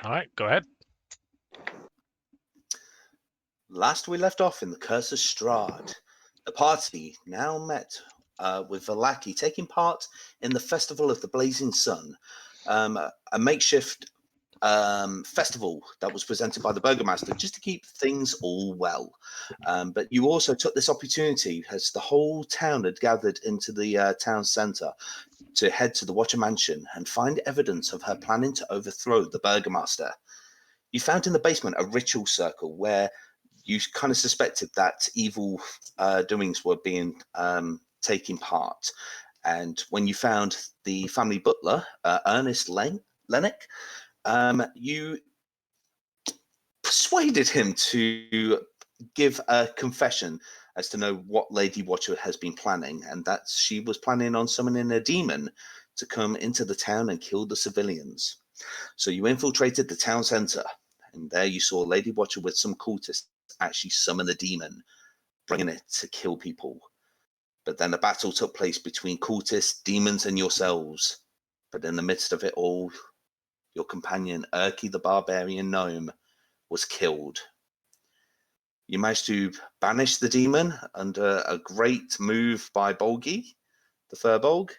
All right, go ahead. Last we left off in the Curse of Strahd, the party now met with Vallaki taking part in the Festival of the Blazing Sun, a makeshift festival that was presented by the Burgomaster just to keep things all well. But you also took this opportunity as the whole town had gathered into the town centre to head to the Watcher Mansion and find evidence of her planning to overthrow the Burgomaster. You found in the basement a ritual circle where you kind of suspected that evil doings were being taking part. And when you found the family butler, Ernest Lennox, you persuaded him to give a confession as to know what Lady Watcher has been planning, and that she was planning on summoning a demon to come into the town and kill the civilians. So you infiltrated the town centre, and there you saw Lady Watcher with some cultists actually summon a demon, bringing it to kill people. But then a battle took place between cultists, demons, and yourselves. But in the midst of it all, your companion, Urki the Barbarian Gnome, was killed. You managed to banish the demon under a great move by Bolgi, the Furbolg,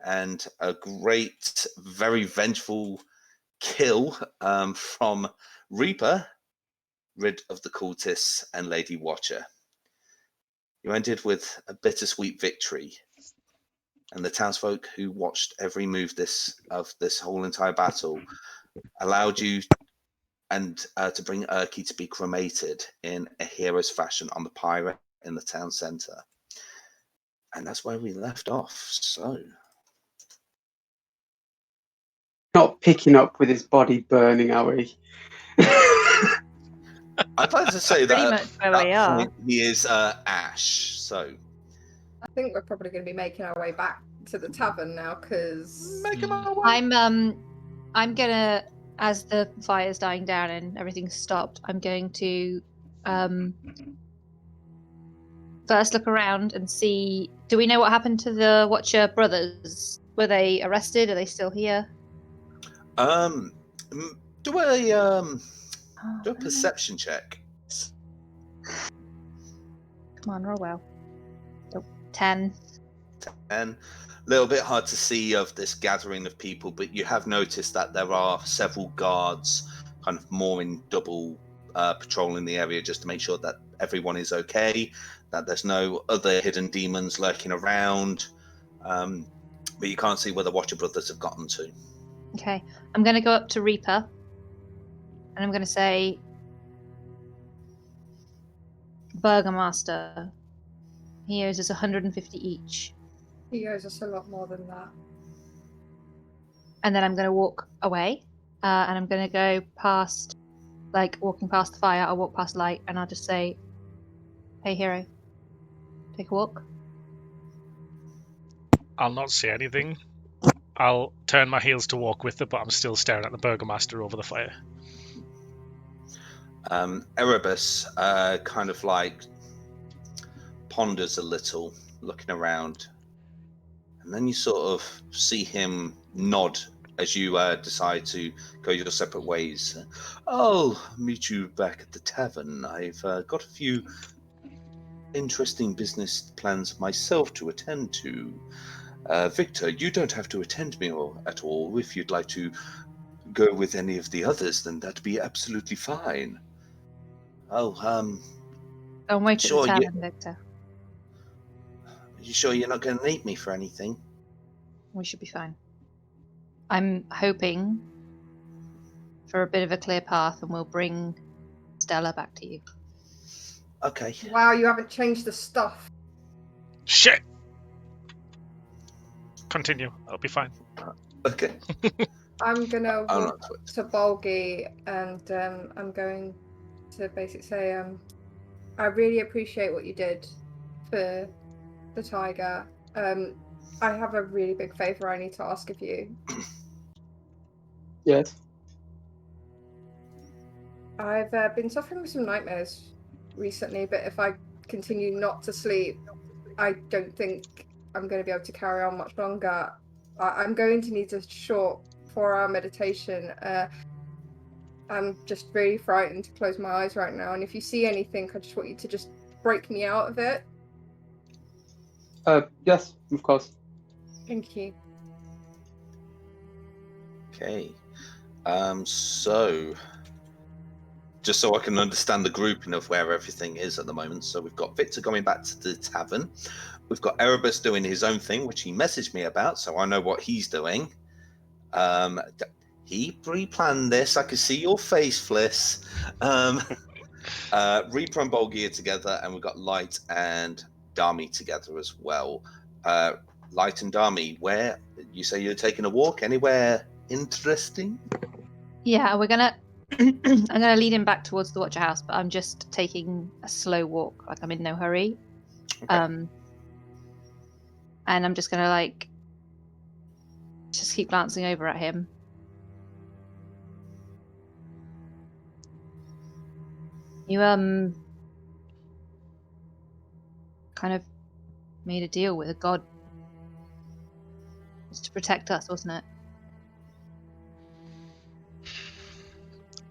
and a great, very vengeful kill from Reaper, rid of the cultists and Lady Watcher. You ended with a bittersweet victory, and the townsfolk who watched every move of this whole entire battle allowed you and to bring Urki to be cremated in a hero's fashion on the pyre in the town centre. And that's where we left off. So, not picking up with his body burning, are we? I'd like to say Pretty that much where at we that are. point he is ash. So I think we're probably going to be making our way back to the tavern now, because I'm gonna, as the fire's dying down and everything's stopped, I'm going to first look around and see. Do we know what happened to the Watcher brothers? Were they arrested? Are they still here? do a perception check. Come on, roll well. Oh, 10. And a little bit hard to see of this gathering of people, but you have noticed that there are several guards kind of more in double patrolling the area just to make sure that everyone is okay, that there's no other hidden demons lurking around, but you can't see where the Watcher brothers have gotten to. Okay, I'm going to go up to Reaper and I'm going to say, Burgomaster, he owes us 150 each. he owes us a lot more than that. And then I'm going to walk away, and I'm going to go past, like walking past the fire. I'll walk past Light, and I'll just say, "Hey, hero, take a walk." I'll not say anything. I'll turn my heels to walk with her, but I'm still staring at the Burgomaster over the fire. Erebus kind of like ponders a little, looking around, and then you sort of see him nod as you decide to go your separate ways. I'll meet you back at the tavern. I've got a few interesting business plans myself to attend to. Victor, you don't have to attend me at all. If you'd like to go with any of the others, then that'd be absolutely fine. Oh, Don't wait Sure, at the tavern, Victor. you sure you're not going to need me for anything? We should be fine. I'm hoping for a bit of a clear path, and we'll bring Stella back to you. Okay. Wow, you haven't changed the stuff. Shit! Continue. I'll be fine. Okay. I'm going to I'm walk not to Bolgi, and I'm going to basically say, I really appreciate what you did for the tiger. I have a really big favour I need to ask of you. Yes. I've been suffering with some nightmares recently, but if I continue not to sleep, I don't think I'm going to be able to carry on much longer. I'm going to need a short 4-hour meditation. I'm just really frightened to close my eyes right now. And if you see anything, I just want you to just break me out of it. Yes, of course. Thank you. Okay. So just so I can understand the grouping of where everything is at the moment. So we've got Victor going back to the tavern. We've got Erebus doing his own thing, which he messaged me about, so I know what he's doing. He pre-planned this. I could see your face, Fliss. Reaper and Bolgia together, and we've got Light and Dami together as well. Light and Dami, where you say you're taking a walk? Anywhere interesting? Yeah, we're gonna. I'm gonna lead him back towards the Watcher House, but I'm just taking a slow walk. Like I'm in no hurry. Okay. And I'm just gonna like just keep glancing over at him. You kind of made a deal with a god. It was to protect us, wasn't it?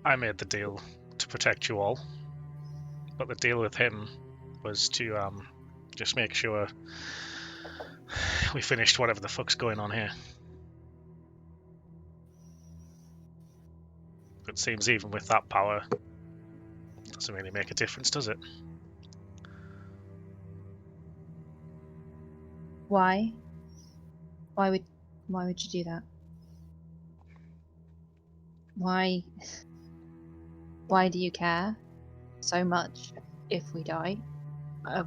I made the deal to protect you all, but the deal with him was to just make sure we finished whatever the fuck's going on here. It seems even with that power, it doesn't really make a difference, does it? Why? Why would you do that? Why do you care so much if we die?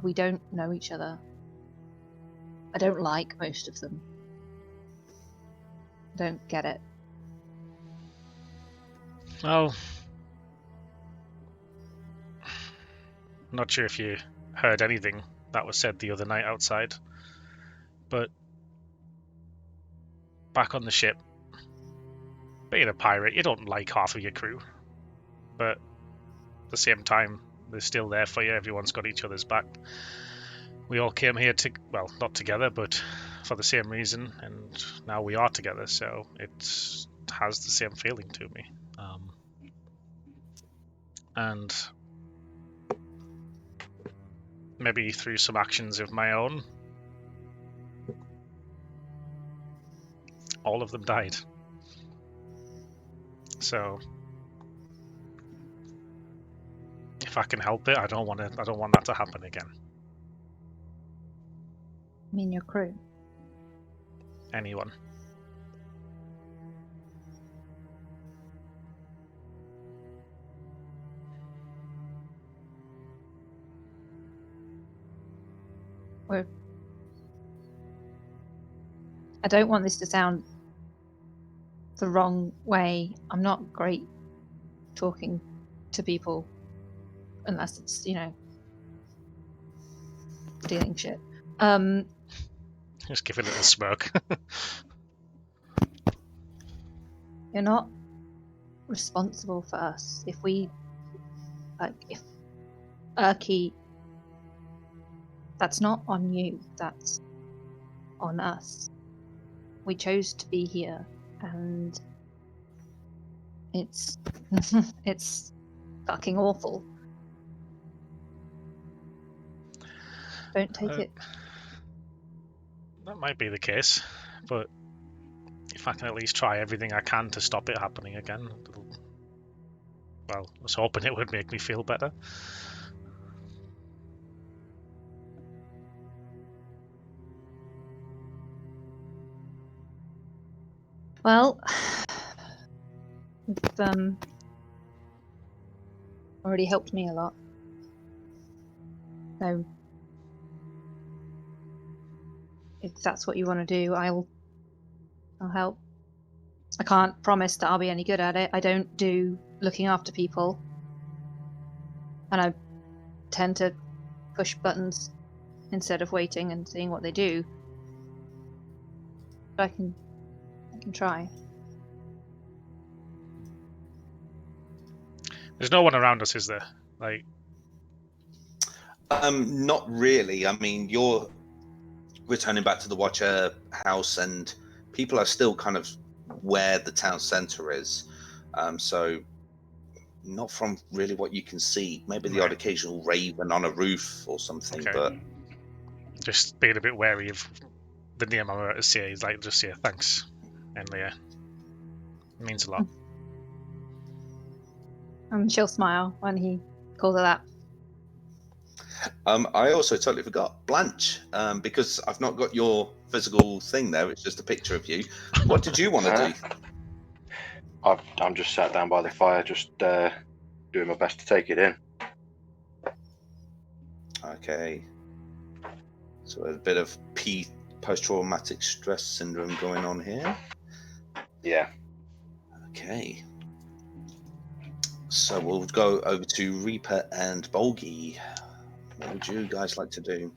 We don't know each other. I don't like most of them. I don't get it. Well, I'm not sure if you heard anything that was said the other night outside, but back on the ship, being a pirate, you don't like half of your crew, but at the same time, they're still there for you. Everyone's got each other's back. We all came here to, well, not together, but for the same reason, and now we are together, so it has the same feeling to me. And maybe through some actions of my own, all of them died. So if I can help it, I don't want that to happen again. I mean, your crew. Anyone. I don't want this to sound the wrong way. I'm not great talking to people unless it's, stealing shit. Just give it a little smirk. You're not responsible for us. If Urki, that's not on you, that's on us. We chose to be here, and it's it's fucking awful. Don't take it. That might be the case, but if I can at least try everything I can to stop it happening again, well, I was hoping it would make me feel better. Well, you've already helped me a lot. So, if that's what you want to do, I'll help. I can't promise that I'll be any good at it. I don't do looking after people, and I tend to push buttons instead of waiting and seeing what they do. But I can try. There's no one around us, is there? Like, Not really. I mean, you're returning back to the Watcher house, and people are still kind of where the town center is. So not from really what you can see. Maybe the Right. odd occasional raven on a roof or something, Okay. but Just being a bit wary of the name I'm about to say. He's like, just say thanks, and it means a lot. And she'll smile when he calls her that. I also totally forgot Blanche, because I've not got your physical thing there. It's just a picture of you. What did you want to do? I'm just sat down by the fire, just doing my best to take it in. Okay. So a bit of post-traumatic stress syndrome going on here. Yeah. Okay. So we'll go over to Reaper and Bolgi. What would you guys like to do?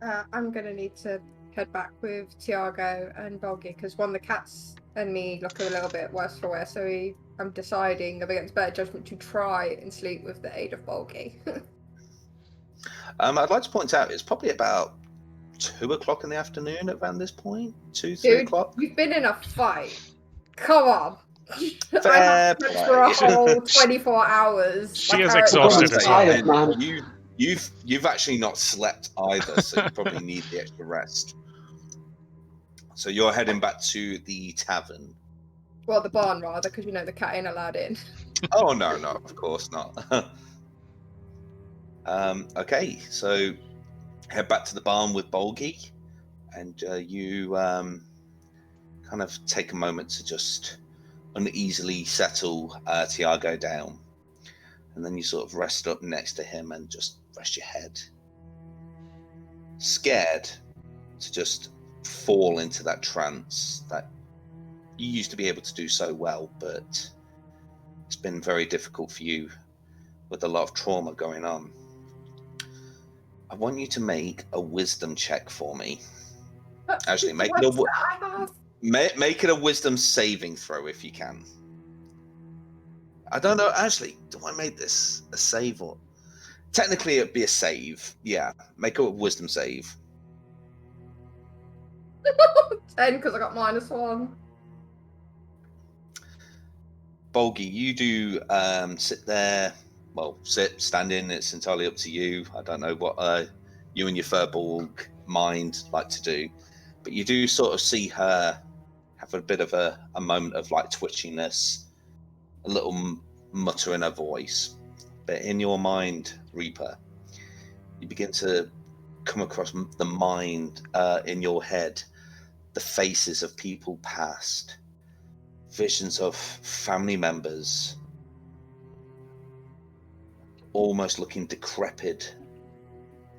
I'm going to need to head back with Tiago and Bolgi because one of the cats and me look a little bit worse for wear. So I'm deciding against better judgment to try and sleep with the aid of Bolgi. I'd like to point out it's probably about 2 o'clock in the afternoon around this point. 2, 3 Dude, o'clock. you've been in a fight. Come on. Fair I have slept for a play. whole 24 hours. She My is character- exhausted I'm as tired, well. man. You've actually not slept either, so you probably need the extra rest. So you're heading back to the tavern. Well, the barn rather, because the cat ain't allowed in. Oh no, of course not. Okay, so head back to the barn with Bolgi, and you kind of take a moment to just uneasily settle Tiago down, and then you sort of rest up next to him and just rest your head, scared to just fall into that trance that you used to be able to do so well, but it's been very difficult for you with a lot of trauma going on. I want you to make a wisdom check for me. Actually, make it a wisdom saving throw if you can. I don't know. Actually, do I make this a save or? Technically, it'd be a save. Yeah, make a wisdom save. 10 because I got -1. Bolgi, you do sit there. Well, standing. It's entirely up to you. I don't know what you and your Furbolg mind like to do, but you do sort of see her have a bit of a moment of like twitchiness, a little mutter in her voice. But in your mind, Reaper, you begin to come across the mind in your head, the faces of people past, visions of family members, almost looking decrepit,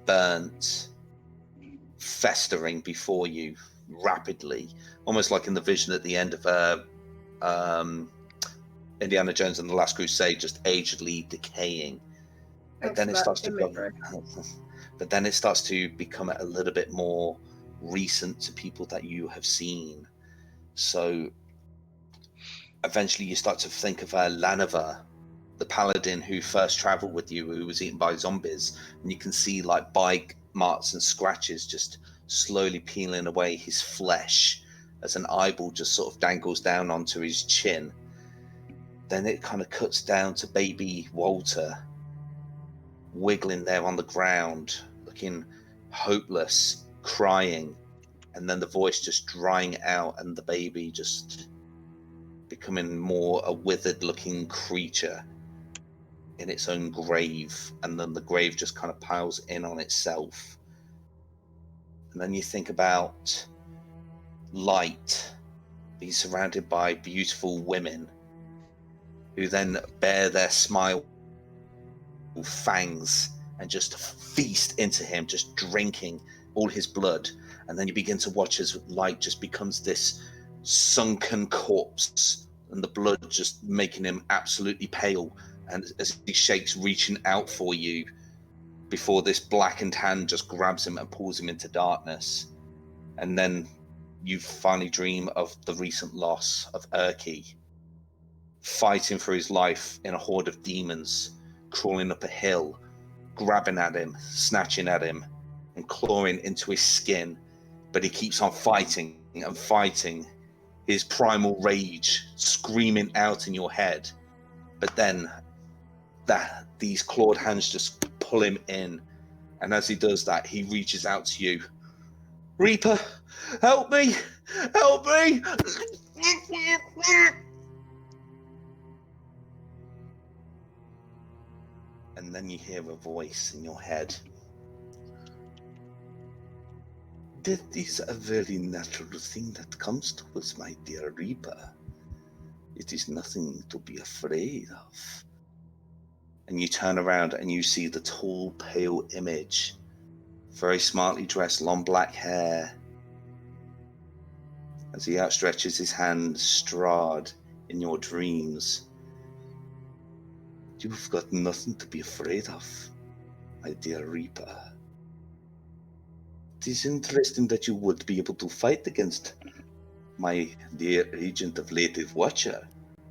burnt, festering before you rapidly, almost like in the vision at the end of Indiana Jones and the Last Crusade, just agedly decaying. But then it starts to but then it starts to become a little bit more recent to people that you have seen. So eventually you start to think of Laniver, the paladin who first traveled with you, who was eaten by zombies, and you can see like bite marks and scratches just slowly peeling away his flesh as an eyeball just sort of dangles down onto his chin. Then it kind of cuts down to baby Walter, wiggling there on the ground, looking hopeless, crying, and then the voice just drying out and the baby just becoming more a withered looking creature in its own grave, and then the grave just kind of piles in on itself. And then you think about light, being surrounded by beautiful women who then bear their smile fangs and just feast into him, just drinking all his blood. And then you begin to watch as light just becomes this sunken corpse, and the blood just making him absolutely pale, and as he shakes, reaching out for you, before this blackened hand just grabs him and pulls him into darkness. And then you finally dream of the recent loss of Erky, fighting for his life in a horde of demons, crawling up a hill, grabbing at him, snatching at him, and clawing into his skin. But he keeps on fighting and fighting, his primal rage screaming out in your head. But then these clawed hands just pull him in. And as he does that, he reaches out to you. Reaper, help me! Help me! And then you hear a voice in your head. Death is a very natural thing that comes to us, my dear Reaper. It is nothing to be afraid of. And you turn around and you see the tall, pale image. Very smartly dressed, long black hair. As he outstretches his hand, Strahd, in your dreams. You've got nothing to be afraid of, my dear Reaper. It is interesting that you would be able to fight against my dear agent of Native Watcher,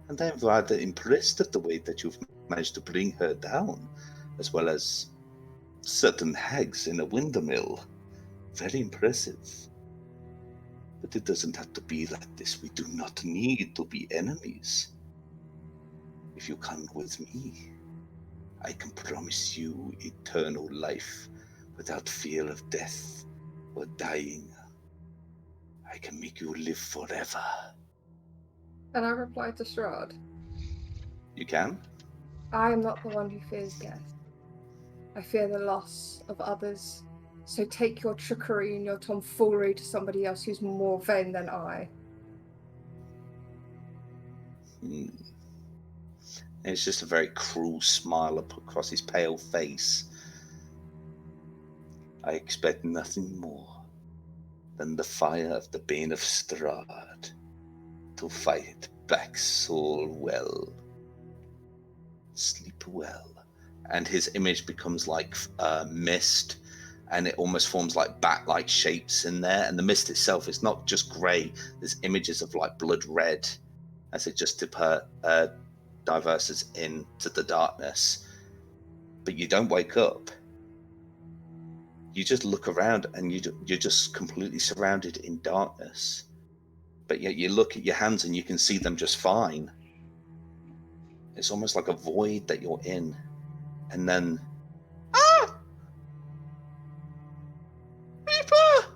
and I'm rather impressed at the way that you've managed to bring her down, as well as certain hags in a windmill. Very impressive. But it doesn't have to be like this. We do not need to be enemies. If you come with me, I can promise you eternal life without fear of death or dying. I can make you live forever. And I replied to Strahd, You can? I am not the one who fears death. I fear the loss of others. So take your trickery and your tomfoolery to somebody else who's more vain than I. And it's just a very cruel smile across his pale face. I expect nothing more than the fire of the Bane of Strahd to fight back so well. Sleep well. And his image becomes like mist, and it almost forms like bat-like shapes in there. And the mist itself is not just grey, there's images of like blood red as it just diverses into the darkness. But you don't wake up. You just look around and you're just completely surrounded in darkness. But yet you look at your hands and you can see them just fine. It's almost like a void that you're in. And then... Ah! Reaper!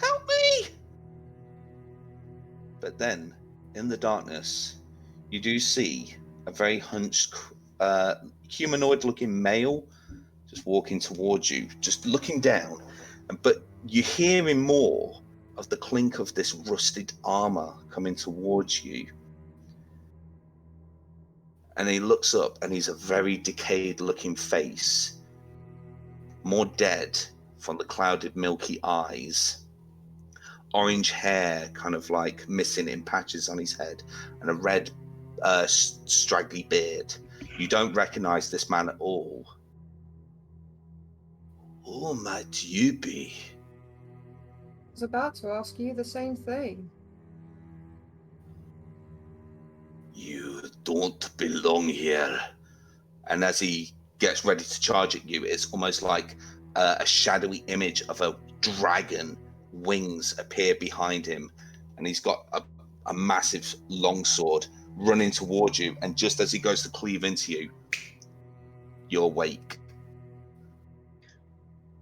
Help me! But then, in the darkness, you do see a very hunched, humanoid-looking male just walking towards you, just looking down. But you're hearing more of the clink of this rusted armor coming towards you. And he looks up, and he's a very decayed-looking face. More dead from the clouded, milky eyes. Orange hair, kind of like missing in patches on his head. And a red, straggly beard. You don't recognize this man at all. Who might you be? I was about to ask you the same thing. You don't belong here. And as he gets ready to charge at you, it's almost like a shadowy image of a dragon. Wings appear behind him, and he's got a massive longsword running towards you. And just as he goes to cleave into you, you're awake.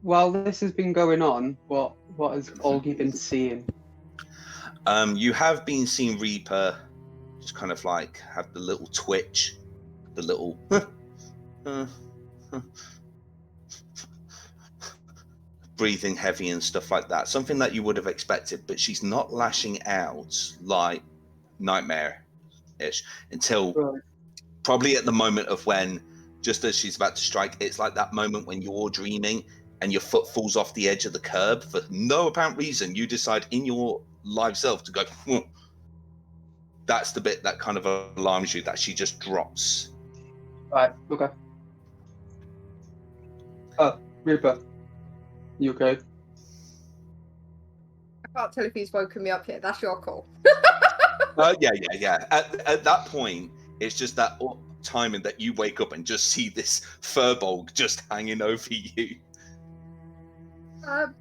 While this has been going on, what has Olgie been seeing? You have been seeing Reaper just kind of like have the little twitch, the little breathing heavy and stuff like that. Something that you would have expected, but she's not lashing out like Nightmare-ish until probably at the moment of when, just as she's about to strike, it's like that moment when you're dreaming and your foot falls off the edge of the curb for no apparent reason. You decide in your live self to go, whoa. That's the bit that kind of alarms you, that she just drops. Right, okay. Reaper, you okay? I can't tell if he's woken me up yet. That's your call. Yeah. At that point, it's just that timing that you wake up and just see this furball just hanging over you. I'm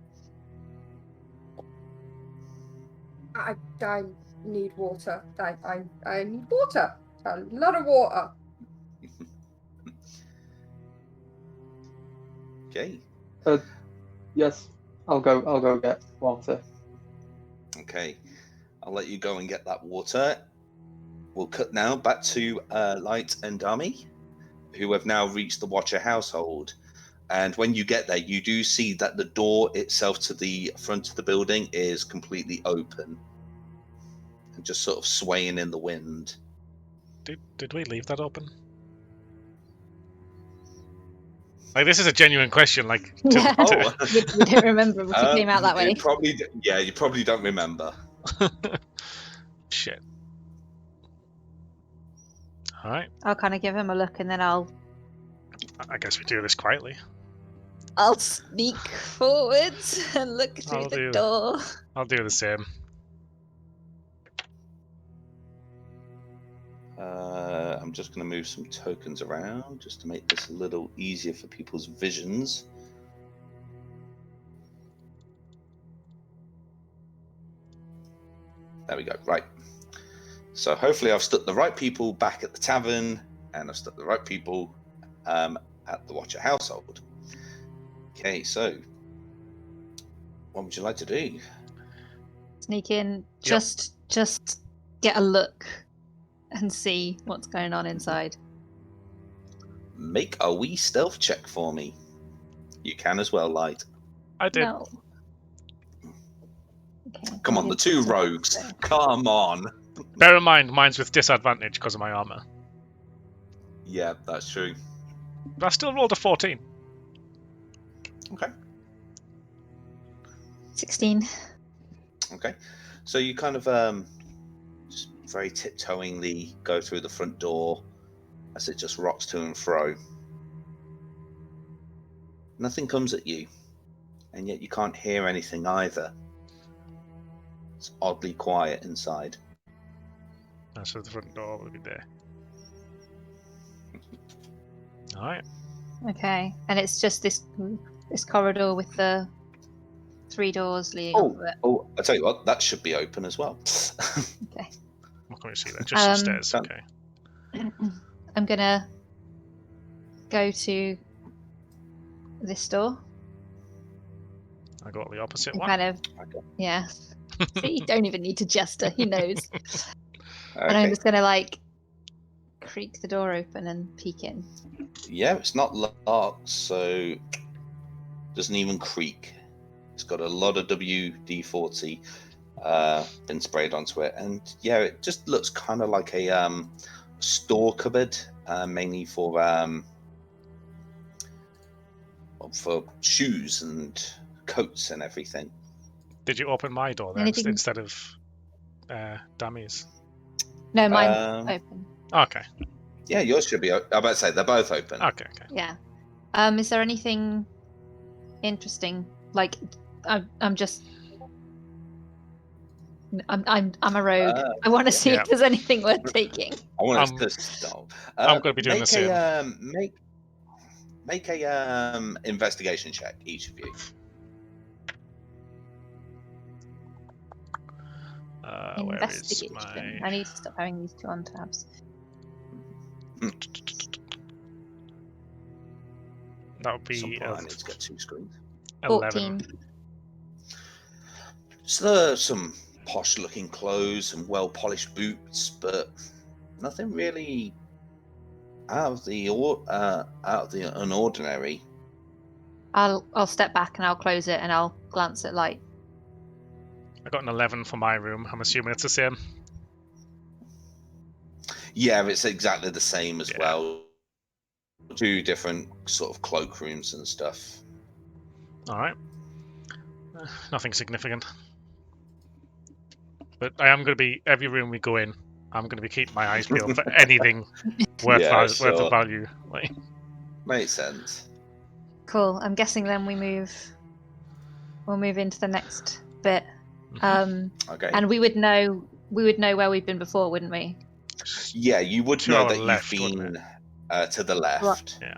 need water. I need water. A lot of water. Okay. Yes, I'll go get water. Okay. I'll let you go and get that water. We'll cut now back to Light and Dami, who have now reached the Watcher household. And when you get there, you do see that the door itself to the front of the building is completely open and just sort of swaying in the wind. Did we leave that open? Like, this is a genuine question. Like, Oh, we don't remember if we came out that way. you probably don't remember. Shit. All right. I'll kind of give him a look, and then I'll I guess we do this quietly. sneak forwards and look through the door. I'll do the same. I'm just going to move some tokens around just to make this a little easier for people's visions. There we go. Right. So hopefully I've stuck the right people back at the tavern, and I've stuck the right people at the Watcher household. Okay, so what would you like to do? Sneak in, just get a look and see what's going on inside. Make a wee stealth check for me. You can as well, Light. I did. No. Okay, Come on, the two rogues. Come on. Bear in mind, mine's with disadvantage because of my armor. Yeah, that's true. But I still rolled a 14. Okay. 16. Okay. So you kind of just very tiptoeingly go through the front door as it just rocks to and fro. Nothing comes at you, and yet you can't hear anything either. It's oddly quiet inside. So the front door will be there. Alright. Okay, and it's just this corridor with the 3 doors leading off of it. Oh, I tell you what, that should be open as well. Okay. What can we see there? Just some stairs. Okay. I'm gonna go to this door. I got the opposite And one. kind of, Okay. yeah. See, you don't even need to jester. He knows. Okay. And I'm just gonna like creak the door open and peek in. Yeah, it's not locked, so it doesn't even creak. It's got a lot of WD-40 been sprayed onto it, and yeah, it just looks kind of like a store cupboard, mainly for shoes and coats and everything. Did you open my door then Anything- instead of Dammy's? No, mine's open. Okay. Yeah, yours should be. I'm about to say they're both open. Okay. Yeah. Is there anything interesting? Like, I'm just. I'm a rogue. I want to see yeah. if there's anything worth taking. I want to stop. I'm going to be doing the same. Make a investigation check, each of you. Where is Investigation. my... I need to stop having these 2 on tabs. That would be I need to get 2 screens. 11. 14. So there are some posh-looking clothes and well-polished boots, but nothing really out of the unordinary. I'll step back and I'll close it and I'll glance at Light. I got an 11 for my room. I'm assuming it's the same. Yeah, it's exactly the same as Yeah. well. 2 different sort of cloakrooms and stuff. Alright. Nothing significant. But I am going to be, every room we go in, I'm going to be keeping my eyes peeled for anything worth of value. Like, Makes sense. Cool. I'm guessing then we'll move into the next bit. Okay. And we would know where we've been before, wouldn't we? Yeah, you would To know our that left, you've wouldn't been to the left. Yeah.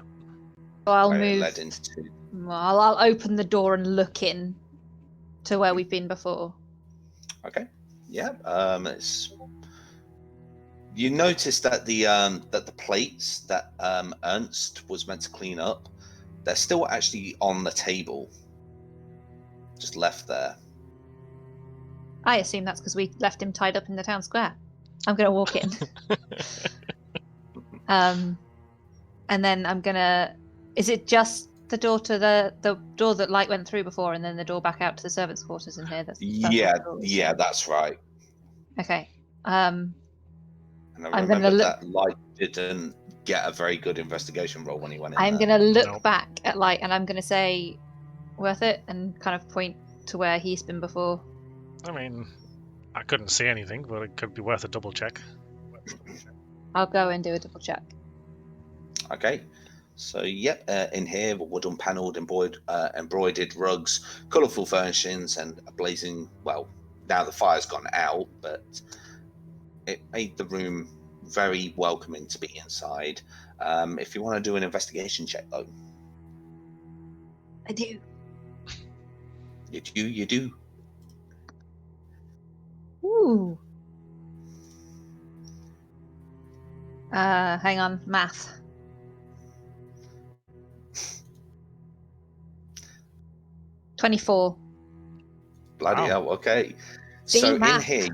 So I'll where it move. led into. Well, I'll open the door and look in to where we've been before. Okay. Yeah. It's. You notice that the plates that Ernst was meant to clean up, they're still actually on the table, just left there. I assume that's because we left him tied up in the town square. I'm going to walk in. And then I'm going to... Is it just the door to the door that light went through before, and then the door back out to the servants' quarters in here? That's Yeah, that's right. Okay. And I I'm gonna remember look... that Light didn't get a very good investigation roll when he went in I'm there. going to look Nope. back at Light, and I'm going to say, worth it, and kind of point to where he's been before. I mean, I couldn't see anything, but it could be worth a double check. I'll go and do a double check. Okay. So, yep, in here, wooden panelled, embroidered rugs, colourful furnishings, and a blazing, well, now the fire's gone out, but it made the room very welcoming to be inside. If you want to do an investigation check, though. I do. You do. Ooh. Hang on, math. $24. Bloody Wow. hell, okay. So in math. here,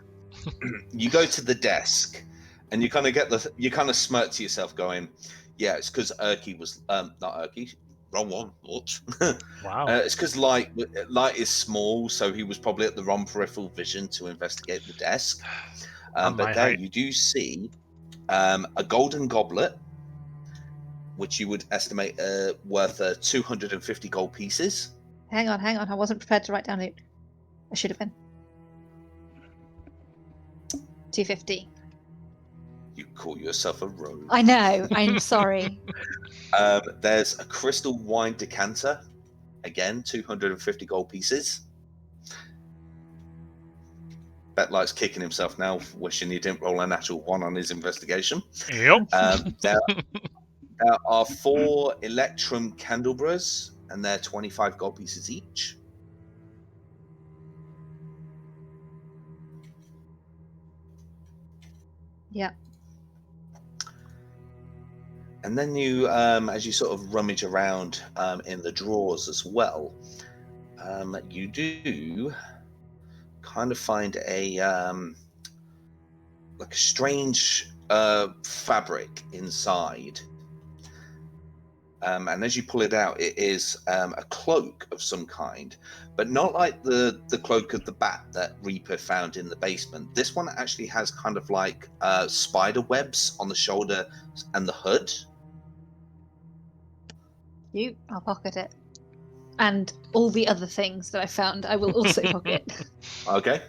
you go to the desk, and you kind of smirk to yourself, going, "Yeah, it's because Erky was not Erky, wrong one. What? Wow. It's because Light is small, so he was probably at the wrong peripheral vision to investigate the desk. And But my there height. you do see a golden goblet, which you would estimate worth 250 gold pieces. Hang on. I wasn't prepared to write down it. I should have been. 250. You call yourself a rogue. I know. I'm sorry. There's a crystal wine decanter. Again, 250 gold pieces. Betlight's kicking himself now, wishing he didn't roll a natural one on his investigation. Yep. There are 4 Electrum candelabras, and they're 25 gold pieces each. Yeah. And then you, as you sort of rummage around in the drawers as well, you do kind of find a like a strange fabric inside. And as you pull it out, it is a cloak of some kind, but not like the cloak of the bat that Reaper found in the basement. This one actually has kind of like spider webs on the shoulder and the hood. I'll pocket it. And all the other things that I found, I will also pocket. Okay.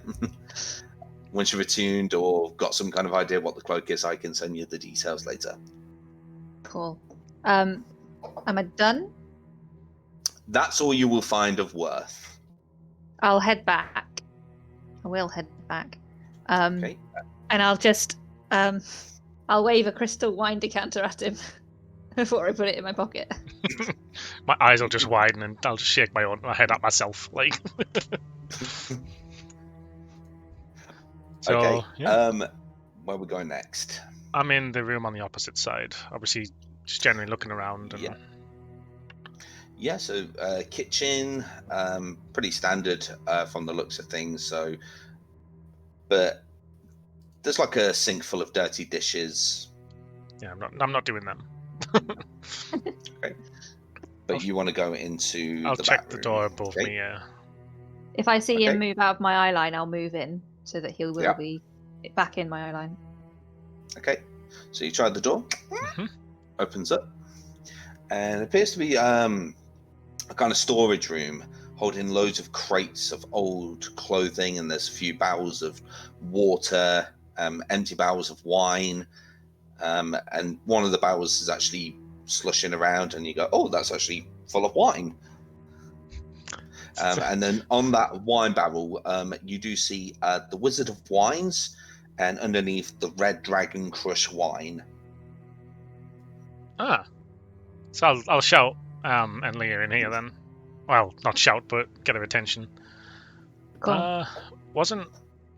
Once you've attuned or got some kind of idea what the cloak is, I can send you the details later. Cool. Am I done? That's all you will find of worth. I'll head back. I will head back. Okay. And I'll just I'll wave a crystal wine decanter at him before I put it in my pocket. My eyes will just widen, and I'll just shake my head at myself, like. So, Okay. yeah. Where are we going next? I'm in the room on the opposite side. Obviously, just generally looking around. And... Yeah, so kitchen, pretty standard from the looks of things. So, but there's like a sink full of dirty dishes. Yeah, I'm not doing them. Okay. But you want to go into I'll the check back the room. door above Okay. me, yeah. If I see him Okay. move out of my eye line, I'll move in so that he will be back in my eye line. Okay. So you tried the door. Mm-hmm. Opens up. And it appears to be a kind of storage room holding loads of crates of old clothing, and there's a few barrels of water, empty barrels of wine, and one of the barrels is actually slushing around, and you go, oh, that's actually full of wine. And then on that wine barrel, you do see the Wizard of Wines, and underneath the Red Dragon Crush wine. Ah. So I'll shout and Leah in here then. Well, not shout, but get her attention. Cool. Wasn't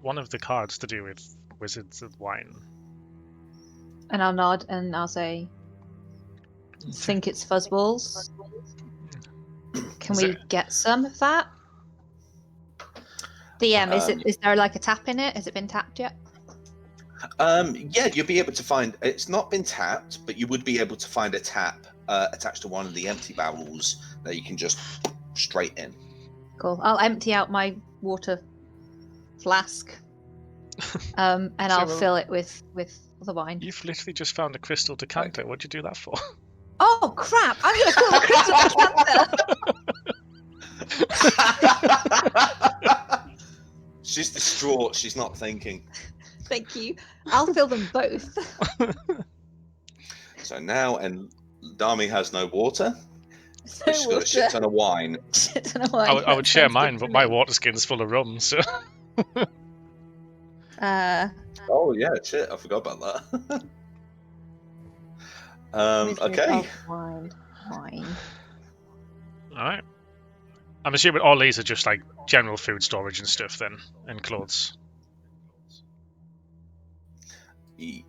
one of the cards to do with Wizards of Wine. And I'll nod and I'll say, think it's fuzzballs. Can Is we it- get some of that? DM, Um, is there like a tap in it? Has it been tapped yet? Yeah, you'll be able to find. It's not been tapped, but you would be able to find a tap attached to one of the empty barrels that you can just straight in. Cool. I'll empty out my water flask, and I'll Cyril, fill it with the wine. You've literally just found a crystal decanter. What'd you do that for? Oh crap! I'm gonna fill the crystal decanter. She's distraught. She's not thinking. Thank you. I'll fill them both. So now, and Dami has no water. So But she's got a shit ton of wine. Shit ton of wine. I would That share sounds good mine, to but my me. water skin's full of rum. So Oh yeah, shit! I forgot about that. Okay. Oh, wine. all right. I'm assuming all these are just like general food storage and stuff, then, and clothes. It's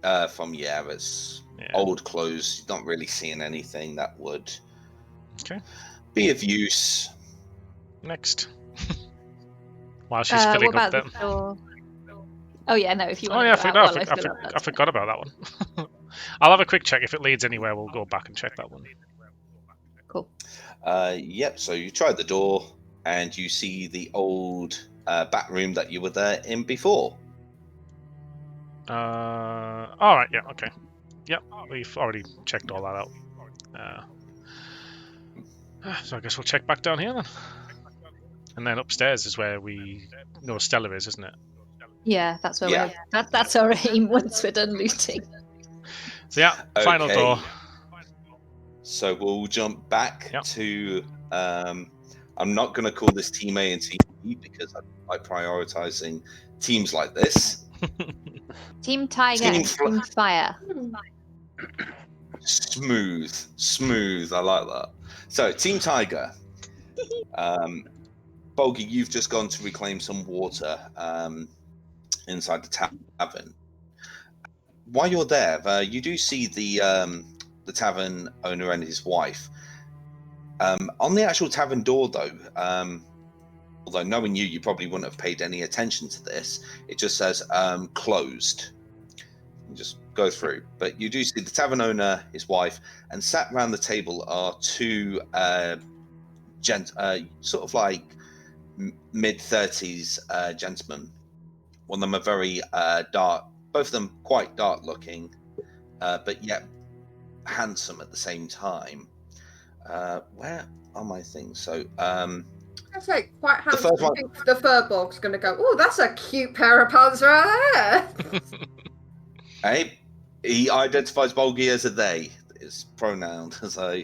Yeah. old clothes. You're not really seeing anything that would Okay. be of use. Next. While she's What filling up about them. the store? Oh yeah, no. If you Oh want yeah, to go out while I fill up, I that's forgot about that one. I'll have a quick check. If it leads anywhere, we'll go back and check that one. cool. Yep. So you tried the door, and you see the old back room that you were there in before. All right. Yeah. Okay. Yep. We've already checked all that out. So I guess we'll check back down here then. And then upstairs is where we know Stella is, isn't it? Yeah, that's where Yeah. that's our aim once we're done looting. So yeah, final Okay. door. So we'll jump back Yep. to. I'm not going to call this Team A and Team B because I like prioritizing teams like this. Team Tiger Team and Team Fire. Smooth. I like that. So, Team Tiger. Bolgi, you've just gone to reclaim some water inside the tavern. While you're there, you do see the tavern owner and his wife. On the actual tavern door, though, although knowing you probably wouldn't have paid any attention to this, it just says closed. You just go through. But you do see the tavern owner, his wife, and sat around the table are two sort of like mid-30s gentlemen. One of them are very dark, both of them quite dark looking, but yet handsome at the same time. Where are my things? So, That's like quite The handsome. first I one- think the Furbolg's going to go, oh, that's a cute pair of pants right there. hey, he identifies Bolgi as a they. His pronoun. So,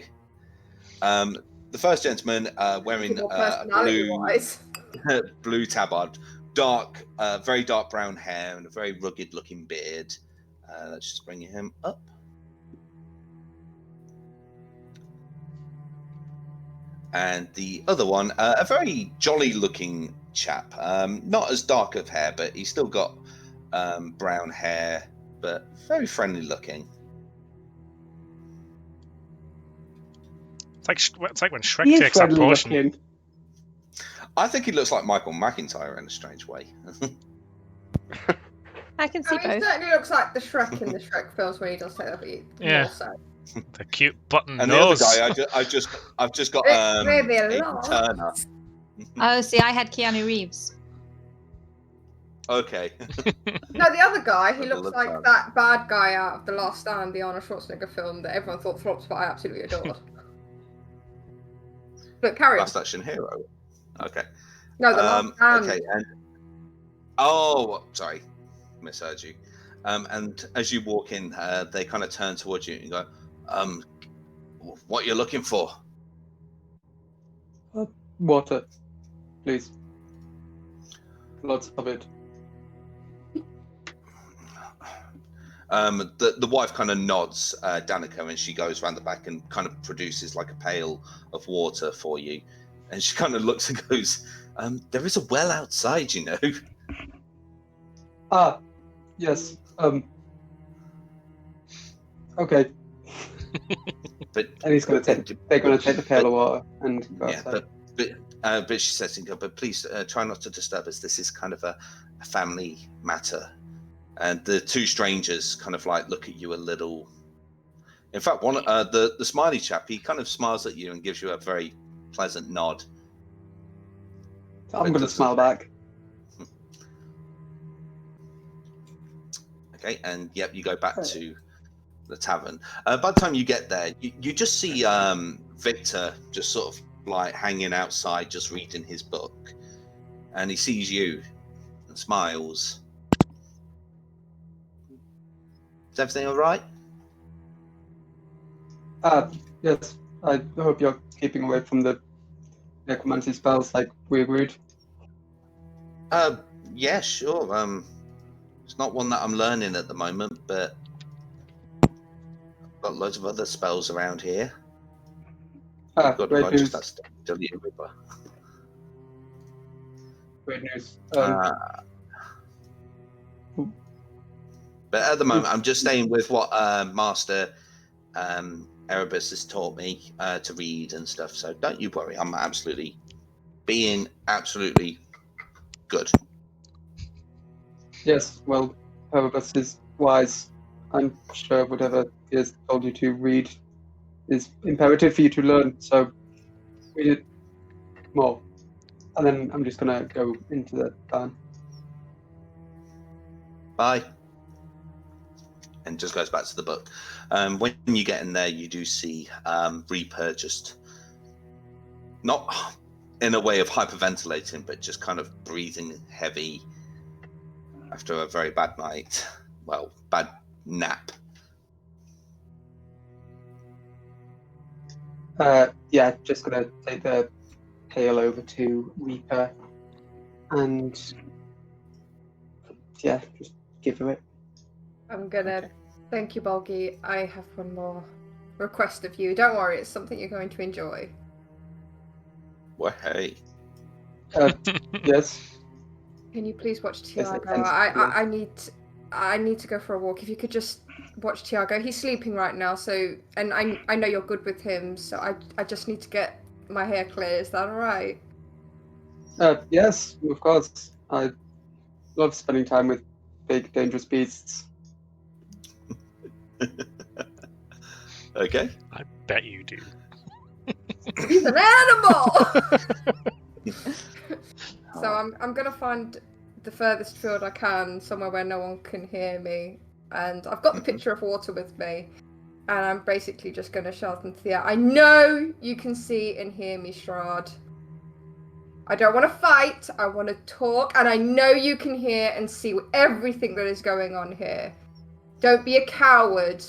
the first gentleman wearing More a blue personality-wise. blue tabard, dark, very dark brown hair, and a very rugged-looking beard. Let's just bring him up. And the other one, a very jolly-looking chap. Not as dark of hair, but he's still got brown hair, but very friendly-looking. It's like when Shrek He is takes that friendly potion. looking. I think he looks like Michael McIntyre in a strange way. I can see I mean, it both. certainly looks like the Shrek in the Shrek films when he does say that, but Yeah. more so. The cute button And nose. the other guy, I've just got Maybe a Aidan lot. Turner. Oh, see, I had Keanu Reeves. Okay. No, the other guy, he Another looks look like bad. that bad guy out of The Last Stand, the Arnold Schwarzenegger film that everyone thought flopped, but I absolutely adored. But carry on. Last Action Hero. Okay. No, The Last Stand. Okay. Sorry, misheard you. And as you walk in, they kind of turn towards you and go, "What you're looking for?" Water, please. Lots of it. The wife kind of nods, Danica, and she goes around the back and kind of produces like a pail of water for you. And she kind of looks and goes, "There is a well outside, you know." Ah, yes. Okay. But And he's going to take. They're going to take the pail of water and go yeah, outside. but she says, "But please try not to disturb us. This is kind of a family matter." And the two strangers kind of like look at you a little. In fact, one the smiley chap, he kind of smiles at you and gives you a very pleasant nod. I'm going to smile back. Okay, and yep, you go back to the tavern. By the time you get there, you just see Victor just sort of like hanging outside, just reading his book, and he sees you and smiles. Is everything all right? Yes. I hope you're keeping away from the necromancy spells like we agreed. Yeah, sure. It's not one that I'm learning at the moment, but I've got loads of other spells around here. God, Great I news. just have to delete a Reaper. Great news. But at the moment, I'm just staying with what Master Erebus has taught me to read and stuff. So don't you worry. I'm being absolutely good. Yes, well, Erebus is wise. I'm sure whatever he has told you to read is imperative for you to learn, so read it more. And then I'm just going to go into the barn. Bye. And just goes back to the book. When you get in there, you do see Reaper just not in a way of hyperventilating, but just kind of breathing heavy after a very bad night. Well, bad nap. Yeah, just going to take the pail over to Reaper and yeah, just give her it. I'm gonna Okay. thank you, Bolgi. I have one more request of you. Don't worry, it's something you're going to enjoy. Well, hey. Yes. Can you please watch Yes, I Tiago? can. I need to go for a walk. If you could just watch Tiago. He's sleeping right now, so and I know you're good with him, so I just need to get my hair clear. Is that alright? Yes, of course. I love spending time with big, dangerous beasts. Okay. I bet you do. He's an animal. So I'm gonna find the furthest field I can, somewhere where no one can hear me, and I've got the pitcher of water with me, and I'm basically just gonna shout into the air. I know you can see and hear me, Strahd. I don't want to fight. I want to talk, and I know you can hear and see everything that is going on here. Don't be a coward.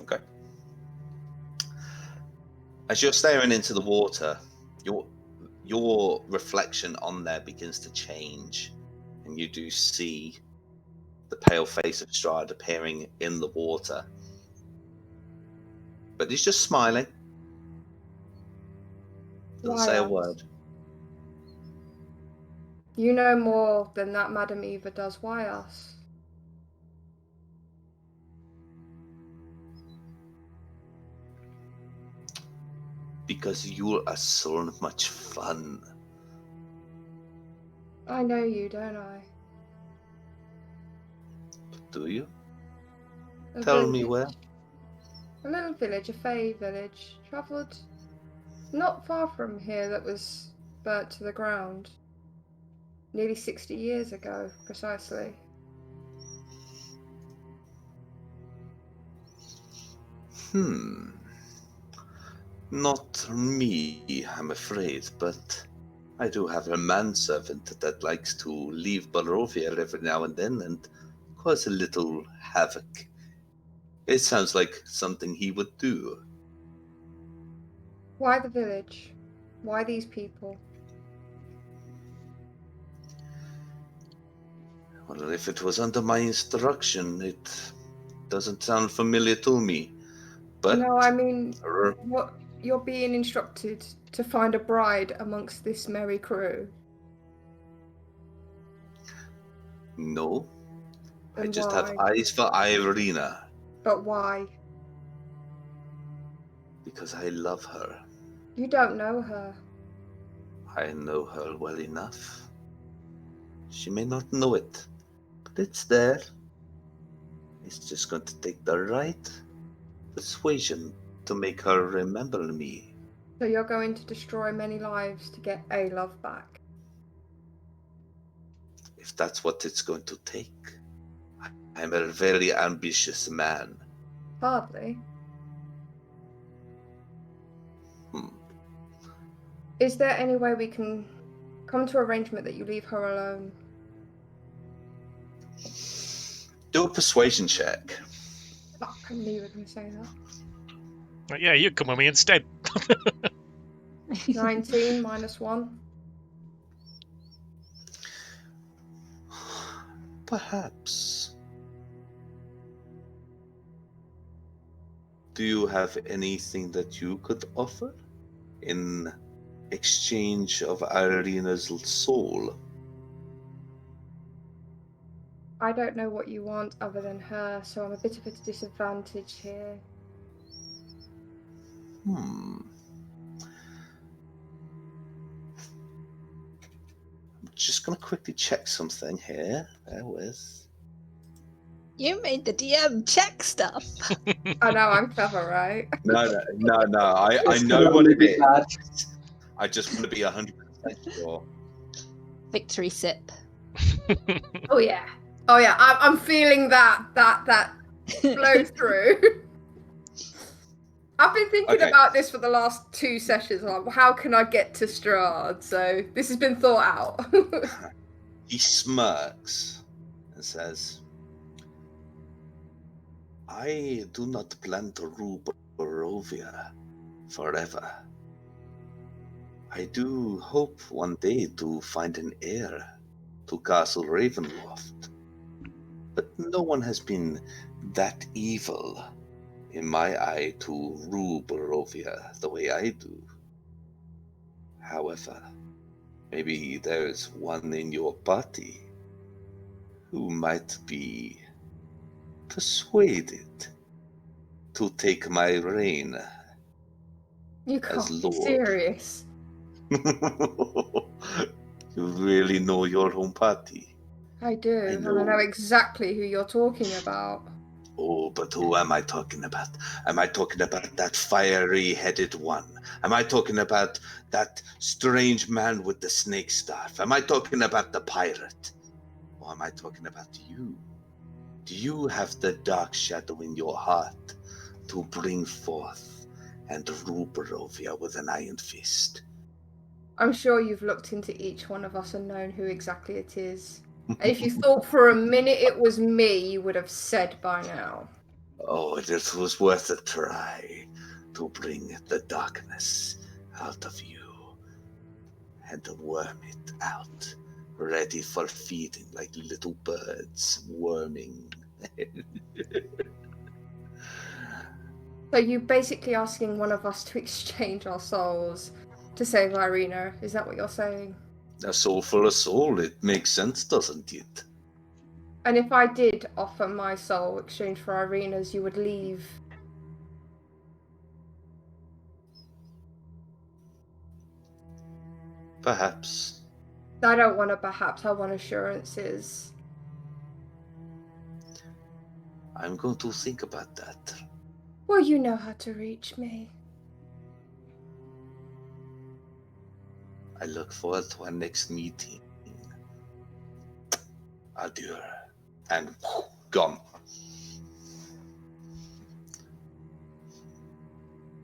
Okay. As you're staring into the water, your reflection on there begins to change, and you do see the pale face of Strahd appearing in the water. But he's just smiling. Doesn't Why say a us? word. You know more than that Madam Eva does. Why us? Because you are so much fun. I know you, don't I? Do you? A Tell me village. where. A little village, a fey village. Travelled not far from here that was burnt to the ground. Nearly 60 years ago, precisely. Not me, I'm afraid, but I do have a manservant that likes to leave Barovia every now and then and cause a little havoc. It sounds like something he would do. Why the village? Why these people? Well, if it was under my instruction, it doesn't sound familiar to me. But No, I mean, you're being instructed to find a bride amongst this merry crew? No. I Then just why? have eyes for Irina. But why? Because I love her. You don't know her. I know her well enough. She may not know it, but it's there. It's just going to take the right persuasion to make her remember me. So you're going to destroy many lives to get a love back. If that's what it's going to take. I'm a very ambitious man. Hardly. Hmm. Is there any way we can come to arrangement that you leave her alone? Do a persuasion check. Oh, I knew you were going to say that. Yeah, you come with me instead. 19 minus 1. Perhaps. Do you have anything that you could offer in exchange of Irina's soul? I don't know what you want other than her, so I'm a bit of a disadvantage here. I'm just going to quickly check something here. Bear with. You made the DM check stuff. I know, I'm clever, right? No. I It's know gonna what only it be is. bad. I just want to be 100% sure. Victory sip. Oh yeah. Oh yeah, I'm feeling that flow through. I've been thinking Okay. about this for the last 2 sessions. Like, how can I get to Strahd? So this has been thought out. He smirks and says, I do not plan to rule Barovia forever. I do hope one day to find an heir to Castle Ravenloft. But no one has been that evil in my eye to rule Barovia the way I do. However, maybe there's one in your party who might be persuaded to take my reign. You As can't be Lord. serious. You really know your own party. I do, I and know. I know exactly who you're talking about. Oh, but who am I talking about? Am I talking about that fiery-headed one? Am I talking about that strange man with the snake staff? Am I talking about the pirate? Or am I talking about you? Do you have the dark shadow in your heart to bring forth and rule Barovia with an iron fist? I'm sure you've looked into each one of us and known who exactly it is. And if you thought for a minute it was me, you would have said by now. Oh, it was worth a try to bring the darkness out of you and to worm it out, ready for feeding like little birds, worming. So you're basically asking one of us to exchange our souls to save Irina. Is that what you're saying? A soul for a soul, it makes sense, doesn't it? And if I did offer my soul in exchange for Irina's, you would leave? Perhaps. I don't want a perhaps, I want assurances. I'm going to think about that. Well, you know how to reach me. I look forward to our next meeting. Adieu. And gone.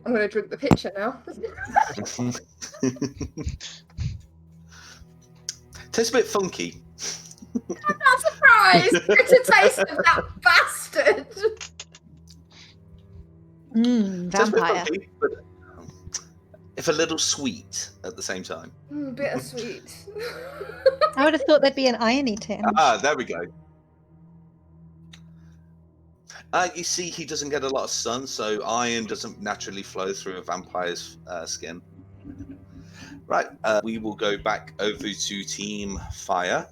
I'm going to drink the pitcher now. Tastes a bit funky. I'm not surprised. It's a taste of that bastard. Tastes a bit Vampire. funky, but if a little sweet at the same time. Bittersweet. I would have thought there'd be an irony tinge. Ah, there we go. You see, he doesn't get a lot of sun, so iron doesn't naturally flow through a vampire's skin. Right, we will go back over to Team Fire.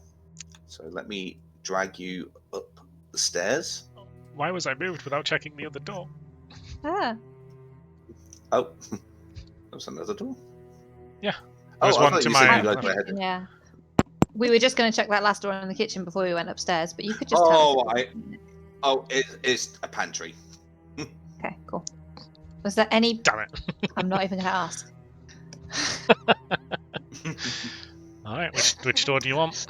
So let me drag you up the stairs. Why was I moved without checking the other door? Ah, Oh, there's another door. Yeah. Oh, There's I one thought to you said my you'd like left. to go ahead. yeah. We were just going to check that last door in the kitchen before we went upstairs, but you could just tell us. It's a pantry. Okay, cool. Was there any... Damn it. I'm not even going to ask. Alright, which door do you want?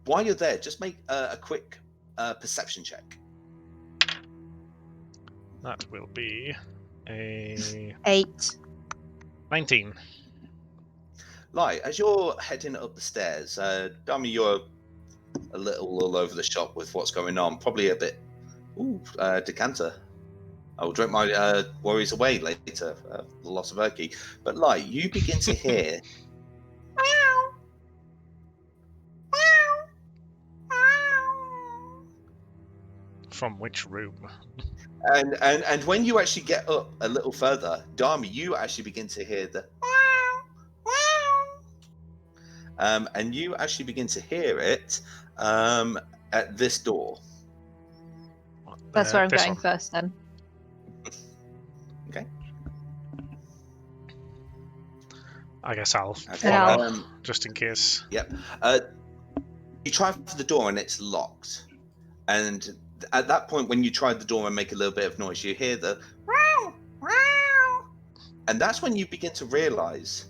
While you're there, just make a quick perception check. That will be a 8. 19. Like, as you're heading up the stairs, Dami, you're a little all over the shop with what's going on. Probably a bit, decanter. I'll drink my worries away later, the loss of Erky. But, like, you begin to hear... From which room? And when you actually get up a little further, Dami, you actually begin to hear the... and you actually begin to hear it at this door. That's where I'm This going one. first, then. Okay. I guess I'll Okay. follow, just in case. Yep. You try for the door and it's locked. And at that point, when you try the door and make a little bit of noise, you hear the... And that's when you begin to realize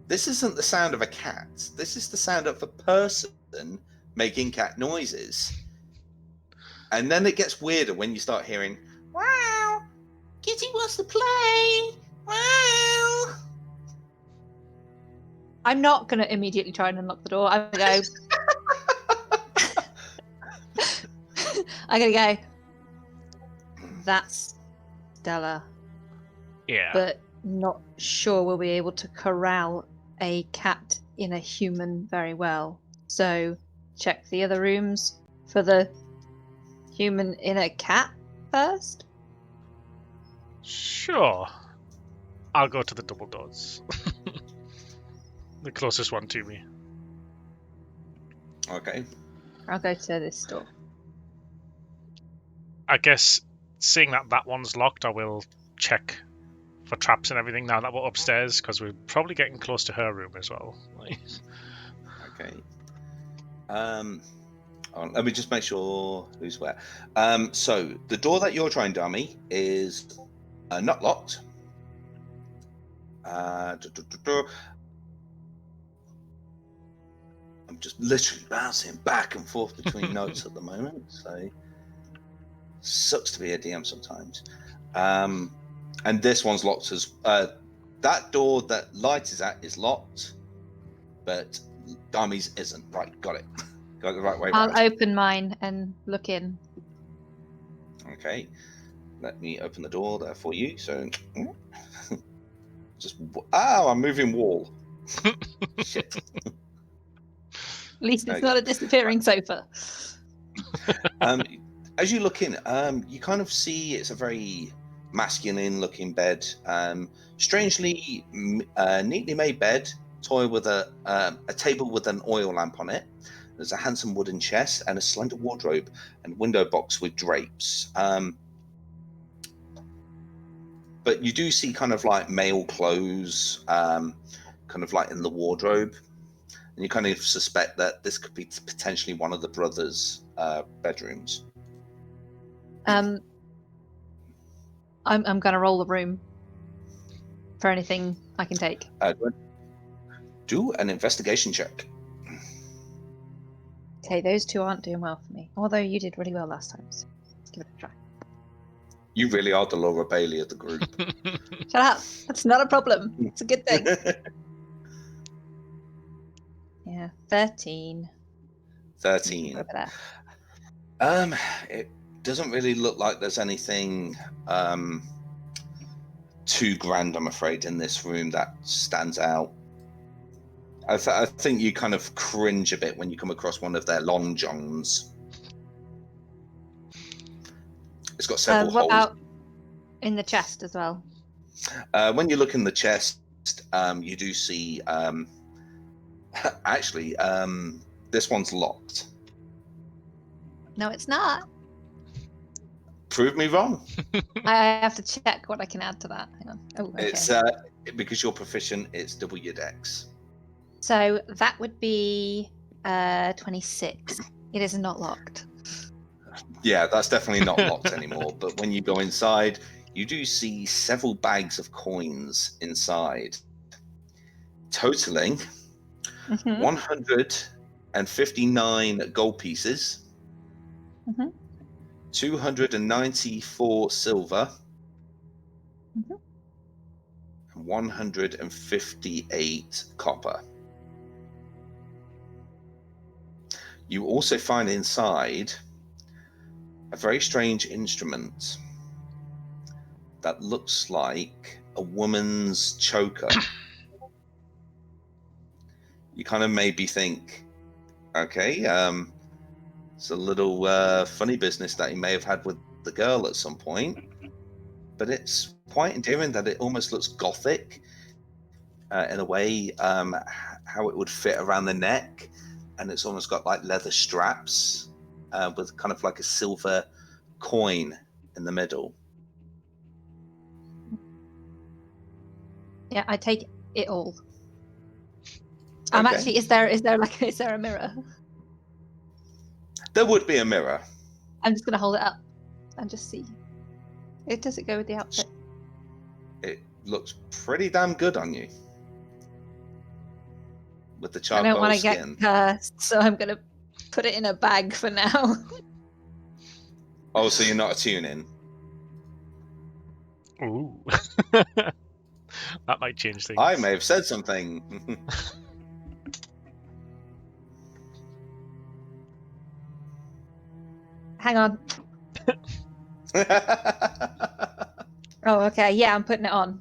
this isn't the sound of a cat. This is the sound of a person making cat noises. And then it gets weirder when you start hearing, wow, Kitty wants to play, wow. I'm not going to immediately try and unlock the door. I'm going to go... I'm going to go... That's Stella. Yeah. But not sure we'll be able to corral a cat in a human very well. So check the other rooms for the human in a cat first. Sure. I'll go to the double doors. The closest one to me. Okay. I'll go to this door. I guess, seeing that one's locked, I will check for traps and everything now that we're upstairs, because we're probably getting close to her room as well. Okay. Let me just make sure who's where. So the door that you're trying, Dami, is not locked. I'm just literally bouncing back and forth between notes at the moment, so sucks to be a DM sometimes. And this one's locked as that door that Light is at is locked, but Dami's isn't. Right, got it. Got it the right way I'll round. open mine and look in. Okay, let me open the door there for you. So, just I'm moving wall. Shit. At least it's not a disappearing sofa. As you look in, you kind of see it's a very masculine-looking bed. Strangely neatly made bed, toy with a table with an oil lamp on it. There's a handsome wooden chest and a slender wardrobe and window box with drapes. But you do see kind of like male clothes, kind of like in the wardrobe. And you kind of suspect that this could be potentially one of the brothers' bedrooms. I'm going to roll the room for anything I can take. Do an investigation check. Okay, those two aren't doing well for me. Although you did really well last time, so let's give it a try. You really are the Laura Bailey of the group. Shut up! That's not a problem. It's a good thing. Yeah, 13. 13. Over there. It doesn't really look like there's anything too grand, I'm afraid, in this room that stands out. I think you kind of cringe a bit when you come across one of their long johns. It's got several What holes. about in the chest as well? When you look in the chest, you do see. Actually, this one's locked. No, it's not. Prove me wrong. I have to check what I can add to that. Hang on. Oh, okay. It's because you're proficient. It's double your dex. So that would be 26. It is not locked. Yeah, that's definitely not locked anymore. But when you go inside, you do see several bags of coins inside, totaling 159 gold pieces, 294 silver, and 158 copper. You also find inside a very strange instrument that looks like a woman's choker. You kind of maybe think, okay, it's a little funny business that he may have had with the girl at some point, but it's quite endearing that it almost looks gothic in a way, how it would fit around the neck, and it's almost got like leather straps with kind of like a silver coin in the middle. Yeah, I take it all. Okay. Actually, is there a mirror? There would be a mirror. I'm just gonna hold it up and just see. Does it go with the outfit? It looks pretty damn good on you. With the I charcoal don't want to skin. get cursed, so I'm gonna put it in a bag for now. Oh, so you're not attuning? Ooh. That might change things. I may have said something. Hang on. Oh, okay. Yeah, I'm putting it on.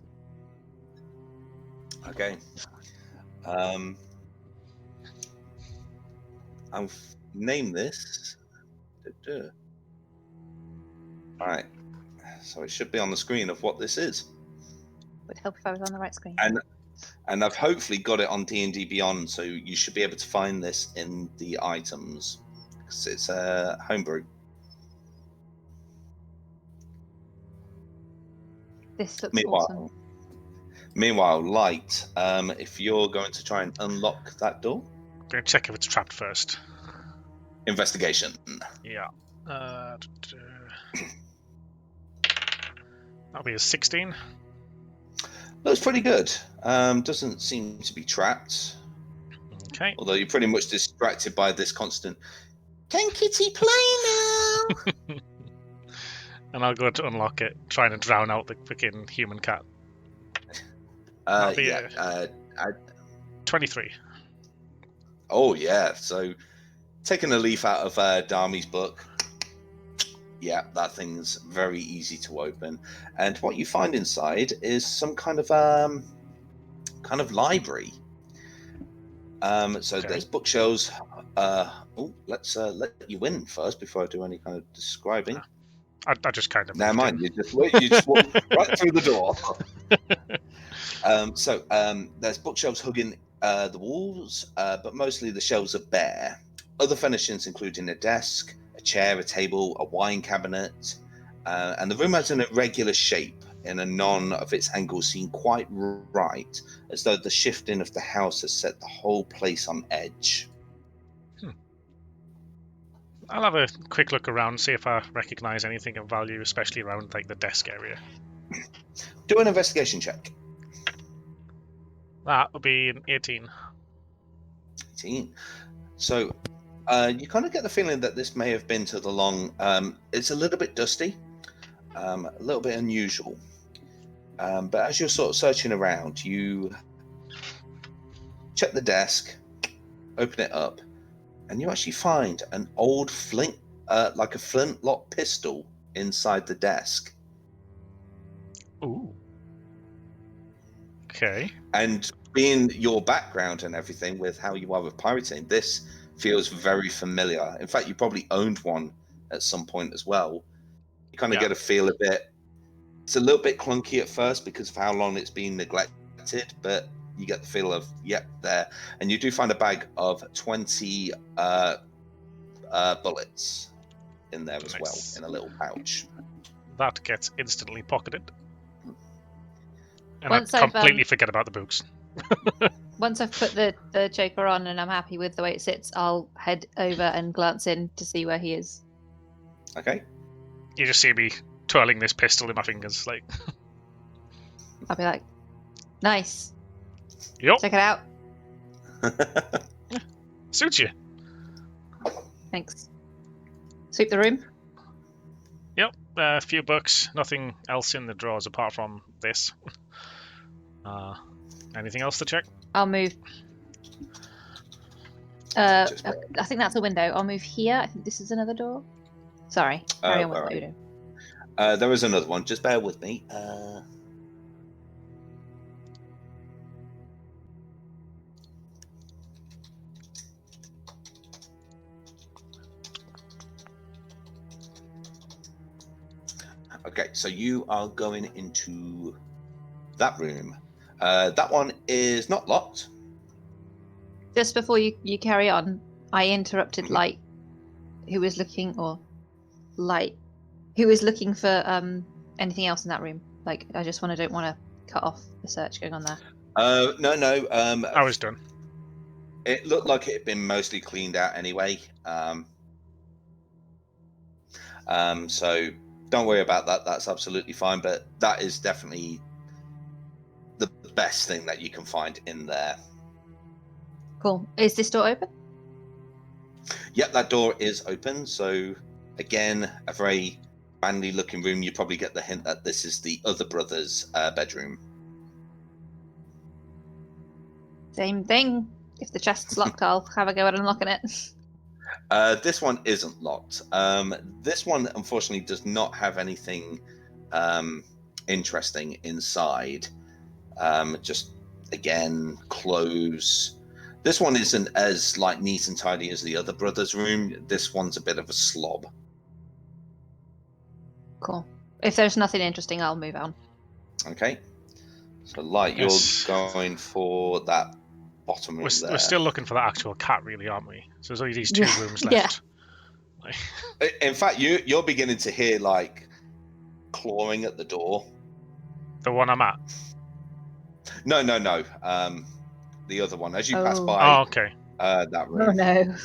Okay. I'll name this. Alright. So it should be on the screen of what this is. Would help if I was on the right screen. And I've hopefully got it on D&D Beyond, so you should be able to find this in the items. Because it's a homebrew. This looks awesome. Meanwhile, Light, if you're going to try and unlock that door, I'm going to check if it's trapped first. investigation. Yeah. That'll be a 16. Looks pretty good. Doesn't seem to be trapped. Okay. Although you're pretty much distracted by this constant, can Kitty play now? And I'll go to unlock it, trying to drown out the freaking human cat. 23. Oh, yeah. So, taking a leaf out of Dami's book, yeah, that thing's very easy to open. And what you find inside is some kind of library. So Okay. there's bookshelves. Let's let you win first before I do any kind of describing. I just kind of. Never mind. moved You just walk right through the door. There's bookshelves hugging the walls, but mostly the shelves are bare. Other furnishings including a desk, a chair, a table, a wine cabinet, and the room has an irregular shape in a none of its angles seem quite right, as though the shifting of the house has set the whole place on edge. I'll have a quick look around, see if I recognise anything of value, especially around like the desk area. Do an investigation check. That would be an 18. 18. So you kind of get the feeling that this may have been to the long. It's a little bit dusty, a little bit unusual. But as you're sort of searching around, you check the desk, open it up, and you actually find an old like a flintlock pistol inside the desk. Ooh. Okay. And being your background and everything with how you are with pirating, this feels very familiar. In fact, you probably owned one at some point as well. You kind of Yeah. get a feel of it. It's a little bit clunky at first because of how long it's been neglected, but you get the feel of, yep, there. And you do find a bag of 20 bullets in there as well, Nice. in a little pouch. That gets instantly pocketed. And Once I I've, completely forget about the books. Once I've put the choker on and I'm happy with the way it sits, I'll head over and glance in to see where he is. Okay. You just see me twirling this pistol in my fingers, like, I'll be like, nice. yup, Check it out. suits you. Thanks. Sweep the room. Yep, a few books, nothing else in the drawers apart from this. Anything else to check? I'll move. I think that's a window. I'll move here. I think this is another door. Sorry. Carry on with what you're doing. There is another one. Just bear with me. Okay, so you are going into that room. That one is not locked. Just before you carry on, I interrupted Light, who was looking for anything else in that room. Like, I just don't want to cut off the search going on there. No. I was done. It looked like it had been mostly cleaned out anyway. So don't worry about that. That's absolutely fine. But that is definitely the best thing that you can find in there. Cool. Is this door open? Yep, that door is open. So again, a very manly looking room. You probably get the hint that this is the other brother's bedroom. Same thing. If the chest's locked, I'll have a go at unlocking it. This one isn't locked. This one, unfortunately, does not have anything interesting inside. Just, again, clothes. This one isn't as neat and tidy as the other brother's room. This one's a bit of a slob. Cool. If there's nothing interesting, I'll move on. Okay. So, Light, you're Yes. going for that bottom room there. We're still looking for that actual cat, really, aren't we? So there's only these two Yeah. rooms Yeah. left. In fact, you're beginning to hear, clawing at the door. The one I'm at. No. The other one. As you pass Oh. by Oh, okay. that room. Oh no.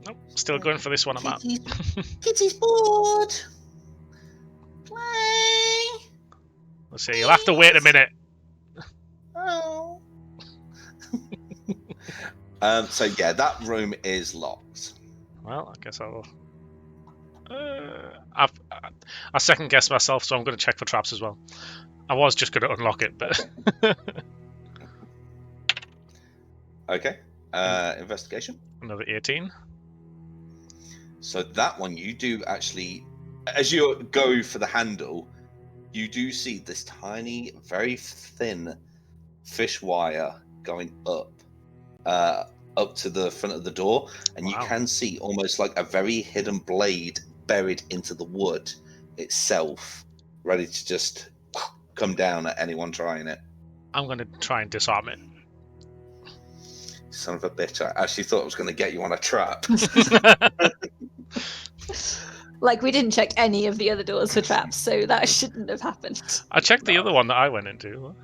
Nope, still going for this one I'm at. Kitty's bored. Play. Let's see, you'll have to wait a minute. Oh. So yeah, that room is locked. Well, I guess I'll... I second guessed myself, so I'm going to check for traps as well. I was just going to unlock it, but... Okay. Investigation. Another 18. So that one, you do actually, as you go for the handle, you do see this tiny, very thin fish wire going up to the front of the door, and you Wow. can see almost like a very hidden blade buried into the wood itself, ready to just come down at anyone trying it. I'm going to try and disarm it. Son of a bitch! I actually thought I was going to get you on a trap. Like, we didn't check any of the other doors for traps, so that shouldn't have happened. I checked the other one that I went into.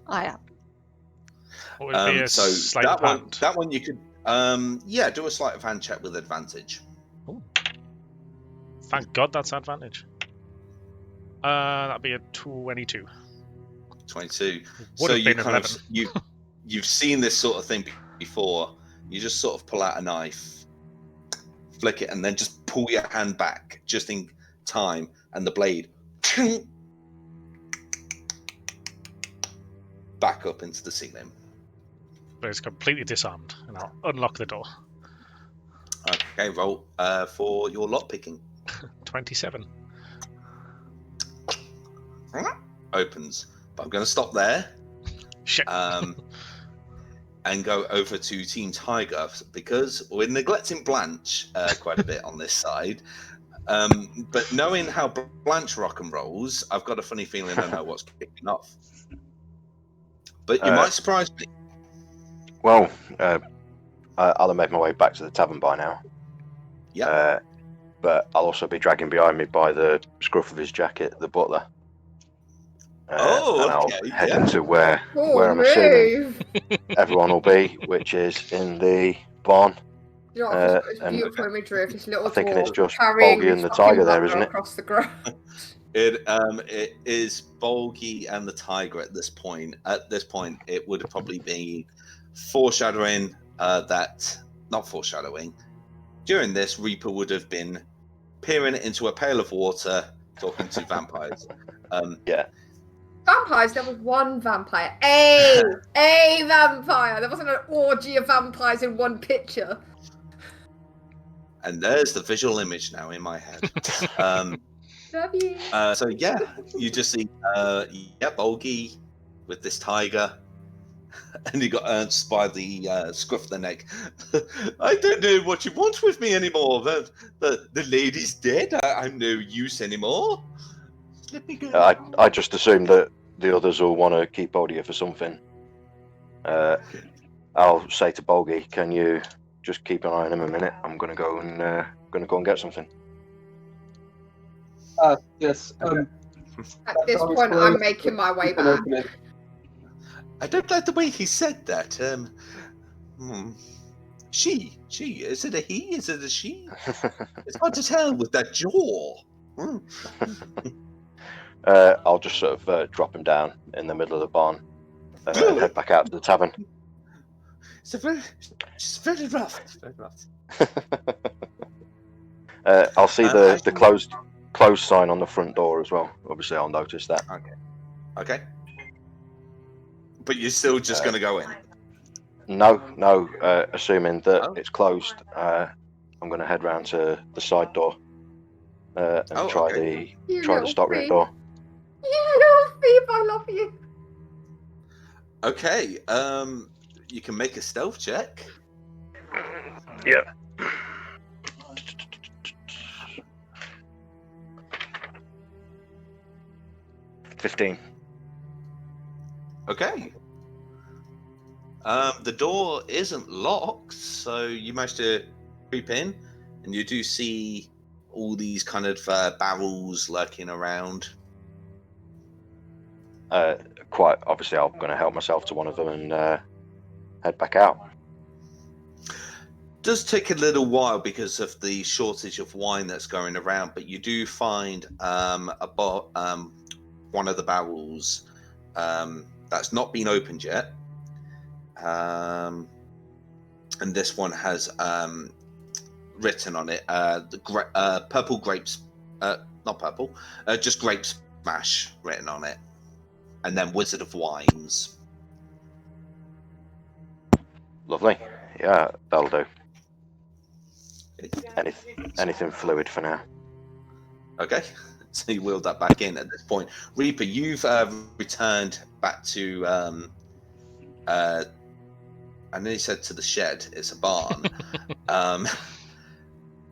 I am. What would be a So sleight that of one, hand? that one you could, do a sleight of hand check with advantage. Thank God that's advantage. That'd be a 22. 22. Would So have you been an kind 11. of you've seen this sort of thing before. You just sort of pull out a knife, flick it, and then just pull your hand back just in time, and the blade back up into the ceiling. But it's completely disarmed, and I'll unlock the door. Okay, roll for your lock picking. 27. Opens, but I'm going to stop there. Shit. And and go over to Team Tiger because we're neglecting Blanche quite a bit on this side. But knowing how Blanche rock and rolls, I've got a funny feeling I know what's kicking off. But you might surprise me. Well, I'll have made my way back to the tavern by now. Yeah. But I'll also be dragging behind me by the scruff of his jacket the butler. And I'll head into where I'm assuming everyone will be, which is in the barn. You know, it's beautiful imagery of this little I'm thinking it's dwarf just carrying Bolgy and his the fucking tiger there, butler isn't it? across the ground. It is Bolgy and the tiger at this point. At this point, it would probably be foreshadowing not foreshadowing. During this, Reaper would have been peering into a pail of water, talking to vampires. Yeah. Vampires? There was one vampire. A vampire. There wasn't an orgy of vampires in one picture. And there's the visual image now in my head. Love you. So yeah, you just see Bolgy with this tiger, and he got Ernst by the scruff of the neck. I don't know what you want with me anymore. The lady's dead. I'm no use anymore. Let me go. I just assumed that the others will want to keep hold of you for something. I'll say to Bolgy, "Can you just keep an eye on him a minute? I'm gonna go and get something." Yes. At this point, I'm making my way back. I don't like the way he said that. She. Is it a he? Is it a she? It's hard to tell with that jaw. I'll just sort of drop him down in the middle of the barn and head back out to the tavern. It's very rough. Very rough. I'll see the closed sign on the front door as well. Obviously, I'll notice that. Okay. But you're still just going to go in? No. Assuming that it's closed, I'm going to head round to the side door and try the stock room door. You little thief, I love you. Okay. You can make a stealth check. Yeah. $15. Okay. The door isn't locked, so you manage to creep in, and you do see all these kind of barrels lurking around. Quite obviously, I'm going to help myself to one of them and head back out. Does take a little while because of the shortage of wine that's going around, but you do find one of the barrels that's not been opened yet, and this one has written on it purple grapes, not purple, just grape smash written on it, and then Wizard of Wines. Lovely. Yeah, that'll do. Anything fluid for now. Okay, so you wheeled that back in at this point. Reaper, you've returned back to I nearly said to the shed, it's a barn.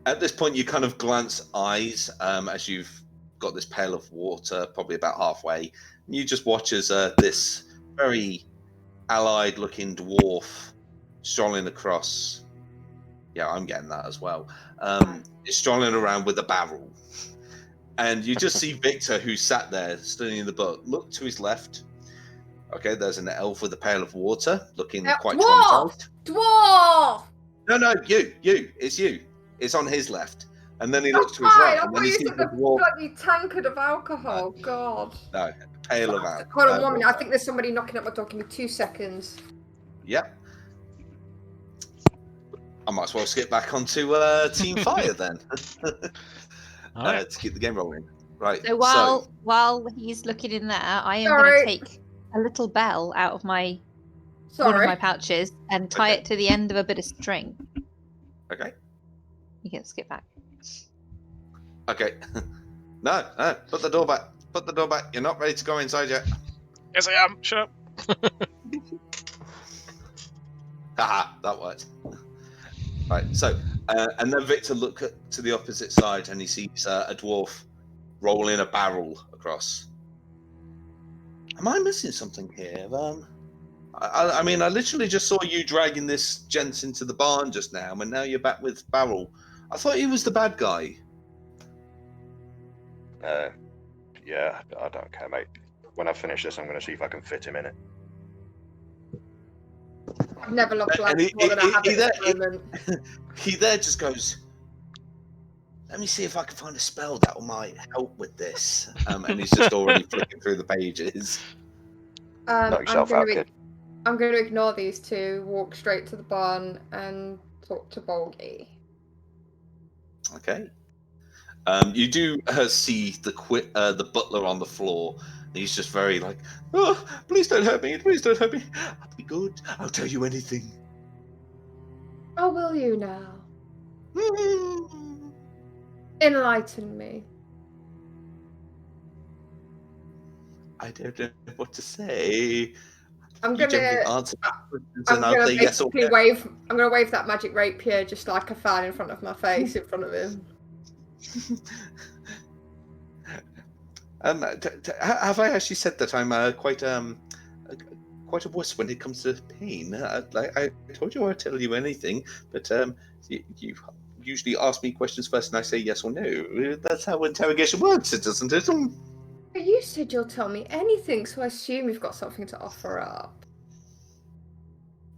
At this point, you kind of glance eyes as you've got this pail of water, probably about halfway. And you just watch as this very allied-looking dwarf strolling across. Yeah, I'm getting that as well. Is strolling around with a barrel. And you just see Victor, who sat there studying the book, look to his left. Okay, there's an elf with a pail of water, looking quite traumatized. Dwarf! No, you. It's you. It's on his left. And then he looks to his right. I And thought then you he sees said the the dwarf. bloody tankard of alcohol. God. No, a pail of alcohol. Hold on 1 minute. I think there's somebody knocking at my door. Give me 2 seconds. Yep. I might as well skip back onto Team Fire then. To keep the game rolling. Right. So while he's looking in there, I am going to take a little bell out of one of my pouches and tie it to the end of a bit of string. Okay. You can skip back. Okay. No. Put the door back. Put the door back. You're not ready to go inside yet. Yes, I am. Shut up. Haha, that worked. Right, so, and then Victor looks to the opposite side and he sees a dwarf rolling a barrel across. Am I missing something here? I mean, I literally just saw you dragging this gent into the barn just now, and now you're back with Barrel. I thought he was the bad guy. Yeah, I don't care, mate. When I finish this, I'm going to see if I can fit him in it. I've never loved lads more than I have at the moment. He there just goes, let me see if I can find a spell that might help with this. And he's just already flicking through the pages. Knock yourself out, kid. I'm going to ignore these two, walk straight to the barn, and talk to Bolgy. Okay. You do see the butler on the floor. And he's just very like, oh, please don't hurt me. Please don't hurt me. I'll be good. I'll tell you anything. Oh, will you now? Enlighten me. I don't know what to say. I'm gonna answer I'm gonna basically wave. I'm gonna wave that magic rapier just like a fan in front of my face, in front of him. Have I actually said that I'm quite a wuss when it comes to pain? I told you I'd tell you anything, but you usually ask me questions first, and I say yes or no. That's how interrogation works, isn't it? You said you'll tell me anything, so I assume you've got something to offer up.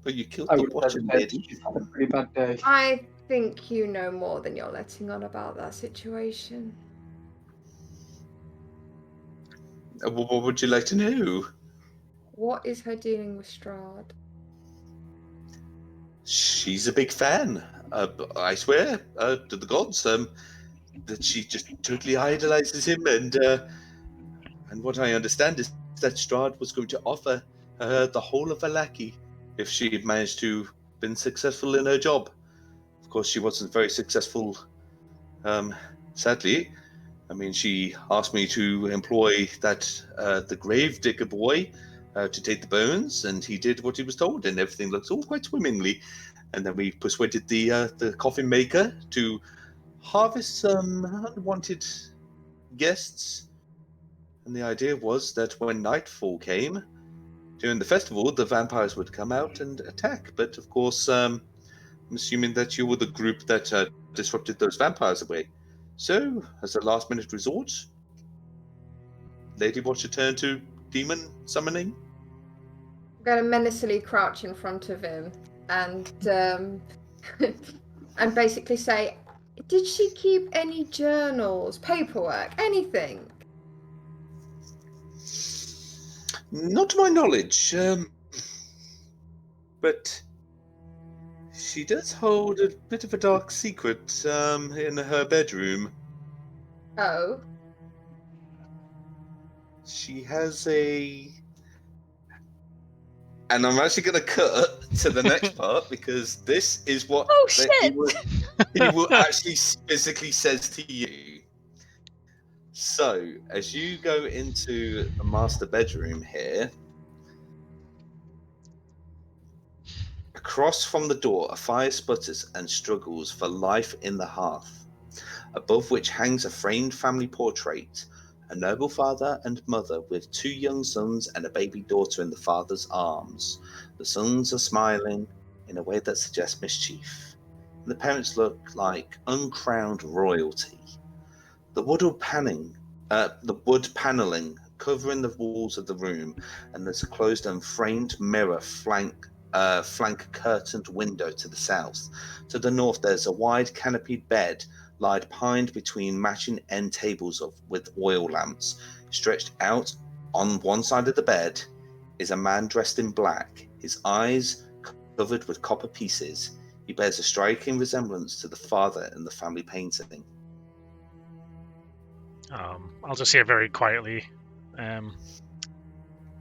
But you killed the watcher lady. She's had a pretty bad day. I think you know more than you're letting on about that situation. What would you like to know? What is her dealing with Strahd? She's a big fan. I swear to the gods that she just totally idolizes him, and what I understand is that Strahd was going to offer her the whole of Valaki if she had managed to been successful in her job. Of course, she wasn't very successful, sadly. I mean, she asked me to employ the grave digger boy to take the bones, and he did what he was told, and everything looks all quite swimmingly. And then we persuaded the coffin maker to harvest some unwanted guests. And the idea was that when nightfall came, during the festival, the vampires would come out and attack. But of course, I'm assuming that you were the group that disrupted those vampires away. So, as a last-minute resort, Lady Watcher turned to demon summoning. I'm going to menacingly crouch in front of him and and basically say, did she keep any journals, paperwork, anything? Not to my knowledge, but she does hold a bit of a dark secret in her bedroom. Oh? She has and I'm actually going to cut to the next part because this is what he will actually physically says to you. So, as you go into the master bedroom here, across from the door, a fire sputters and struggles for life in the hearth, above which hangs a framed family portrait, a noble father and mother with 2 young sons and a baby daughter in the father's arms. The sons are smiling in a way that suggests mischief. The parents look like uncrowned royalty. The wood paneling covering the walls of the room, and there's a closed and framed mirror flank curtained window to the south. To the north, there's a wide canopied bed lied pined between matching end tables with oil lamps. Stretched out on one side of the bed is a man dressed in black, his eyes covered with copper pieces. He bears a striking resemblance to the father in the family painting. I'll just say very quietly, and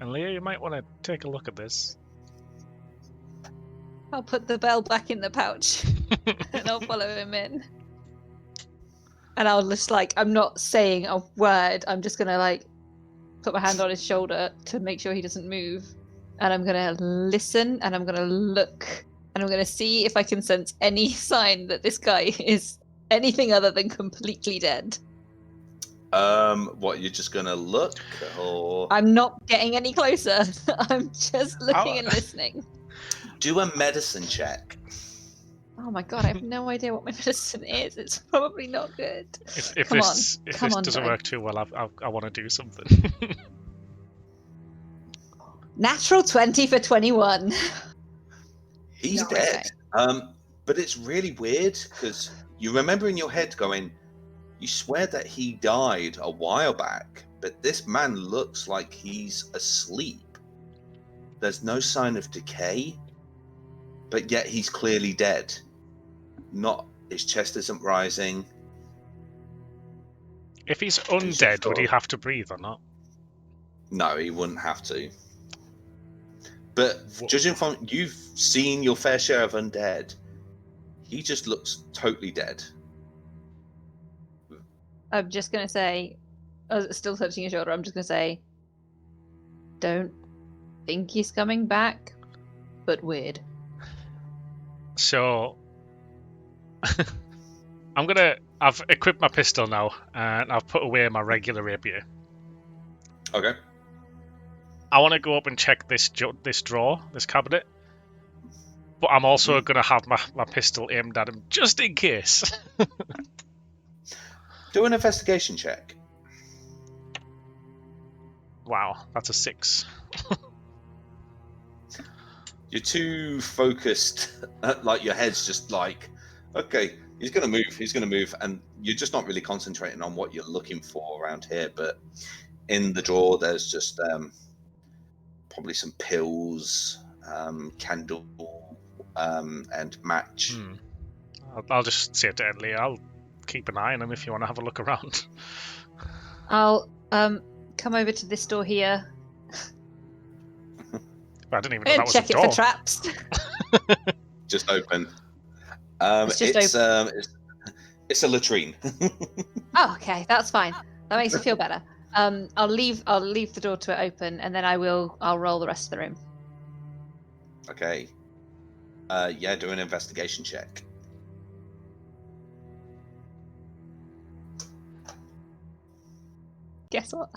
Leah, you might want to take a look at this. I'll put the bell back in the pouch and I'll follow him in. And I'll just I'm not saying a word. I'm just gonna put my hand on his shoulder to make sure he doesn't move. And I'm gonna listen and I'm gonna look And I'm going to see if I can sense any sign that this guy is anything other than completely dead. What, you're just gonna look, or I'm not getting any closer. I'm just looking and listening. do a medicine check? Oh my god, I have no idea what my medicine is. It's probably not good. If Come this on, doesn't die. work too well, I want to do something. Natural 20 for 21. He's Nice. dead. But it's really weird because you remember in your head going, you swear that he died a while back, but this man looks like he's asleep. There's no sign of decay, but yet he's clearly dead. His chest isn't rising. If he's undead, would he have to breathe or not? No, he wouldn't have to. But judging from you've seen your fair share of undead, he just looks totally dead. I'm just going to say, still touching your shoulder, I'm just going to say, don't think he's coming back, but weird. So, I've equipped my pistol now, and I've put away my regular rapier. Okay. I want to go up and check this drawer, this cabinet, but I'm also going to have my pistol aimed at him, just in case. Do an investigation check. Wow, that's a 6. You're too focused, like your head's just like, okay, he's going to move, and you're just not really concentrating on what you're looking for around here. But in the drawer, there's just probably some pills, candle, and match. I'll just say to Edley, I'll keep an eye on him if you want to have a look around. I'll come over to this door here I didn't even know and that was check a it door. for traps. Just open. It's just It's a latrine. Oh, okay, that's fine. That makes me feel better. I'll leave the door to it open, and then I'll roll the rest of the room. Okay. Yeah, do an investigation check. Guess what?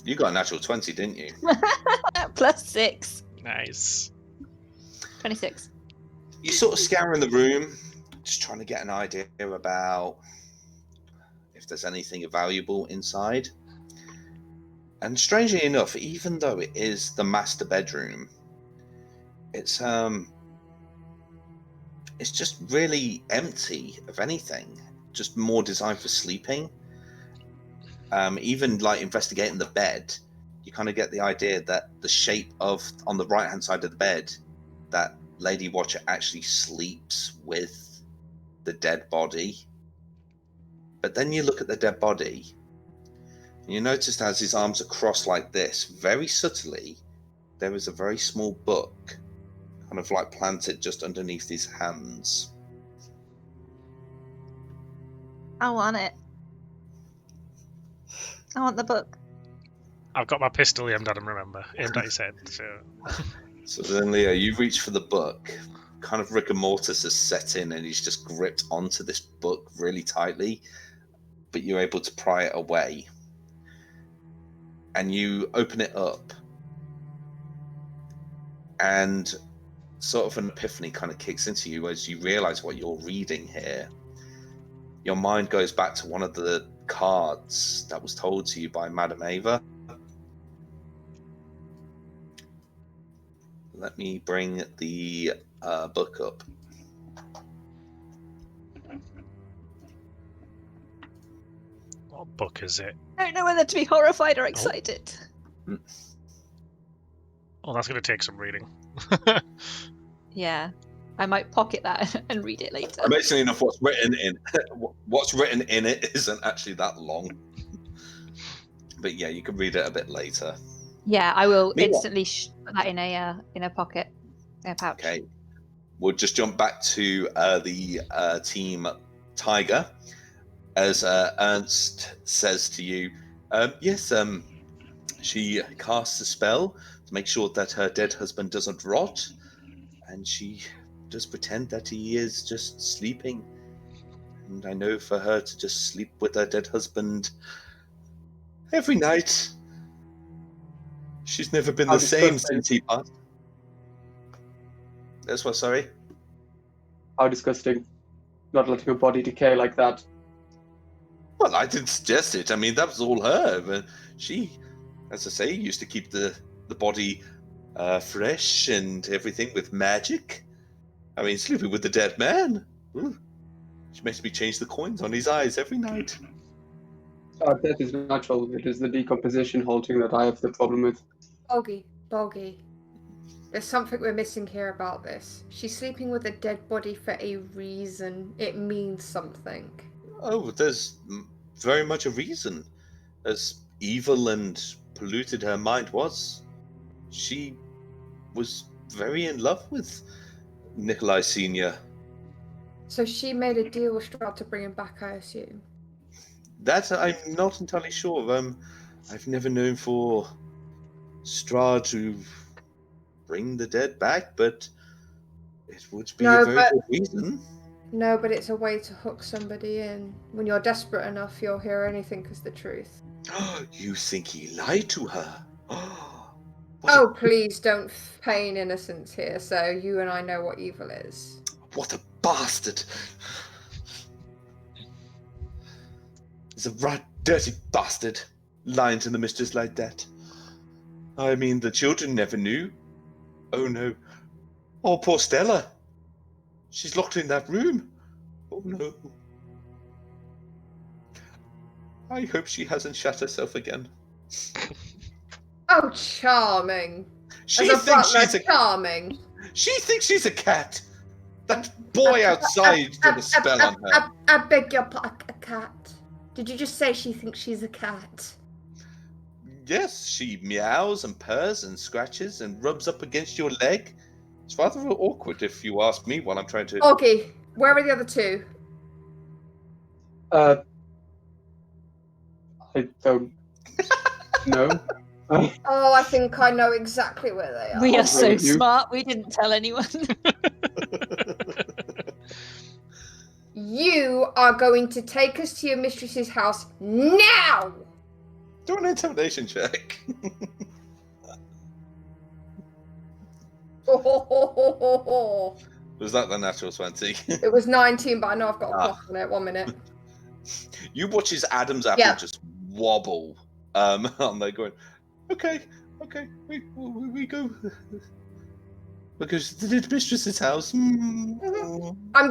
You got a natural 20, didn't you? Plus 6. Nice. 26. You sort of scouring the room, just trying to get an idea about if there's anything valuable inside. And strangely enough, even though it is the master bedroom, it's just really empty of anything. Just more designed for sleeping. Even like investigating the bed, you kind of get the idea that the shape on the right hand side of the bed, that Lady Watcher actually sleeps with the dead body. But then you look at the dead body, and you notice as his arms are crossed like this, very subtly, there is a very small book, kind of like planted just underneath his hands. I want it. I want the book. I've got my pistol aimed at him, remember? Aimed at his head, so... So then, Leo, you reach for the book. Kind of rigor mortis has set in, and he's just gripped onto this book really tightly, but you're able to pry it away. And you open it up, and sort of an epiphany kind of kicks into you as you realize what you're reading here. Your mind goes back to one of the cards that was told to you by Madame Ava. Let me bring the book up. What book is it? I don't know whether to be horrified or excited. Oh, that's going to take some reading. Yeah. I might pocket that and read it later. Amazingly enough, what's written in it isn't actually that long. But yeah, you can read it a bit later. Yeah, I will instantly put that in a pocket, in a pouch. Okay, we'll just jump back to the team Tiger, as Ernst says to you, yes, she casts a spell to make sure that her dead husband doesn't rot, and she does pretend that he is just sleeping. And I know for her to just sleep with her dead husband every night. She's never been How the same disgusting. since he passed. That's what, sorry? How disgusting. Not letting a body decay like that. Well, I didn't suggest it. I mean, that was all her. But she, as I say, used to keep the body fresh and everything with magic. I mean, sleeping with the dead man. Ooh. She makes me change the coins on his eyes every night. Death is natural. It is the decomposition halting that I have the problem with. Boggy. There's something we're missing here about this. She's sleeping with a dead body for a reason. It means something. Oh, there's very much a reason. As evil and polluted her mind was, she was very in love with Nikolai Sr. So she made a deal with Strahd to bring him back, I assume. That I'm not entirely sure of. I've never known for Strahd to bring the dead back, but it would be a very good reason. No, but it's a way to hook somebody in. When you're desperate enough, you'll hear anything as the truth. You think he lied to her? Please don't feign innocence here, so you and I know what evil is. What a bastard! He's a right dirty bastard, lying to the mistress like that. I mean, the children never knew. Oh no. Oh, poor Stella. She's locked in that room. Oh no. I hope she hasn't shut herself again. Oh, charming. She thinks she's charming. She thinks she's a cat. That boy outside did a spell on her. I beg your pardon, a cat. Did you just say she thinks she's a cat? Yes, she meows and purrs and scratches and rubs up against your leg. It's rather awkward if you ask me while I'm trying to... Okay, where are the other two? I don't know. Oh, I think I know exactly where they are. We are so you. smart, we didn't tell anyone. You are going to take us to your mistress's house now! Do an intimidation check. Was that the natural 20? It was 19, but I know I've got a plus on it. 1 minute. You watch his Adam's apple just wobble. And they're going, okay, we go. Because to the mistress's house. I'm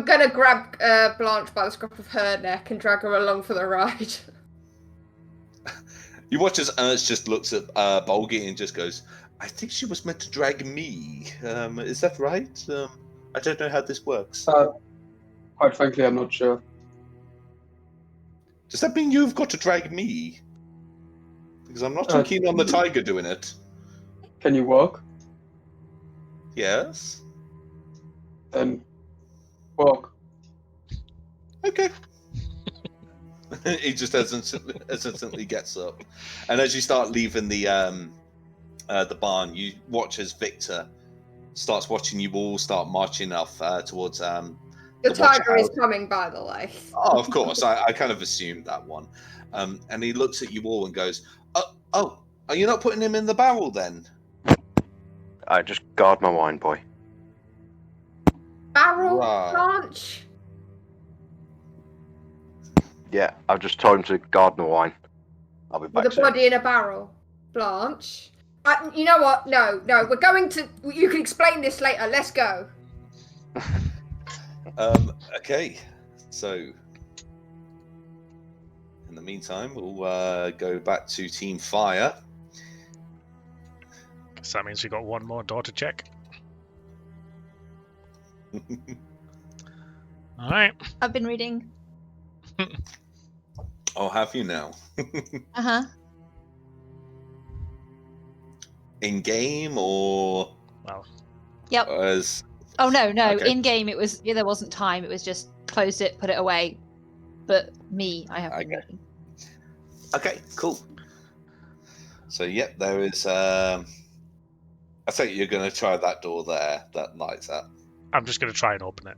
gonna grab Blanche by the scruff of her neck and drag her along for the ride. You watch as Ernst just looks at Bolgi and just goes, I think she was meant to drag me. Is that right? I don't know how this works. Quite frankly, I'm not sure. Does that mean you've got to drag me? Because I'm not too keen on the tiger doing it. Can you walk? Yes. Then walk. Okay. He just hesitantly gets up, and as you start leaving the barn, you watch as Victor starts watching you all start marching off towards the tiger is coming, by the way. Oh, of course, I kind of assumed that one. And he looks at you all and goes, "Oh, are you not putting him in the barrel then?" I just guard my wine, boy. Barrel, Blanche. Yeah, I've just told him to guard my wine. I'll be back With a body in a barrel, Blanche. You know what? No, we're going to. You can explain this later. Let's go. Okay, so in the meantime, we'll go back to Team Fire. So that means we got one more door to check. All right. I've been reading. Oh, have you now? Uh-huh. In game or? Well. Yep. Oh no. Okay. In game, it was there wasn't time. It was just closed it, put it away. But I have been reading. Okay, cool. So yep, there is. I think you're going to try that door there that lights up. I'm just going to try and open it.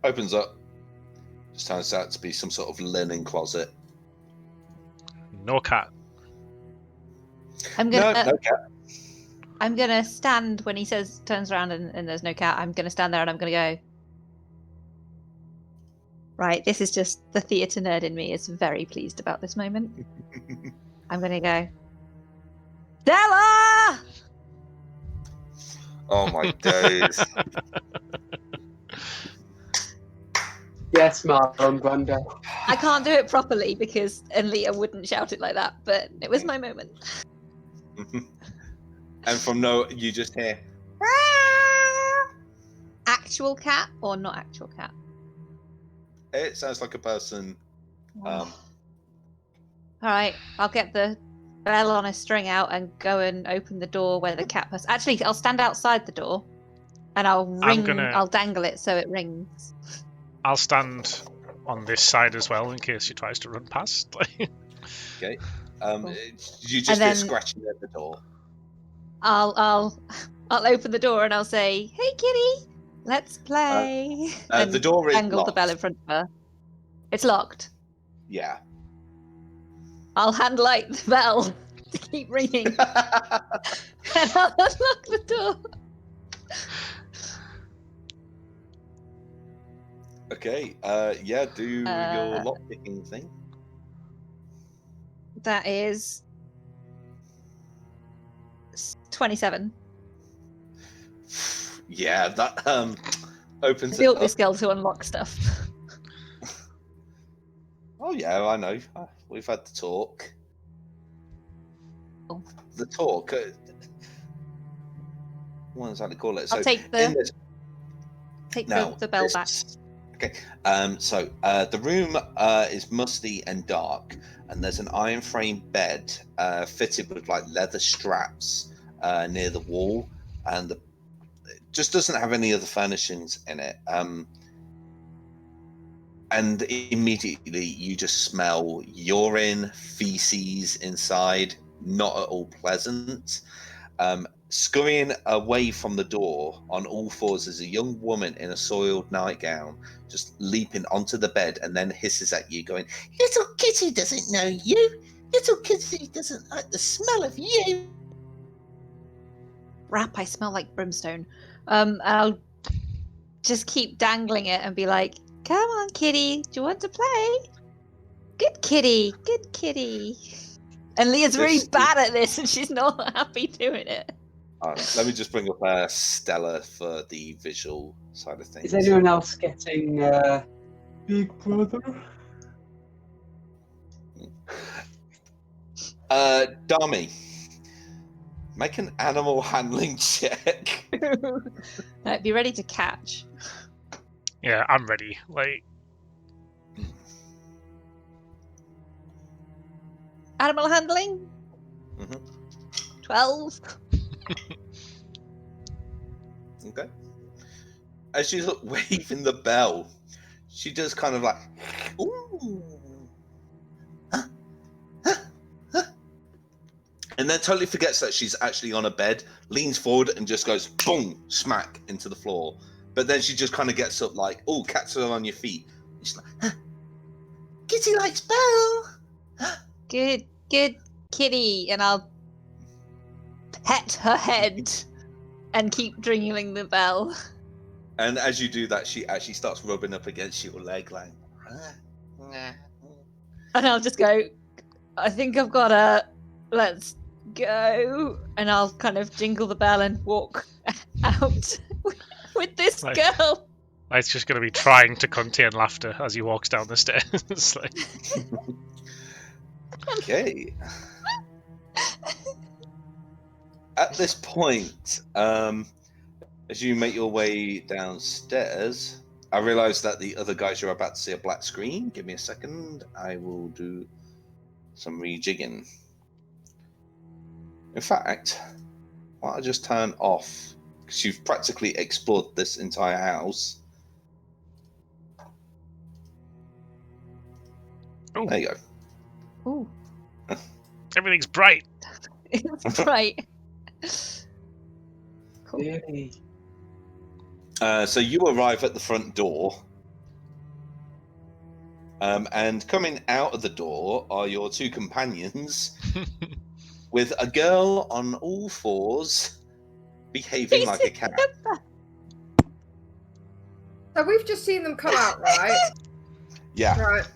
Opens up. Just turns out to be some sort of linen closet. No cat. I'm gonna. No cat. I'm gonna stand when he turns around and there's no cat. I'm gonna stand there and I'm gonna go. Right, this is just the theatre nerd in me is very pleased about this moment. I'm gonna go. Stella! Oh my days. Yes, Marlon Brando. I can't do it properly because Leah wouldn't shout it like that, but it was my moment. And from you just hear Actual cat or not actual cat? it sounds like a person. Alright, I'll get the bell on a string out and go and open the door where the cat person. Actually, I'll stand outside the door and I'll I'll dangle it so it rings. I'll stand on this side as well in case she tries to run past. Okay. Cool. You just hear scratching at the door. I'll open the door and I'll say, "Hey, kitty, let's play." And the door is dangle locked. the bell in front of her. It's locked. Yeah. I'll handlight the bell to keep ringing, and I'll unlock the door. Okay. Yeah. Do your lock picking thing. That is 27. Yeah, that opens Built it this up. girl to unlock stuff. Oh yeah, I know. We've had the talk. Oh. The talk. What exactly call it? I'll take the bell back. Okay. So the room is musty and dark, and there's an iron frame bed fitted with like leather straps near the wall, and it just doesn't have any other furnishings in it. And immediately you just smell urine, feces inside, not at all pleasant. Scurrying away from the door on all fours is a young woman in a soiled nightgown, just leaping onto the bed and then hisses at you, going, "Little kitty doesn't know you. Little kitty doesn't like the smell of you." Rap, I smell like brimstone. I'll just keep dangling it and be like, "Come on, kitty, do you want to play? Good kitty, good kitty." And Leah's really bad at this, and she's not happy doing it. Let me just bring up Stella for the visual side of things. Is anyone else getting Big Brother? Dami, make an animal handling check. Be ready to catch. Yeah, I'm ready. Like, Animal handling? 12. Okay. As you look waving the bell, she does kind of like, ooh. And then totally forgets that she's actually on a bed, leans forward and just goes boom, smack into the floor. But then she just kind of gets up like, oh, cats are on your feet. And she's like, Kitty likes bell. Good kitty. And I'll pet her head and keep jingling the bell. And as you do that, she actually starts rubbing up against your leg like, and I'll just go, "I think I've got a, let's go." And I'll kind of jingle the bell and walk out with this girl. It's just going to be trying to contain laughter as he walks down the stairs. Like... Okay. At this point, as you make your way downstairs, I realise that the other guys are about to see a black screen. Give me a second. I will do some rejigging. In fact, why don't I just turn off? Because you've practically explored this entire house. Ooh. There you go. Ooh. Everything's bright. It's bright. Cool. Really? So you arrive at the front door. And coming out of the door are your two companions with a girl on all fours behaving like a cat. So we've just seen them come out, right? Yeah. Right.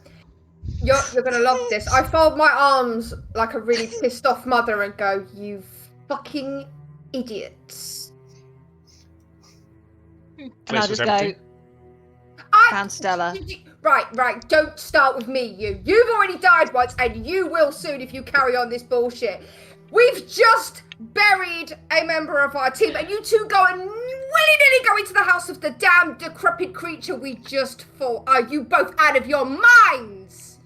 You're going to love this. I fold my arms like a really pissed off mother and go, you fucking idiots. And I'll just empty. go, found Stella. Right, don't start with me, you. You've already died once, and you will soon if you carry on this bullshit. We've just buried a member of our team, and you two go and willy-nilly go into the house of the damn decrepit creature we just fought. Are you both out of your minds?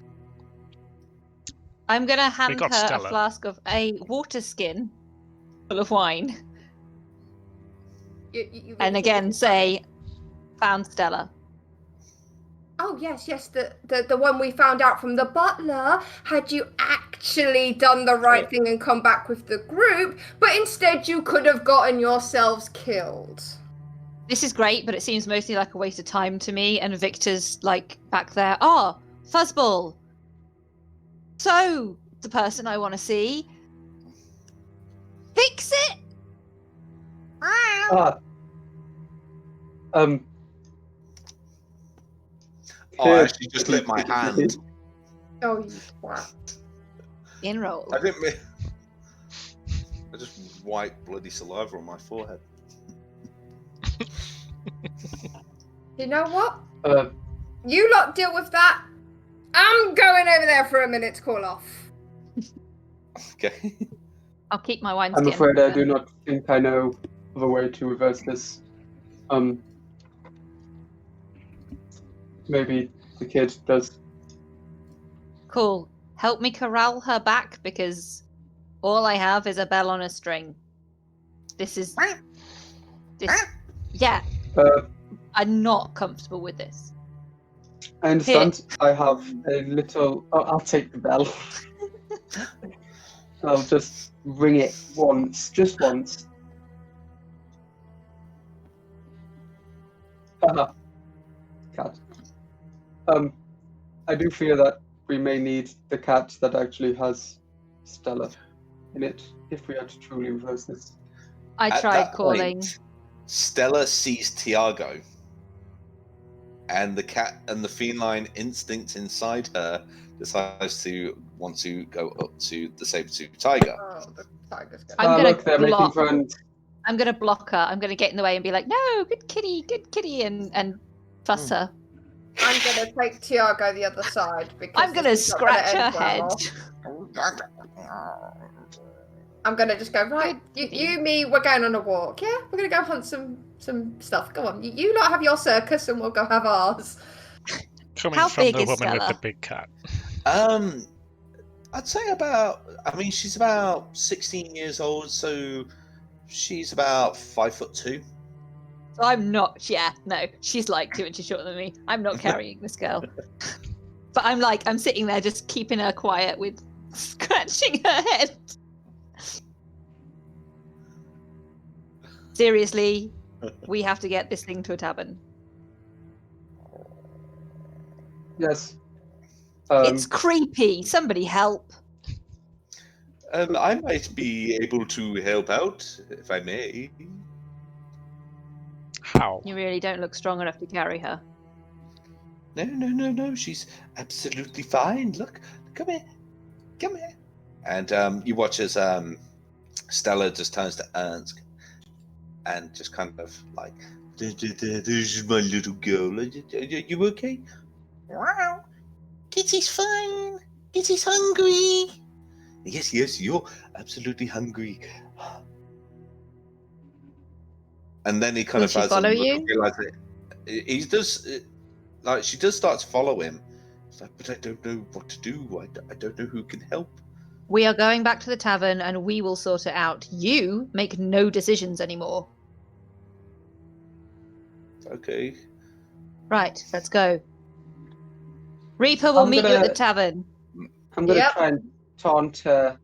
I'm going to hand her Stella. a flask of a water skin full of wine. You And again say, found Stella. Oh, yes, the one we found out from the butler. Had you actually done the right thing and come back with the group, but instead you could have gotten yourselves killed. This is great, but it seems mostly like a waste of time to me, and Victor's like back there. Oh, Fuzzball! So, the person I want to see. Fix it! I actually just lit my hand. Oh, you twat. Enroll. I didn't mean... I just wiped bloody saliva on my forehead. You know what? You lot deal with that. I'm going over there for a minute to call off. Okay. I'll keep my wine I'm skin. afraid I do not think I know of a way to reverse this. Maybe the kid does. Cool. Help me corral her back, because all I have is a bell on a string. This. Yeah. I'm not comfortable with this. I understand. I have a little... Oh, I'll take the bell. I'll just ring it once. Just once. Haha. Cat. I do fear that we may need the cat that actually has Stella in it if we are to truly reverse this. I At tried that calling. point, Stella sees Tiago, and the cat and the feline instinct inside her decides to want to go up to the saber-tooth tiger. Oh, the tiger's gonna... I'm gonna look, they're making block. friends. I'm gonna block her. I'm gonna get in the way and be like, "No, good kitty," and fuss her. I'm gonna take Tiago the other side because I'm gonna scratch her head. I'm gonna just go, right, you, me, we're going on a walk, yeah? We're gonna go hunt some stuff. Go on, you lot have your circus and we'll go have ours. Coming How from big the is woman with Stella? the big cat. I'd say about... I mean, she's about 16 years old, so she's about 5'2". So I'm not. Yeah, no, she's like 2 inches shorter than me. I'm not carrying this girl. But I'm sitting there just keeping her quiet with scratching her head. Seriously, we have to get this thing to a tavern. Yes. It's creepy. Somebody help. I might be able to help out, if I may. How? You really don't look strong enough to carry her. No. She's absolutely fine. Look, come here. And you watch as Stella just turns to Ernst and just kind of like, "This is my little girl. Are you okay?" "Wow. Kitty's fine. Kitty's hungry." Yes, you're absolutely hungry. And then he kind Will of she has follow a look you? and realizes he does, like, she does start to follow him. It's like, but I don't know what to do. I don't know who can help. We are going back to the tavern and we will sort it out. You make no decisions anymore. Okay. Right, let's go. Reaper will meet you at the tavern. I'm going to Yep. try and taunt her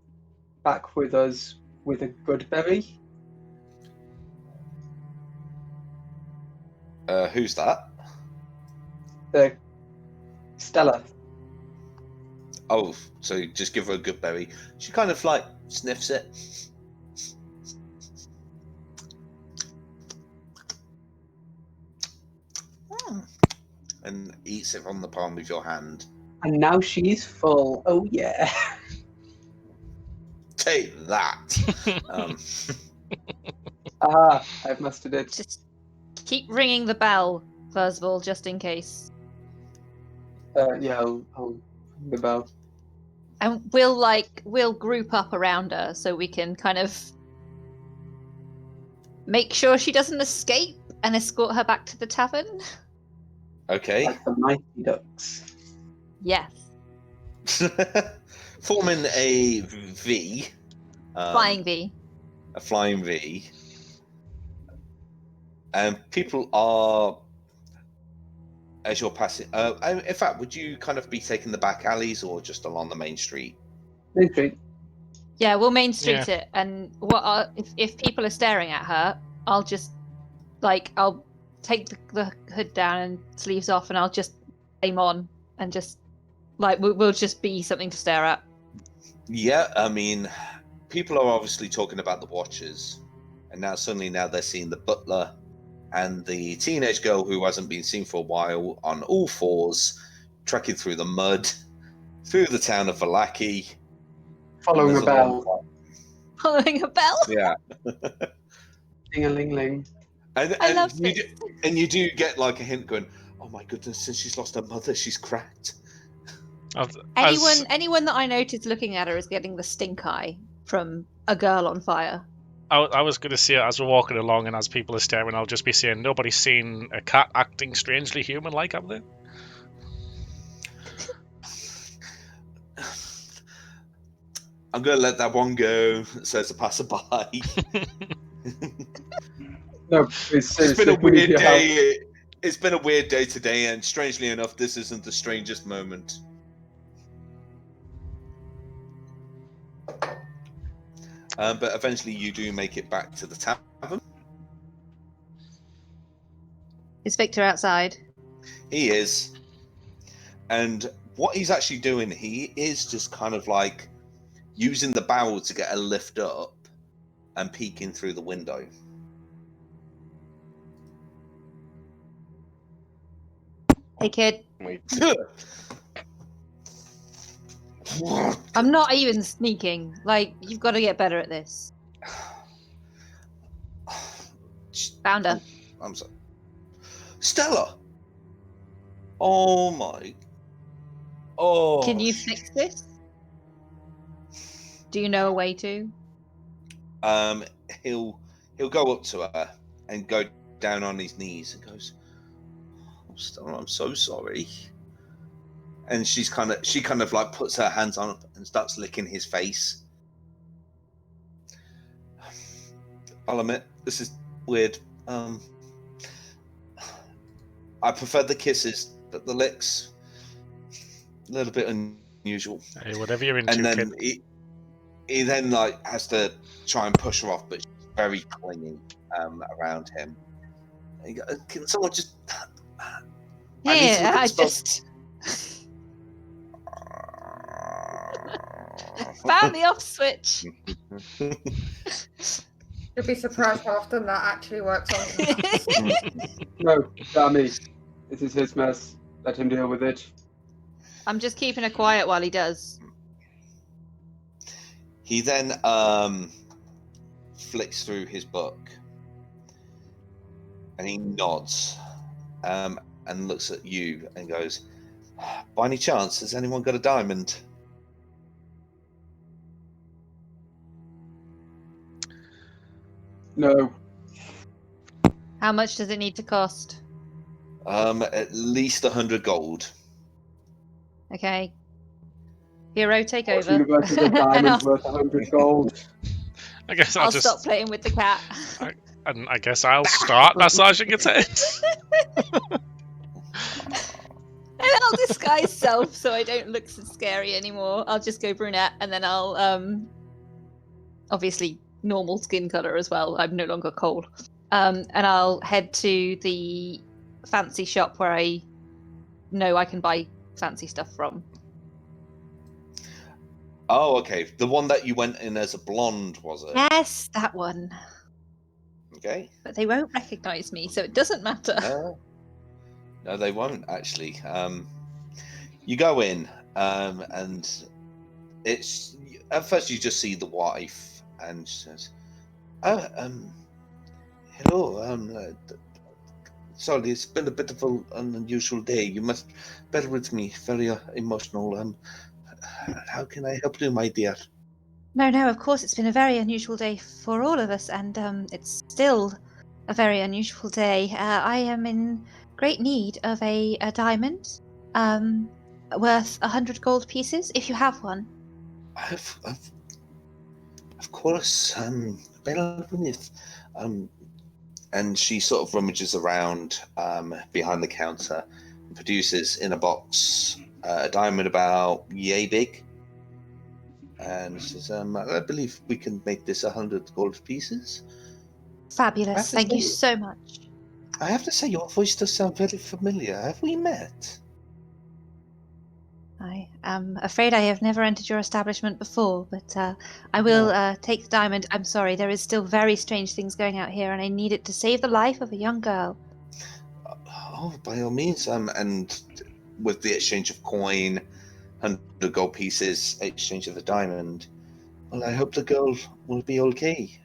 back with us with a good berry Who's that? Stella. Oh, so just give her a good berry. She kind of like sniffs it. And eats it from the palm of your hand. And now she's full. Oh yeah. Take that. I've mastered it. Just keep ringing the bell, first of all, just in case. Yeah, I'll ring the bell. And we'll group up around her so we can kind of make sure she doesn't escape and escort her back to the tavern. Okay. Like the Mighty Ducks. Yes. Forming a V. Flying V. A flying V. And people are, as you're passing. In fact, would you kind of be taking the back alleys or just along the main street? Main Street. Yeah, we'll main street it. And if people are staring at her, I'll just I'll take the hood down and sleeves off, and I'll just aim on and just we'll just be something to stare at. Yeah, I mean, people are obviously talking about the Watchers, and now they're seeing the butler and the teenage girl who hasn't been seen for a while on all fours, trekking through the mud, through the town of Valaki. Following a bell. Following a bell? Yeah. Ding-a-ling-ling. I love it. And you do get like a hint going, oh my goodness, since she's lost her mother, she's cracked. Anyone that I notice looking at her is getting the stink eye from a girl on fire. I was going to say, as we're walking along and as people are staring, I'll just be saying, nobody's seen a cat acting strangely human-like, have they? I'm going to let that one go, says the passerby. No, it's been a weird day. It's been a weird day today, and strangely enough, this isn't the strangest moment. But eventually you do make it back to the tavern. Is Victor outside? He is. And what he's actually doing, he is just kind of like using the barrel to get a lift up and peeking through the window. Hey, kid. I'm not even sneaking. You've got to get better at this. Found her. I'm sorry. Stella! Oh my. Oh. Can you fix this? Do you know a way to? He'll go up to her and go down on his knees and goes, oh, Stella, I'm so sorry. And she kind of like puts her hands on him and starts licking his face. I'll admit, this is weird. I prefer the kisses, but the licks, a little bit unusual. Hey, whatever you're into, and then kid. He then has to try and push her off, but she's very clinging around him. And he goes, can someone just? Yeah, I just found the off switch. You'll be surprised how often that actually works on. No, Dammy. This is his mess. Let him deal with it. I'm just keeping her quiet while he does. He then flicks through his book and he nods and looks at you and goes, by any chance, has anyone got a diamond? No. How much does it need to cost? At least 100 gold. Okay. Hero, take over. Universe is a diamond worth 100 gold. I guess I'll just stop playing with the cat. I guess I'll start massaging its head. And I'll disguise self so I don't look so scary anymore. I'll just go brunette, and then I'll obviously normal skin color as well. I'm no longer cold. And I'll head to the fancy shop where I know I can buy fancy stuff from. Oh, okay. The one that you went in as a blonde, was it? Yes, that one. Okay. But they won't recognise me, so it doesn't matter. No, they won't actually. You go in, and it's at first you just see the wife, and she says, "Oh, hello. Sorry, it's been a bit of an unusual day. You must bear with me. Very emotional. How can I help you, my dear?" No, of course, it's been a very unusual day for all of us, and it's still a very unusual day. I am in great need of a diamond, worth 100 gold pieces, if you have one. Of course. Bear with and she sort of rummages around behind the counter and produces in a box a diamond about yay big. And says, I believe we can make this 100 gold pieces. Fabulous. Thank you so much. I have to say, your voice does sound very familiar. Have we met? I am afraid I have never entered your establishment before, but I will take the diamond. I'm sorry, there is still very strange things going out here, and I need it to save the life of a young girl. Oh, by all means. And with the exchange of coin, 100 gold pieces, exchange of the diamond. Well, I hope the girl will be okay.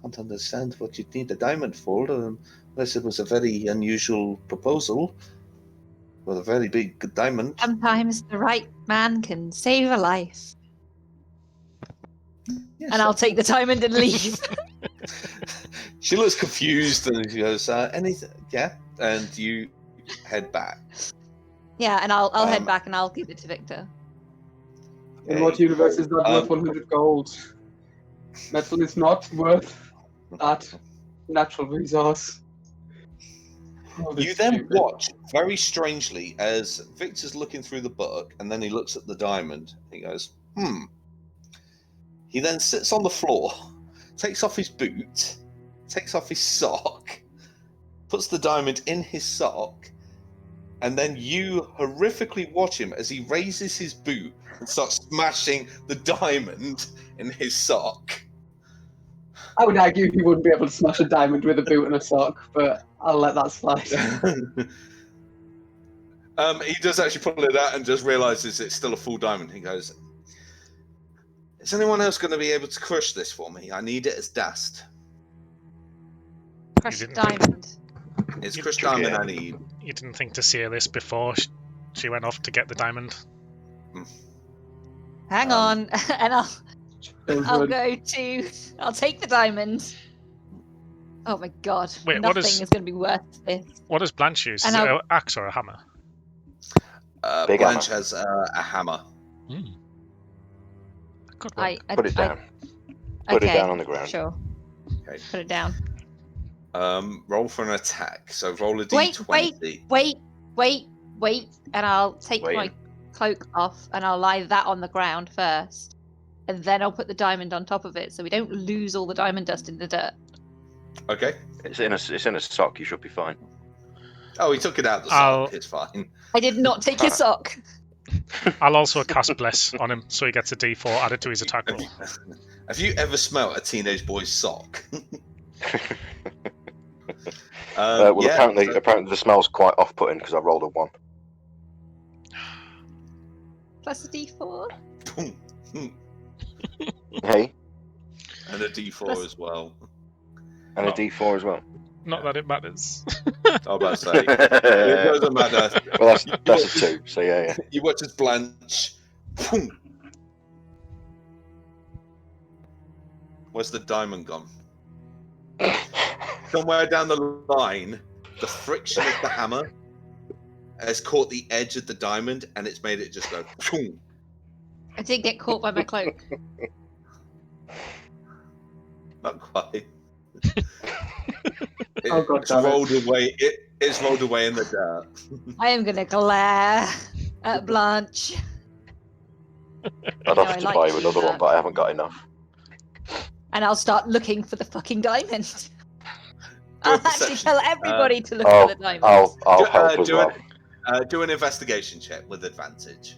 Can't understand what you'd need a diamond for, unless it was a very unusual proposal with a very big diamond. Sometimes the right man can save a life. Yes, and I'll take the diamond and leave. She looks confused and she goes, anything? Yeah. And you head back. Yeah, and I'll head back and I'll give it to Victor. Okay. In what universe is that worth 100 gold? Metal is not worth that natural resource. Oh, You then watch very strangely as Victor's looking through the book and then he looks at the diamond. He goes, He then sits on the floor, takes off his boot, takes off his sock, puts the diamond in his sock, and then you horrifically watch him as he raises his boot and starts smashing the diamond in his sock. I would argue he wouldn't be able to smash a diamond with a boot and a sock, but I'll let that slide. He does actually pull it out and just realizes it's still a full diamond. He goes, is anyone else going to be able to crush this for me? I need it as dust. Crushed diamond. It's crushed diamond I need. You didn't think to say this before she went off to get the diamond? Hang on, and I'll take the diamond. Oh my god! Wait, nothing is going to be worth this. What does Blanche use? Is it an axe or a hammer? Blanche has a hammer. Good one. Put it down. Put it down on the ground. Sure. Okay. Put it down. Roll for an attack. So roll a d20. Wait, and I'll take my cloak off and I'll lie that on the ground first, and then I'll put the diamond on top of it, so we don't lose all the diamond dust in the dirt. Okay. It's in a sock. You should be fine. Oh, he took it out the sock. It's fine. I did not take your sock. I'll also cast Bless on him, so he gets a d4 added to his attack roll. Have you ever smelt a teenage boy's sock? Apparently the smell's quite off-putting because I rolled a 1. Plus a d4. Hey. And a d4 as well. And a d4 as well. Not that it matters. I was about to say. It doesn't matter. Well, that's a 2, so yeah. You watch as Blanche. Where's the diamond gone? Somewhere down the line, the friction of the hammer has caught the edge of the diamond and it's made it just go. I did get caught by my cloak. Not quite. It's rolled away. It's rolled away in the dirt. I am gonna glare at Blanche. I'd offer to buy you another one, but I haven't got enough. And I'll start looking for the fucking diamond. I'll actually tell everybody to look for the diamonds. I'll help as well. Do an investigation check with advantage.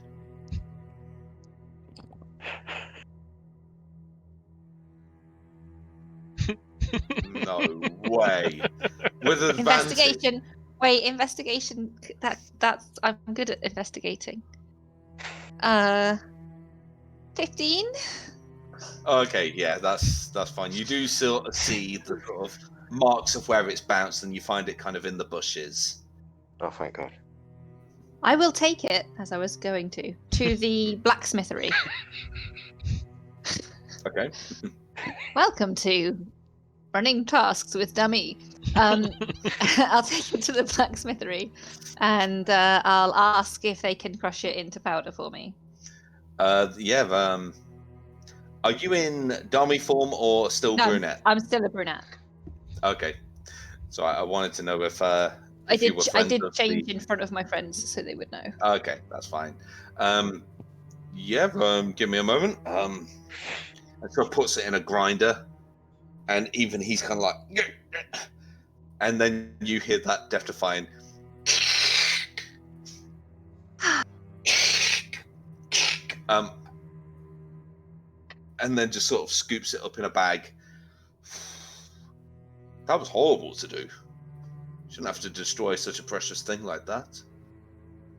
No way. With advantage. Investigation. Wait, investigation. That's. I'm good at investigating. 15. Okay, yeah, that's fine. You do still see the sort of marks of where it's bounced, and you find it kind of in the bushes. Oh, thank God. I will take it, as I was going to the blacksmithery. Okay. Welcome to running tasks with Dummy. I'll take it to the blacksmithery, and I'll ask if they can crush it into powder for me. Yeah. Are you in dummy form or still brunette? I'm still a brunette. Okay. So I wanted to know if I you were did friends change in front of my friends so they would know. Okay, that's fine. Give me a moment. And so puts it in a grinder, and even he's kind of like, and then you hear that death-defying. And then just sort of scoops it up in a bag. That was horrible to do. Shouldn't have to destroy such a precious thing like that.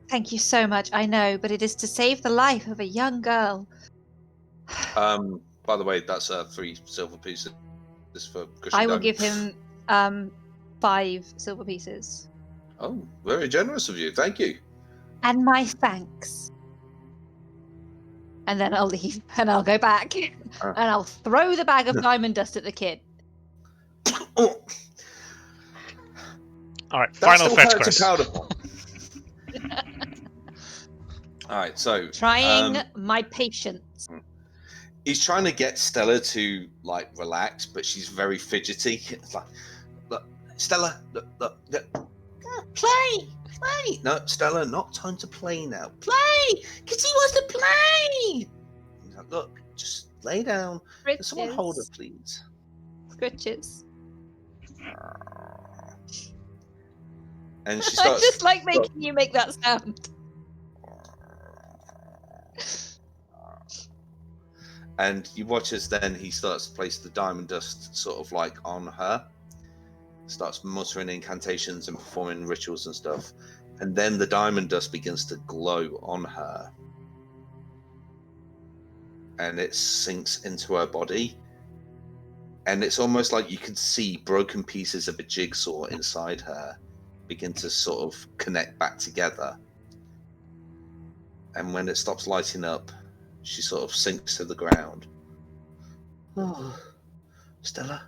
Thank you so much. I know, but it is to save the life of a young girl. By the way, that's 3 silver pieces for crushing I will diamond. give him 5 silver pieces. Oh, very generous of you. Thank you. And my thanks. And then I'll leave, and I'll go back, and I'll throw the bag of diamond dust at the kid. Oh. All right, final fetch quest. All right, so Trying my patience. He's trying to get Stella to like relax, but she's very fidgety. It's like, look, Stella, look. Play. No, Stella, not time to play now. Play, because he wants to play. He's like, look, just lay down. Can someone hold her, please? Scritches. And she starts. I just like making you make that sound. And you watch as then he starts to place the diamond dust sort of like on her. Starts muttering incantations and performing rituals and stuff. And then the diamond dust begins to glow on her. And it sinks into her body. And it's almost like you can see broken pieces of a jigsaw inside her begin to sort of connect back together. And when it stops lighting up, she sort of sinks to the ground. Oh, Stella,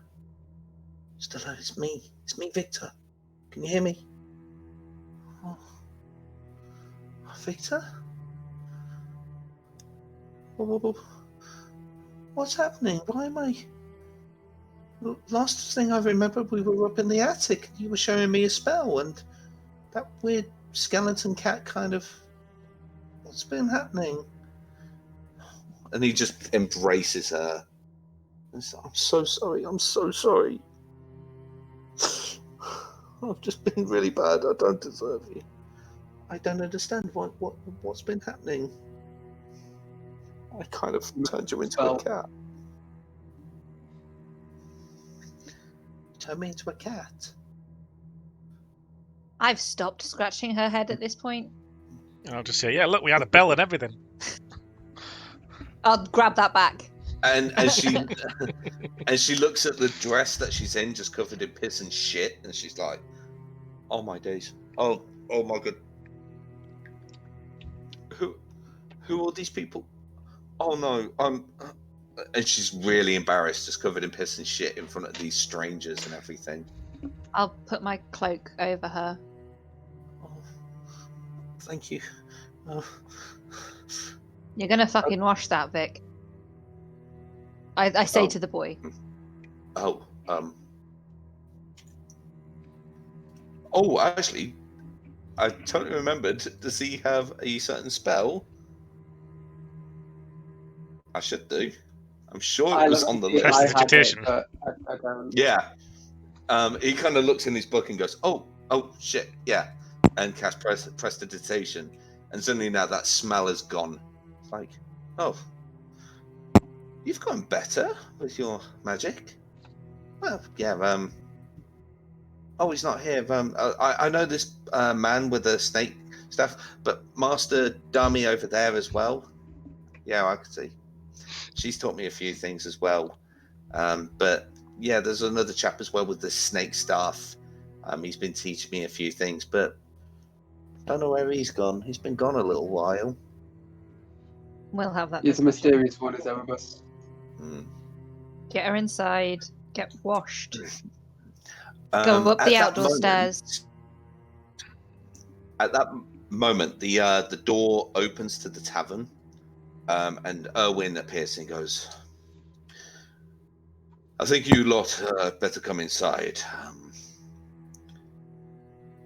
it's me, Victor. Can you hear me? Oh, Victor? What's happening? Why am I? Last thing I remember, we were up in the attic. You were showing me a spell, and that weird skeleton cat kind of. What's been happening? And he just embraces her. I'm so sorry. I've just been really bad. I don't deserve you. I don't understand what's been happening. I kind of turned you into a cat. Turn me into a cat. I've stopped scratching her head at this point. I'll just say, yeah, look, we had a bell and everything. I'll grab that back. And she and she looks at the dress that she's in, just covered in piss and shit, and she's like, "Oh my days! Oh my god! Who are these people? Oh no! And she's really embarrassed, just covered in piss and shit in front of these strangers and everything. I'll put my cloak over her. Oh, thank you. You're gonna fucking wash that, Vic. I say to the boy. Oh, actually, I totally remembered. Does he have a certain spell? I should do. I'm sure it was on the list. Prestidigitation. I don't. Yeah. He kind of looks in his book and goes, "Oh, shit, yeah," and casts prestidigitation, and suddenly now that smell is gone. It's like, oh, you've gotten better with your magic. Well, yeah. Oh, he's not here. I know this man with the snake stuff, but Master Dami over there as well. Yeah, I can see. She's taught me a few things as well. But yeah, there's another chap as well with the snake staff. He's been teaching me a few things, but I don't know where he's gone. He's been gone a little while. We'll have that. He's a mysterious one, is Erebus. Get her inside. Get washed. Go up the outdoor stairs. At that moment, the door opens to the tavern, and Erwin appears and goes, "I think you lot better come inside.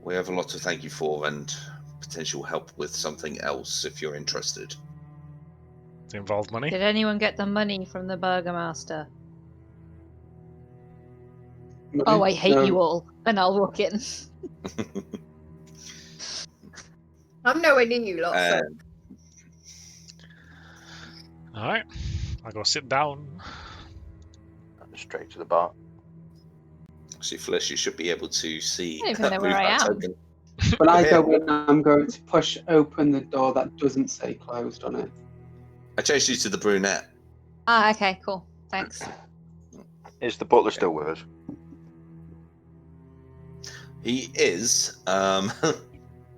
We have a lot to thank you for, and potential help with something else if you're interested." Does it involve money? Did anyone get the money from the Burgomaster? Oh, I hate you all, and I'll walk in. I'm nowhere near you lot. So. All right, I'll go sit down. Straight to the bar. See, Flish, you should be able to see. I don't even know where I am. When I go in, I'm going to push open the door that doesn't say closed on it. I chased you to the brunette. Ah, okay, cool. Thanks. Is the butler still with us? He is. I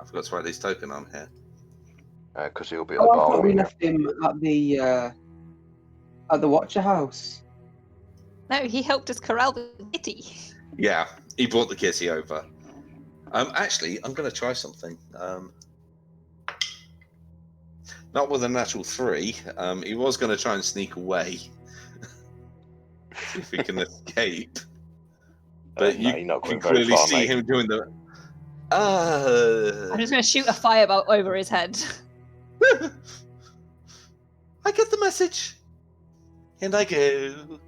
forgot to write his token on here. Because he'll be at Oh, the I bar. thought we left him at the Watcher House. No, he helped us corral the kitty. Yeah, he brought the kitty over. Actually, I'm going to try something. Not with a natural 3. He was going to try and sneak away. If he can escape. But No, you not can going very clearly far, see mate. him doing the... I'm just going to shoot a firebolt over his head. I get the message. And I go.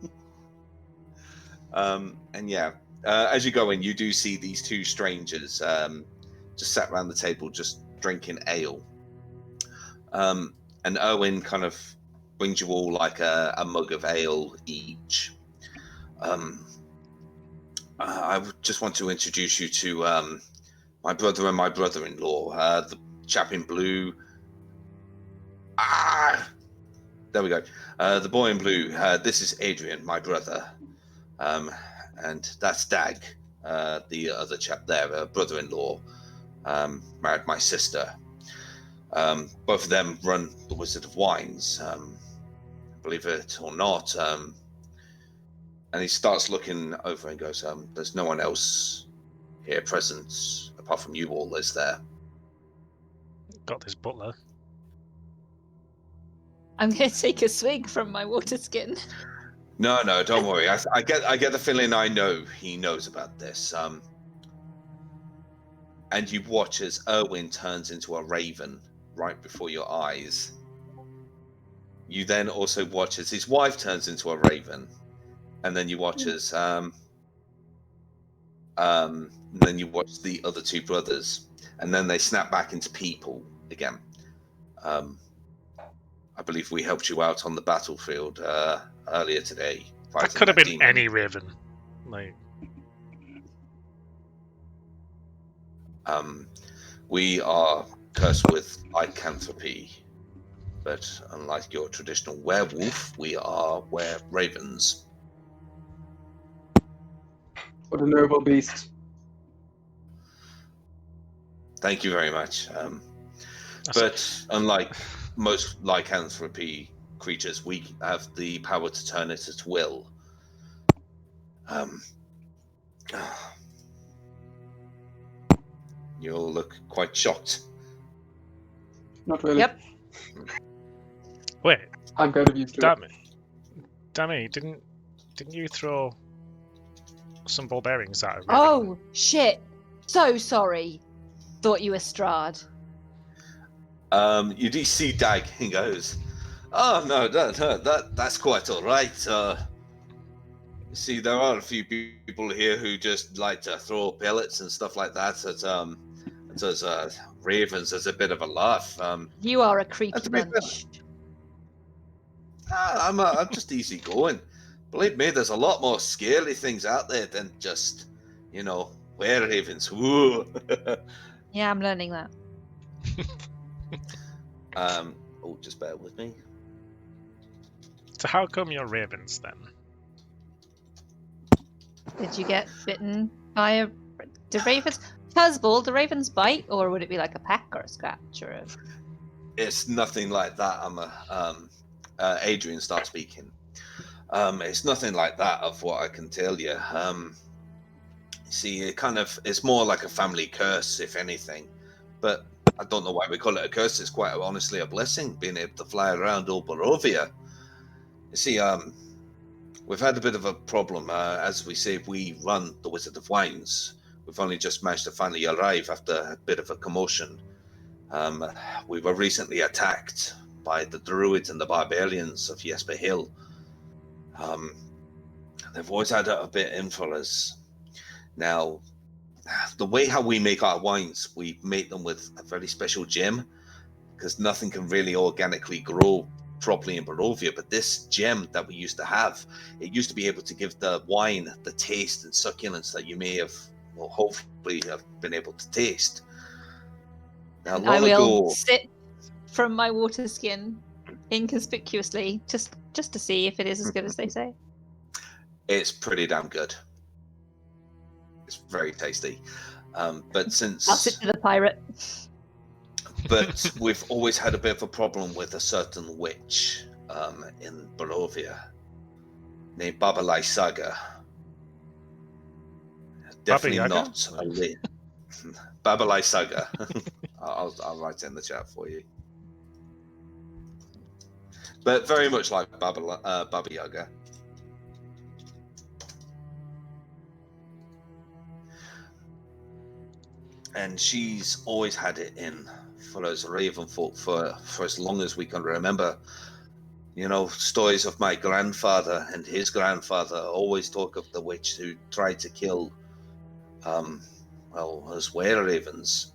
And yeah, as you go in, you do see these two strangers just sat around the table, just drinking ale. And Owen kind of brings you all like a mug of ale each. I just want to introduce you to my brother and my brother-in-law, the chap in blue. There we go. The boy in blue. This is Adrian, my brother. And that's Dag, the other chap there, brother-in-law. Married my sister. Both of them run the Wizard of Wines, believe it or not. And he starts looking over and goes, there's no one else here present apart from you all, is there? Got this butler. I'm going to take a swig from my water skin. No, don't worry. I get the feeling I know he knows about this. And you watch as Erwin turns into a raven right before your eyes. You then also watch as his wife turns into a raven, and then you watch as then you watch the other two brothers, and then they snap back into people again. I believe we helped you out on the battlefield earlier today. That could have been any raven. Like, we are cursed with lycanthropy, but unlike your traditional werewolf, we are ravens. What a noble beast. Thank you very much. But unlike most lycanthropy creatures, we have the power to turn it at will. You all look quite shocked. Not really. Yep. wait, I'm kind of used to it. Danny, didn't you throw some ball bearings at her? Oh, shit. So sorry. Thought you were Strahd. You do see Dag. He goes, "Oh no, that's quite all right. See, there are a few people here who just like to throw pellets and stuff like that at ravens as a bit of a laugh. You are a creepy to be fair, bunch. I'm just easy going. Believe me, there's a lot more scary things out there than just, were ravens. Woo. Yeah, I'm learning that. Just bear with me. So how come you're ravens then? Did you get bitten by a... Do ravens... Fuzzball, do ravens bite? Or would it be like a peck or a scratch or a... It's nothing like that. Adrian starts speaking. It's nothing like that of what I can tell you. See, it's more like a family curse, if anything. But I don't know why we call it a curse. It's quite honestly a blessing, being able to fly around all Barovia. You see, we've had a bit of a problem. As we say, we run the Wizard of Wines. We've only just managed to finally arrive after a bit of a commotion. We were recently attacked by the Druids and the Barbarians of Jesper Hill. They've always had a bit in for us. Now, the way how we make our wines, we make them with a very special gem, because nothing can really organically grow properly in Barovia. But this gem that we used to have, it used to be able to give the wine the taste and succulence that you may have, well, hopefully have been able to taste. Now, I will sit from my water skin inconspicuously, just to see if it is as good as they say. It's pretty damn good. It's very tasty. But since I'll sit to the pirate. But we've always had a bit of a problem with a certain witch in Barovia named Babalai Saga. Definitely Baba not a Babalai Saga. I'll write it in the chat for you. But very much like Baba Yaga. And she's always had it in for us Raven folk for as long as we can remember. Stories of my grandfather and his grandfather always talk of the witch who tried to kill us were-ravens.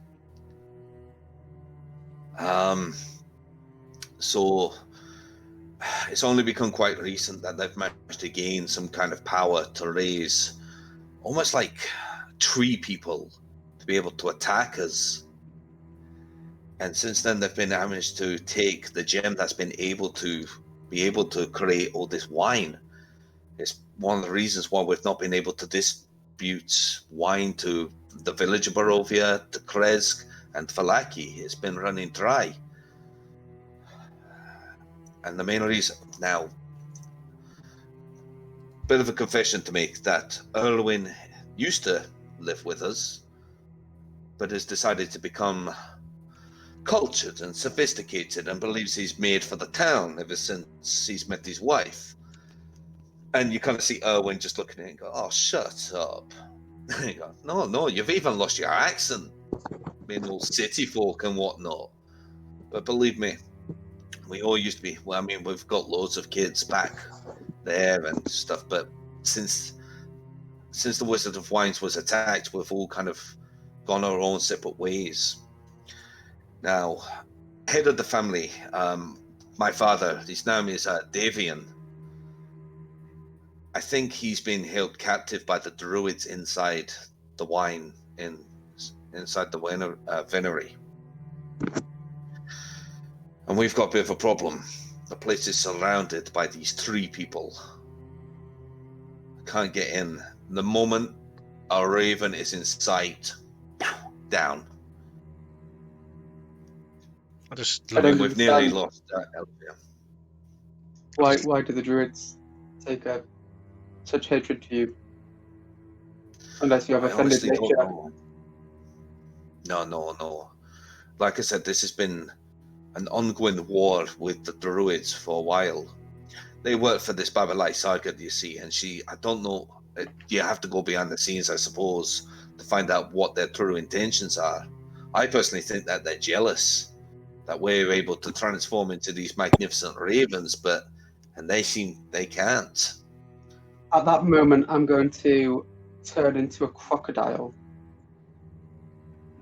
So it's only become quite recent that they've managed to gain some kind of power to raise almost like tree people to be able to attack us. And since then, they've been managed to take the gem that's been able to create all this wine. It's one of the reasons why we've not been able to distribute wine to the village of Barovia, to Kresk, and Falaki. It's been running dry. And the main reason now, bit of a confession to make, that Erwin used to live with us, but has decided to become cultured and sophisticated and believes he's made for the town ever since he's met his wife. And you kind of see Erwin just looking at it and go, "Oh, shut up." You go, no, you've even lost your accent, being all city folk and whatnot. But believe me, we all used to be, well, I mean, we've got loads of kids back there and stuff, but since the Wizard of Wines was attacked, we've all kind of gone our own separate ways. Now, head of the family, my father, his name is Davian. I think he's been held captive by the Druids inside the wine, inside the venery. And we've got a bit of a problem. The place is surrounded by these three people. I can't get in. The moment a raven is in sight, down. We've nearly lost Elvia. Why do the Druids take such hatred to you? Unless you have offended nature. No. Like I said, this has been an ongoing war with the Druids for a while. They work for this Babalai Saga, you see, and I don't know, you have to go behind the scenes, I suppose, to find out what their true intentions are. I personally think that they're jealous that we're able to transform into these magnificent ravens, and they seem they can't. At that moment, I'm going to turn into a crocodile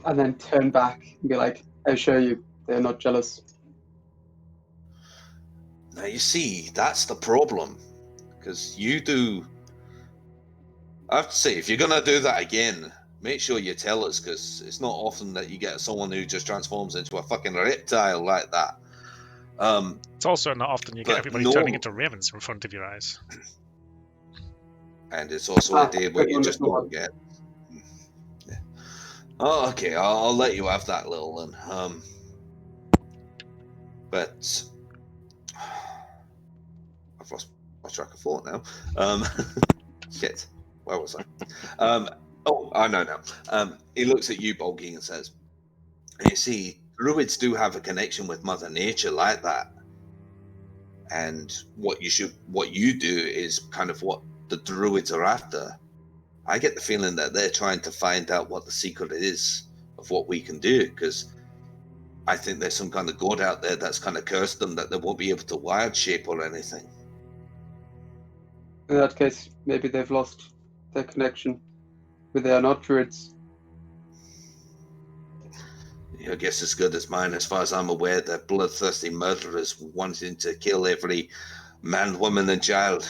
and then turn back and be like, I assure you, they're not jealous. Now, you see, that's the problem. Because you do... I have to say, if you're going to do that again, make sure you tell us, because it's not often that you get someone who just transforms into a fucking reptile like that. It's also not often you get everybody turning into ravens in front of your eyes. And it's also a day where you just don't get... Yeah. Oh, okay, I'll let you have that little one. But... I've lost my track of thought now. Shit. Where was I? Oh, I know now. He looks at you, Bolgi, and says, you see, druids do have a connection with Mother Nature like that. And what you do is kind of what the druids are after. I get the feeling that they're trying to find out what the secret is of what we can do, because I think there's some kind of god out there that's kind of cursed them that they won't be able to wild shape or anything. In that case, maybe they've lost their connection with their not druids. Your guess as good as mine. As far as I'm aware, they're bloodthirsty murderers wanting to kill every man, woman, and child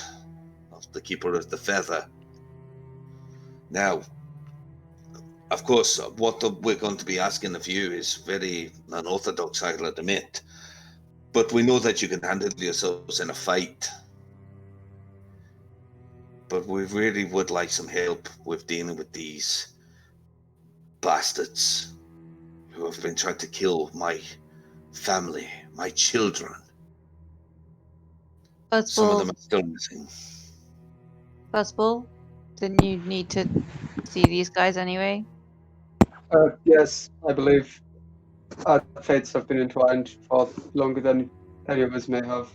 of the Keeper of the Feather. Now, of course, what we're going to be asking of you is very unorthodox, I'll admit. But we know that you can handle yourselves in a fight. But we really would like some help with dealing with these bastards who have been trying to kill my family, my children. Some of them are still missing. Fuzzball, didn't you need to see these guys anyway? Yes, I believe our fates have been entwined for longer than any of us may have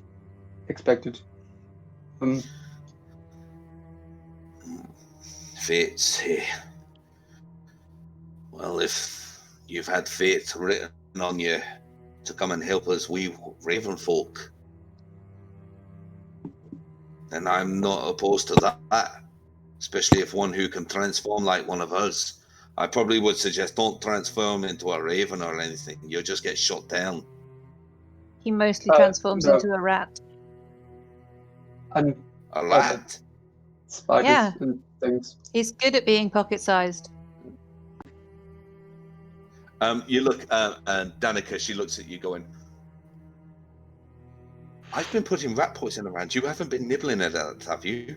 expected. Fates, hey. Well, if you've had fate written on you to come and help us, we Raven folk, then I'm not opposed to that, especially if one who can transform like one of us. I probably would suggest don't transform into a raven or anything. You'll just get shot down. He mostly transforms into a rat. And a rat? Spiders and things. He's good at being pocket-sized. You look, and Danica, she looks at you going, I've been putting rat poison around. You haven't been nibbling at it, have you?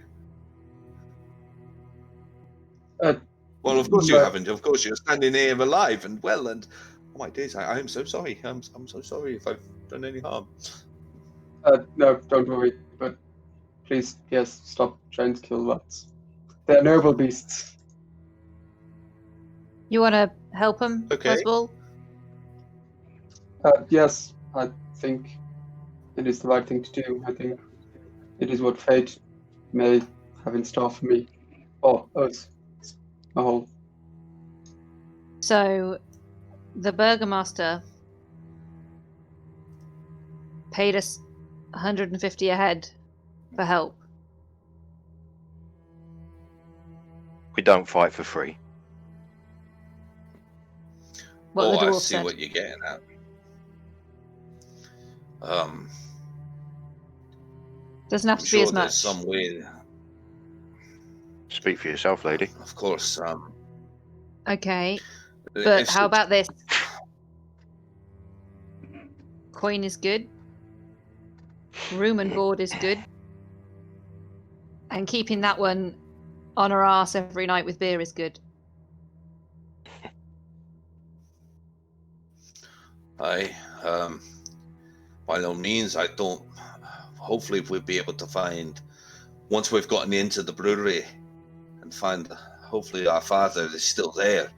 Well, of course you haven't. Of course, you're standing here alive and well, and oh my days, I am so sorry. I'm so sorry if I've done any harm. No, don't worry. But please, yes, stop trying to kill rats. They're noble beasts. You want to help him, okay. Fuzzball? Yes, I think it is the right thing to do. I think it is what fate may have in store for me, or us. So, the Burgomaster paid us 150 a head for help. We don't fight for free. What the dwarf I see said. what you're getting at. Doesn't have to be as much. Some way. Speak for yourself, lady. Of course. Okay, but how about this? Coin is good. Room and board is good. And keeping that one on our arse every night with beer is good. By all means, I don't. Hopefully, we'll be able to find, once we've gotten into the brewery, and find, hopefully, our father is still there.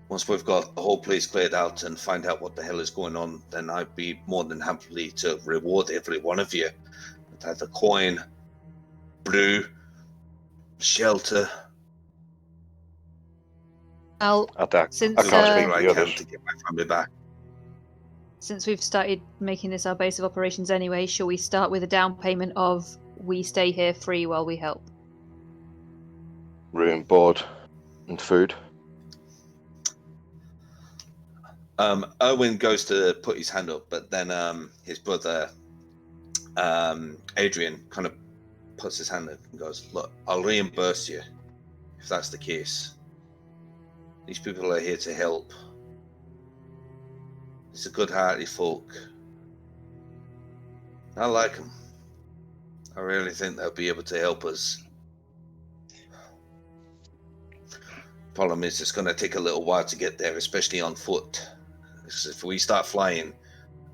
Once we've got the whole place cleared out and find out what the hell is going on, then I'd be more than happy to reward every one of you with either coin, brew, shelter. Well, since I can to get my family back. Since we've started making this our base of operations anyway, shall we start with a down payment of we stay here free while we help? room, board, and food. Owen goes to put his hand up, but then his brother, Adrian, kind of puts his hand up and goes, "Look, I'll reimburse you if that's the case. These people are here to help. It's a good-hearted folk. I like them. I really think they'll be able to help us. Problem is, it's going to take a little while to get there, especially on foot. If we start flying,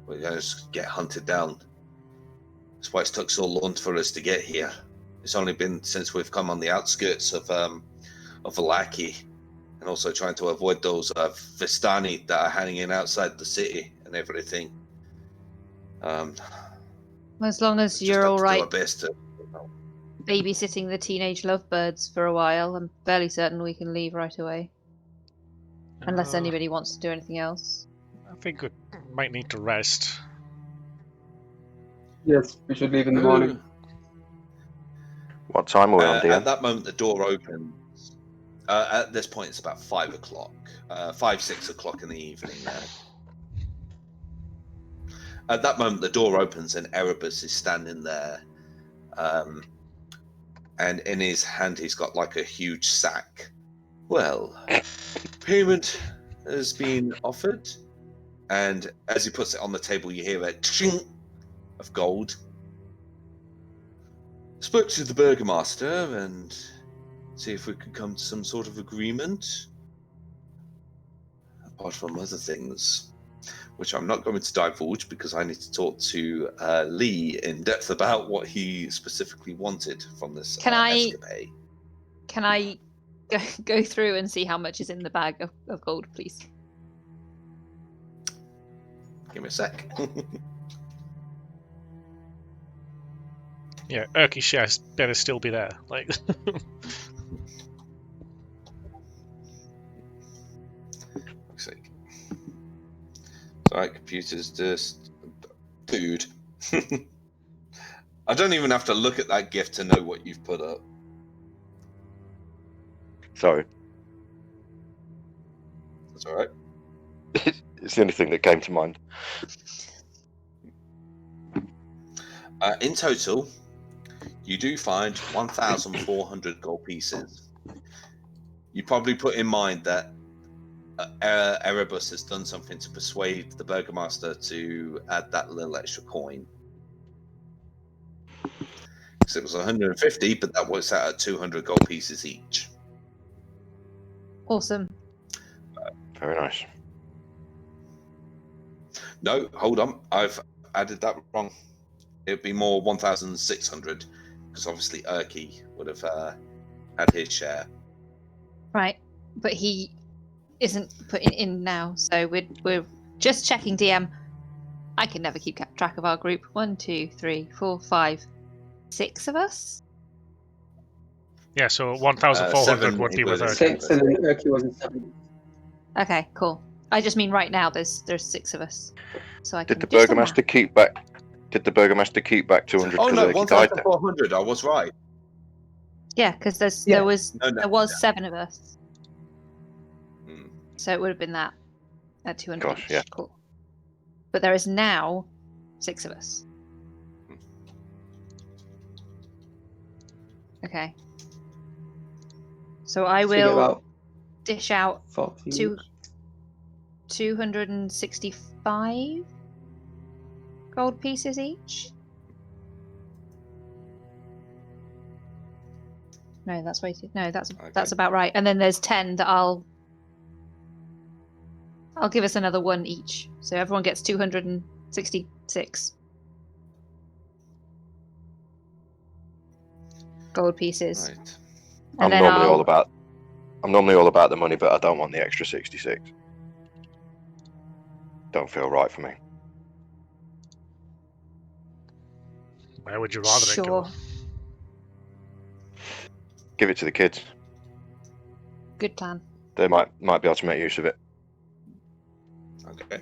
we're going to get hunted down. That's why it's took so long for us to get here. It's only been since we've come on the outskirts of Valaki, and also trying to avoid those Vistani that are hanging outside the city and everything. As long as just you're have all to right do our best to, babysitting the teenage lovebirds for a while, I'm fairly certain we can leave right away. Unless anybody wants to do anything else. I think we might need to rest. Yes, we should leave in the morning. What time are we on, DM? At that moment, the door opens. At this point, it's about 5 o'clock. 6 o'clock in the evening now. At that moment, the door opens and Erebus is standing there. And in his hand, he's got like a huge sack. Well, payment has been offered. And as he puts it on the table, you hear a ching of gold. Spoke to the burgomaster and see if we could come to some sort of agreement. Apart from other things, which I'm not going to divulge because I need to talk to Lee in depth about what he specifically wanted from this escapade. Can I go through and see how much is in the bag of gold, please? Give me a sec. Yeah, Urky shares better still be there. Like, Looks like. Sorry, computer's just. Dude. I don't even have to look at that gift to know what you've put up. Sorry. That's alright. It's the only thing that came to mind. In total, you do find 1,400 gold pieces. You probably put in mind that Erebus has done something to persuade the burgomaster to add that little extra coin. Because it was 150, but that works out at 200 gold pieces each. Awesome. Very nice. No, hold on. I've added that wrong. It would be more 1,600, because obviously Urky would have had his share. Right, but he isn't putting in now, so we're just checking. DM, I can never keep track of our group. 1, 2, 3, 4, 5, 6 of us. yeah, so 1,400 would be with Urky. 6 and then Urky wasn't 7. Okay, cool. I just mean right now there's 6 of us, so I Did can the do some burgomaster math. keep back? Did the burgomaster keep back 200? Oh no, Urky died there? 1,400. I was right. Yeah, because Yeah. there was No. 7 of us, Hmm. so it would have been that at 200 Gosh, each. yeah. Cool. But there is now 6 of us. Okay. So I So you get will about dish out 14. 265 gold pieces each. No, that's weighted. No, that's about right. And then there's 10 that I'll give us another 1 each. So everyone gets 266 gold pieces. Right. I'm And then normally all about the money, but I don't want the extra 66. Don't feel right for me. Where would you rather it go? Sure. Give it to the kids. Good plan. They might be able to make use of it. Okay.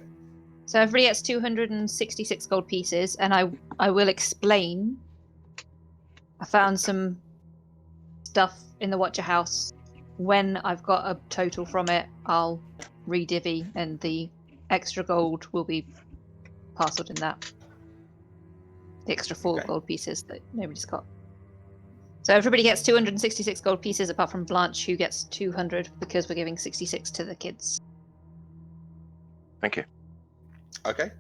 So everybody gets 266 gold pieces, and I will explain. I found some stuff in the Watcher House. When I've got a total from it, I'll re-divvy, and the extra gold will be parceled in that. The extra 4 gold pieces that nobody's got. So everybody gets 266 gold pieces, apart from Blanche, who gets 200 because we're giving 66 to the kids. Thank you. Okay.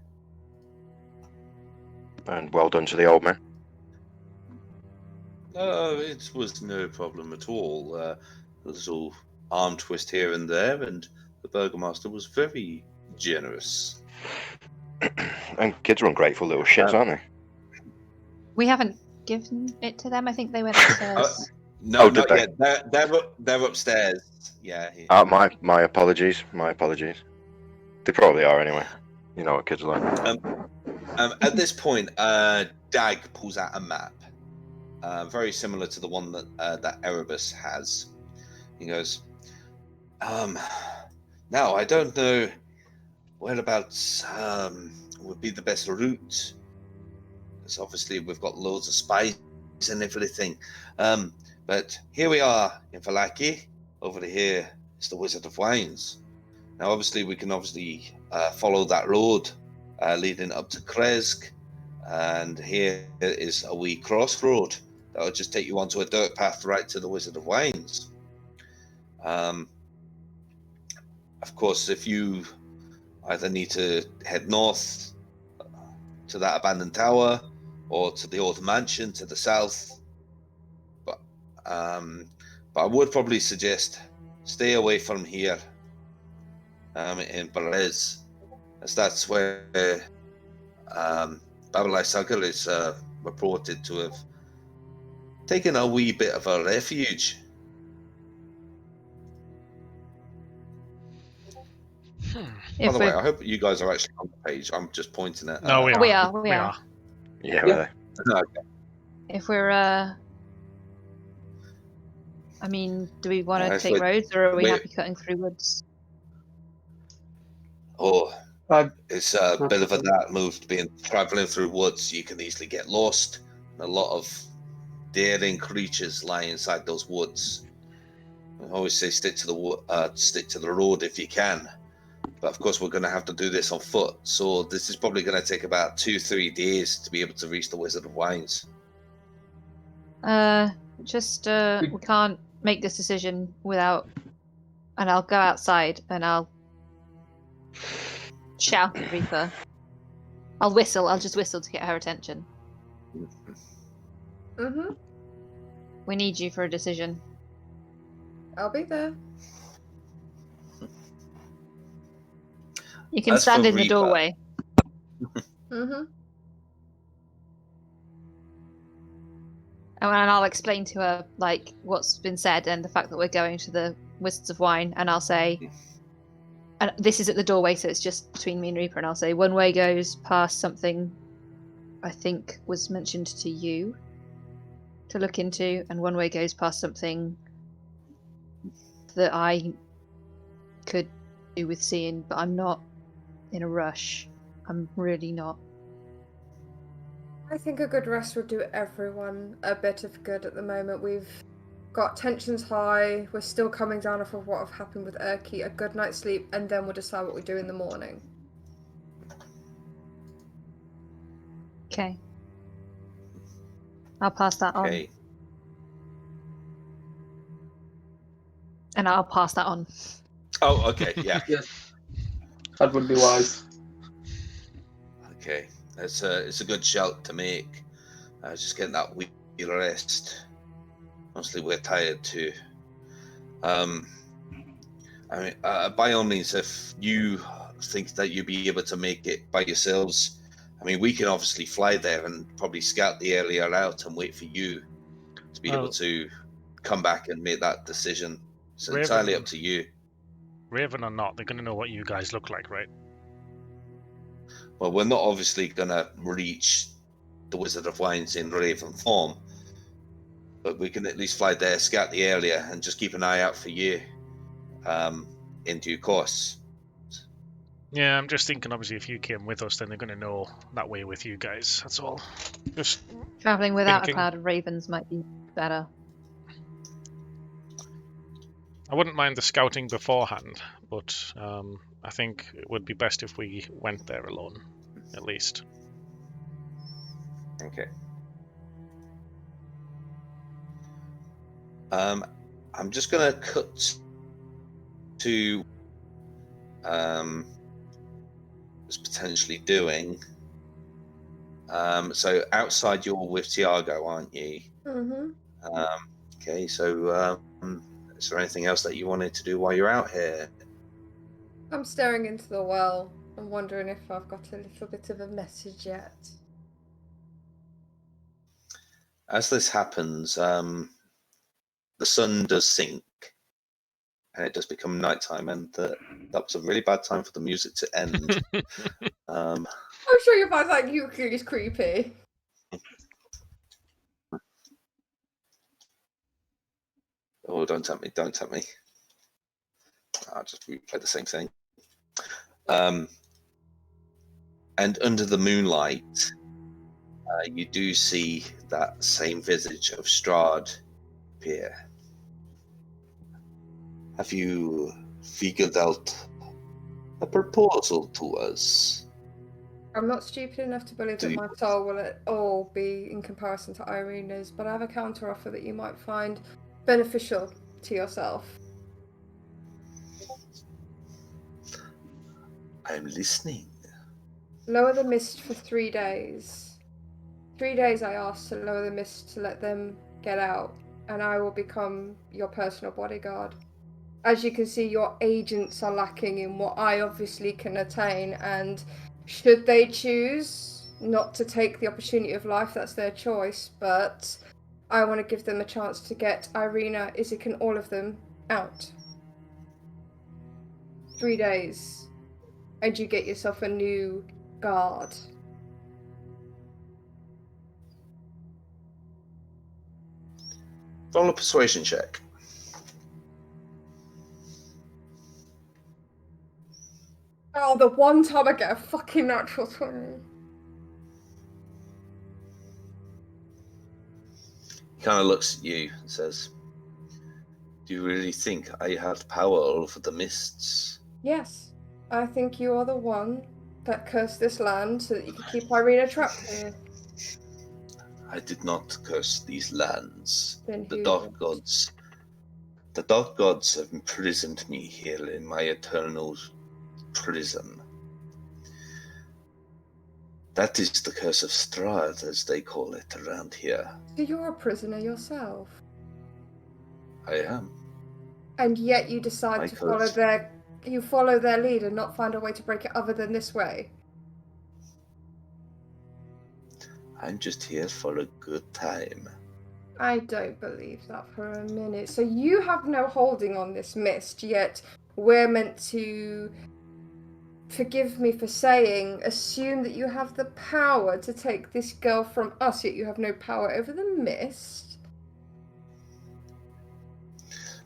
And well done to the old man. It was no problem at all. A little arm twist here and there, and the Burgomaster was very generous. And kids are ungrateful little shits, aren't they? We haven't given it to them. I think they went upstairs. No, did not they? yet. They're upstairs. Yeah. My apologies. My apologies. They probably are anyway. You know what kids are like. At this point, Dag pulls out a map, very similar to the one that Erebus has. He goes, now I don't know whereabouts would be the best route, because obviously we've got loads of spies and everything. But here we are in Valaki. Over here is the Wizard of Wines. Now, obviously, we can follow that road leading up to Kresk, and here is a wee crossroad that will just take you onto a dirt path right to the Wizard of Wines. Of course, if you either need to head north to that abandoned tower or to the old mansion to the south, but I would probably suggest stay away from here in Perez, as that's where Babalai Sagar is reported to have taken a wee bit of a refuge. By the way, I hope you guys are actually on the page. I'm just pointing at. No, we are. We are. Yeah. Okay. If we're, I mean, do we want to take roads, or are we happy cutting through woods? Oh, it's a bit of a that move to be traveling through woods. You can easily get lost. A lot of daring creatures lie inside those woods. I always say stick to the road if you can. But of course, we're going to have to do this on foot. So this is probably going to take about 2-3 days to be able to reach the Wizard of Wines. We can't make this decision without. And I'll go outside and I'll shout at Reaper. I'll whistle. I'll just whistle to get her attention. Mhm. We need you for a decision. I'll be there. You can stand in the doorway. Mhm. And I'll explain to her like what's been said and the fact that we're going to the Wizards of Wine, and I'll say, and this is at the doorway, so it's just between me and Reaper, and I'll say one way goes past something I think was mentioned to you to look into, and one way goes past something that I could do with seeing, but I'm not in a rush. I'm really not. I think a good rest would do everyone a bit of good at the moment. We've got tensions high. We're still coming down off of what have happened with Urki. A good night's sleep, and then we'll decide what we do in the morning. Okay. I'll pass that on. Okay. And I'll pass that on. Oh, okay, yeah. Yes. That would be wise. Okay, it's a good shout to make. Just getting that wee rest. Mostly we're tired too. I mean, by all means, if you think that you'll be able to make it by yourselves, I mean, we can obviously fly there and probably scout the area out and wait for you to be able to come back and make that decision. It's entirely up to you. Raven or not, they're going to know what you guys look like, right? Well, we're not obviously going to reach the Wizard of Wines in Raven form, but we can at least fly there, scout the area, and just keep an eye out for you in due course. Yeah, I'm just thinking, obviously, if you came with us, then they're going to know that way with you guys. That's all. Just traveling without thinking. a cloud of ravens might be better. I wouldn't mind the scouting beforehand, but I think it would be best if we went there alone, at least. Okay. I'm just going to cut to was potentially doing. So outside, you're with Tiago, aren't you? Mm-hmm. Okay, so is there anything else that you wanted to do while you're out here? I'm staring into the well. I'm wondering if I've got a little bit of a message yet. As this happens, the sun does sink, and it does become nighttime, and that was a really bad time for the music to end. I'm sure you find that ukulele is creepy. Oh, don't tempt me, don't tempt me. I'll just replay the same thing. And under the moonlight, you do see that same visage of Strahd appear. Have you figured out a proposal to us? I'm not stupid enough to believe that my soul will at all be in comparison to Irina's, but I have a counter offer that you might find beneficial to yourself. I'm listening. Lower the mist for 3 days. 3 days I asked to lower the mist to let them get out, and I will become your personal bodyguard. As you can see, your agents are lacking in what I obviously can attain, and should they choose not to take the opportunity of life, that's their choice, but I want to give them a chance to get Irina, Isaac, and all of them out. 3 days, and you get yourself a new guard. Roll a persuasion check. Oh, the one time I get a fucking natural 20. He kind of looks at you and says, "Do you really think I have power over the mists?" Yes, I think you are the one that cursed this land so that you could keep Irina trapped here. I did not curse these lands. Then The who dark did? gods. The dark gods have imprisoned me here in my eternal prison. That is the curse of Strahd, as they call it around here. So you're a prisoner yourself. I am. And yet you decide to follow their lead and not find a way to break it other than this way. I'm just here for a good time. I don't believe that for a minute. So you have no holding on this mist, yet we're meant to, forgive me for saying, assume that you have the power to take this girl from us, yet you have no power over the mist?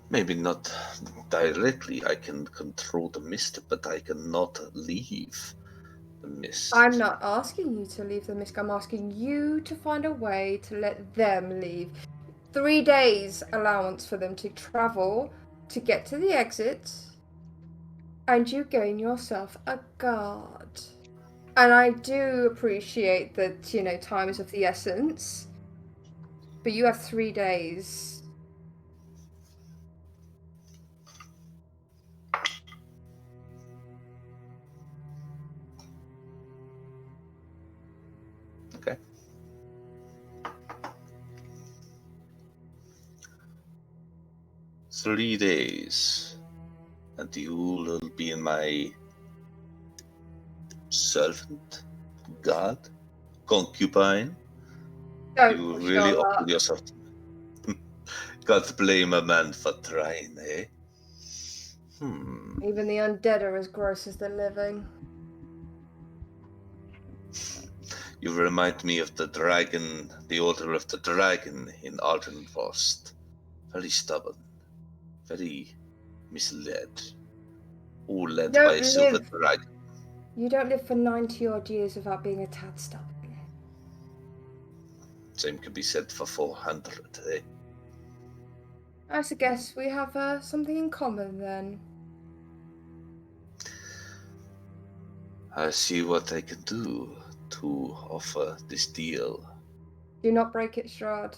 Maybe not directly. I can control the mist, but I cannot leave the mist. I'm not asking you to leave the mist. I'm asking you to find a way to let them leave. 3 days allowance for them to travel to get to the exit, and you gain yourself a guard. And I do appreciate that, you know, time is of the essence, but you have 3 days. Okay. "3 days, and you will be my servant, guard, concubine. Don't You push really on offer that. yourself. God blame a man for trying, eh? Even the undead are as gross as the living. You remind me of the dragon, the Order of the Dragon in Ardenvost. Very stubborn, very misled. All led by a silver dragon. You don't live for 90 odd years without being a tad stubborn. Same could be said for 400, eh? I guess we have something in common then. I see what I can do to offer this deal. Do not break it, Strahd.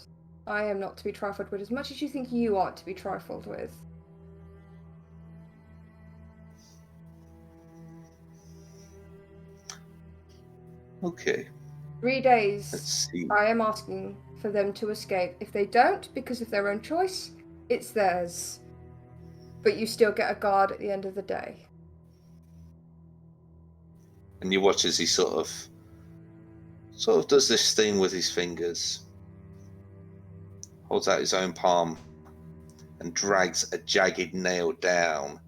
I am not to be trifled with as much as you think you are to be trifled with. Okay. 3 days. Let's see. I am asking for them to escape. If they don't, because of their own choice, it's theirs. But you still get a guard at the end of the day. And you watch as he sort of does this thing with his fingers, holds out his own palm, and drags a jagged nail down. And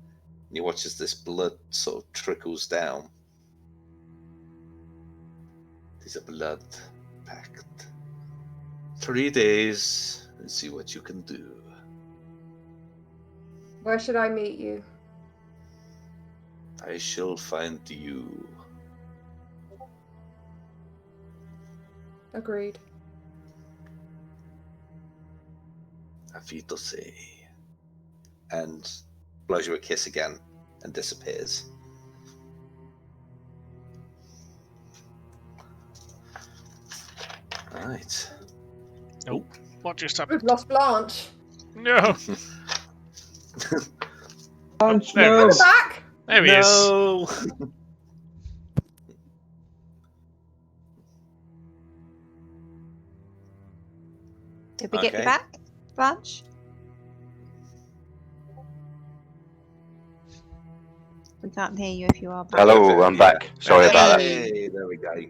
you watch as this blood sort of trickles down. It is a blood pact. 3 days, and see what you can do. Where should I meet you? I shall find you. Agreed. Afitose. And blows you a kiss again and disappears. Right. Oh, what just We've happened? lost Blanche. No. Blanche, There no. it is. Back! There he is. No. Did we get you Okay. back, Blanche? We can't hear you if you are back. Hello, I'm back. Sorry about that. Hey, there we go.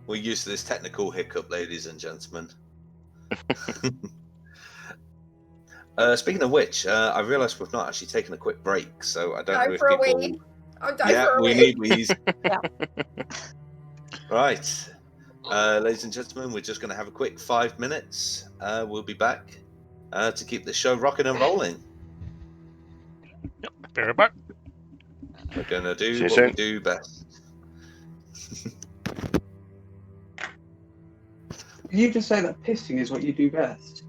We're used to this technical hiccup, ladies and gentlemen. Speaking of which, I realised we've not actually taken a quick break, so I don't know Time if for a people. wee. I'm dying Yeah, for a we wee. need wees. Yeah. Right, ladies and gentlemen, we're just going to have a quick 5 minutes. We'll be back to keep the show rocking and rolling. Be right back. We're going to do See you what we soon. do best. Did you just say that pissing is what you do best?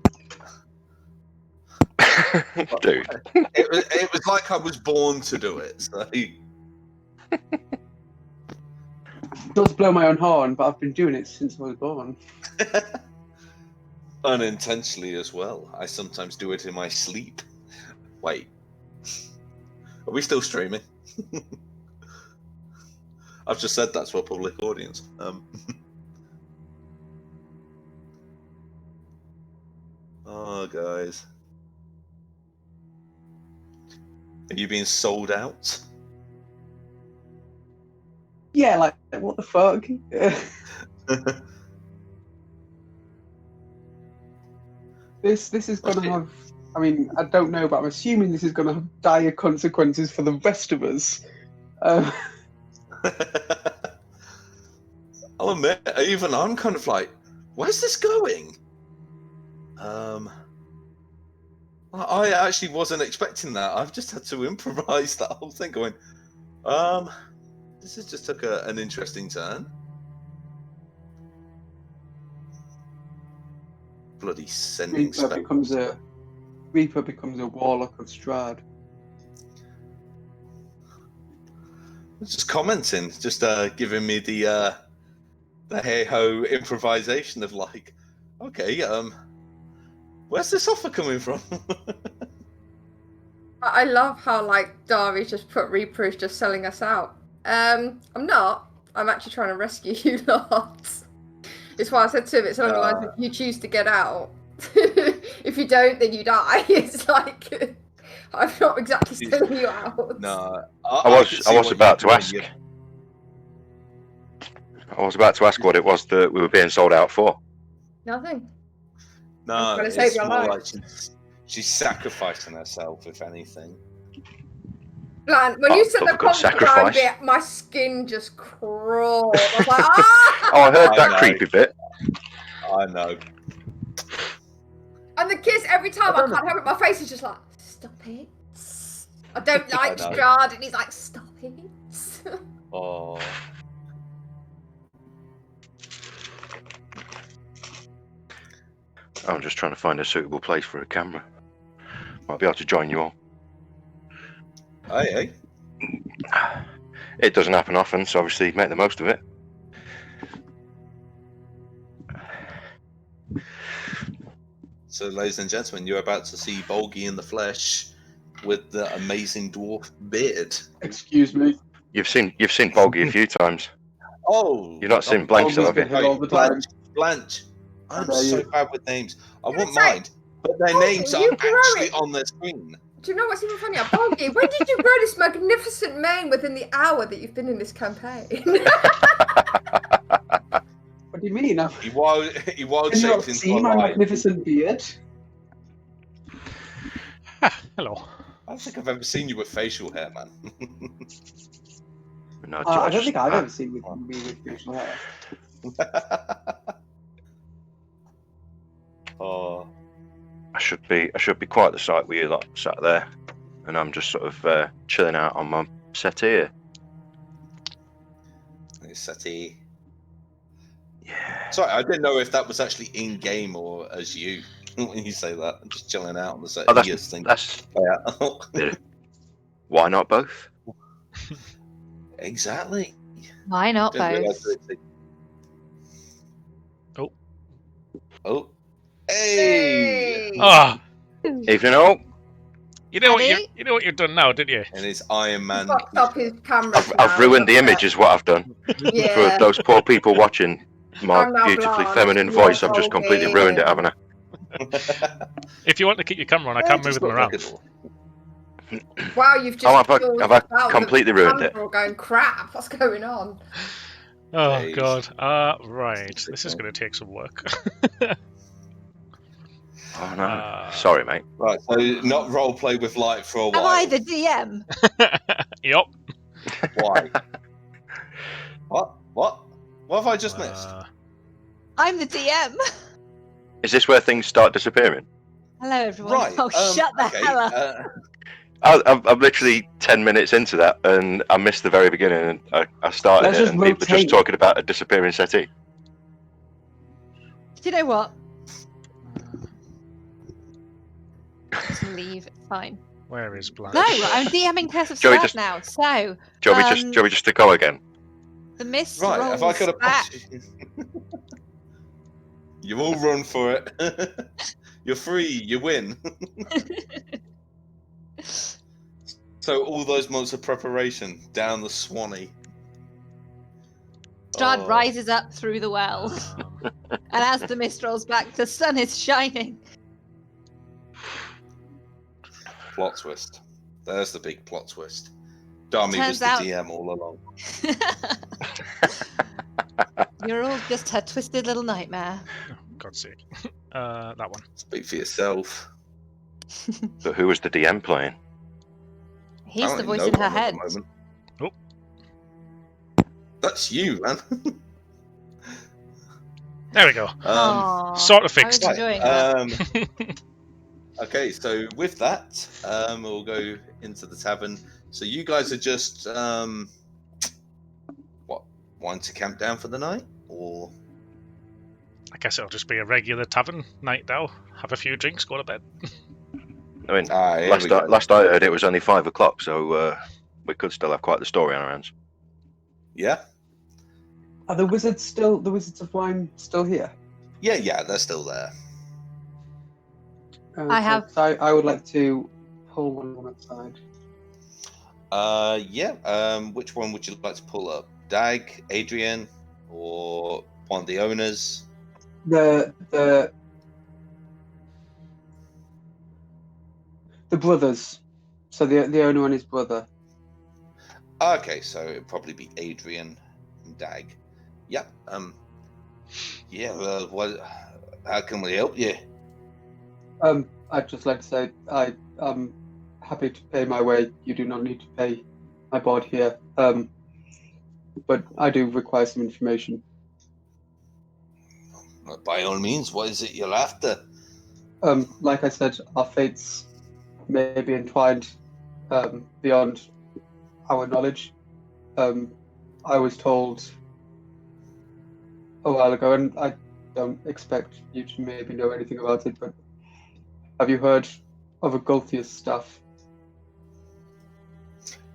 Dude. It was like I was born to do it. So. Not to blow my own horn, but I've been doing it since I was born. Unintentionally as well. I sometimes do it in my sleep. Wait. Are we still streaming? I've just said that's for a public audience. Oh, guys. Are you being sold out? Yeah, like, what the fuck? This is going to have... I mean, I don't know, but I'm assuming this is going to have dire consequences for the rest of us. I'll admit, even I'm kind of like, where's this going? I actually wasn't expecting that. I've just had to improvise that whole thing going, this has just took an interesting turn. Bloody sending Reaper becomes a warlock of Strahd. Just commenting, just giving me the hey-ho improvisation of like, okay, where's this offer coming from? I love how, like, Dari just put Reaper is just selling us out. I'm not. I'm actually trying to rescue you lot. It's why I said to him, it's along the lines of, you choose to get out. If you don't, then you die. It's like, I'm not exactly selling you out. No, I was about to ask. I was about to ask what it was that we were being sold out for. Nothing. No, trying to it's save your more life. like she's sacrificing herself, if anything. Blan, when you said the Topical concubine sacrifice. bit, my skin just crawled. I was like, ah! Oh, I heard I that know. creepy bit. I know. And the kiss, every time I can't help it, my face is just like, stop it. I don't like know. Strahd, and he's like, stop it. Oh. I'm just trying to find a suitable place for a camera. Might be able to join you all. Aye. It doesn't happen often, so obviously make the most of it. So, ladies and gentlemen, you're about to see Bolgi in the flesh with the amazing dwarf beard. Excuse me. You've seen Bolgi a few times. Oh, You've not seen Blanche, though, have you? Hit all the time. Blanche. I'm dare so you. bad with names. I wouldn't say, mind, but their names you are grow actually it. on their screen. Do you know what's even funnier? Bolgi, when did you grow this magnificent mane within the hour that you've been in this campaign? What do you mean? He wild Can you shaped not into see a my lion. magnificent beard? Hello. I don't think I've ever seen you with facial hair, man. No, I don't think I've ever seen me with facial hair. Oh, I should be quite the sight with you lot sat there, and I'm just sort of chilling out on my settee here. settee. Yeah. Sorry, I didn't know if that was actually in game or as you when you say that. I'm just chilling out on the settee. Yeah. Why not both? Exactly. Why not Didn't realise both? that Oh. Oh. Hey! Ah, Evening all. you know Eddie? you know what you've done now, didn't you? And his Iron Man. Fucked up his camera. I've ruined the image, is what I've done. Yeah. For those poor people watching my I'm now beautifully Blanche, feminine you're voice, I've just completely Bolgi. ruined it, haven't I? If you want to keep your camera on, I can't move them around. Wow, you've just Oh, have I caused completely the ruined it? camera going crap. What's going on? Oh Days. god. Right. This is going to take some work. Oh no. Sorry, mate. Right, so not roleplay with light for a while. Am I the DM? Yup. Why? What have I just missed? I'm the DM. Is this where things start disappearing? Hello, everyone. Right. Oh, shut the okay, hell up. I'm literally 10 minutes into that, and I missed the very beginning. And I started Let's it, just and people were just rotate. talking about a disappearing settee. Do you know what? Just leave. It's fine. Where is Blanche? No, I'm DMing Curse of Shall we Scarf just- now. So, Do you want me just to go again? the mist Right, rolls have I got a back. You all run for it. You're free, you win. So all those months of preparation down the Swanee. Strahd Oh. rises up through the well, and as the mist rolls back, the sun is shining. Plot twist. There's the big plot twist. Dami was Turns the out- DM all along. You're all just her twisted little nightmare. God's sake. That one. Speak for yourself. So who was the DM playing? He's the Apparently voice no in her one at head. the moment. Oh. That's you, man. There we go. Aww, sort of I was fixed. enjoying that. Okay, so with that, we'll go into the tavern. So you guys are just wanting to camp down for the night, or I guess it'll just be a regular tavern night now. Have a few drinks, go to bed. I mean, here last we go. I heard it was only 5 o'clock, so we could still have quite the story on our hands. Yeah, Are the Wizards of Wine still here? yeah, they're still there. I have- So I would like to pull one outside. Which one would you like to pull up? Dag, Adrian, or one of the owners? The brothers. So the owner and his brother. Okay, so it'd probably be Adrian and Dag. Yep. Yeah. Well, how can we help you? I'd just like to say I'm happy to pay my way. You do not need to pay my board here. But I do require some information. By all means, what is it you're after? Like I said, our fates may be entwined beyond our knowledge. I was told a while ago, and don't expect you to maybe know anything about it, but have you heard of a Gulthius staff?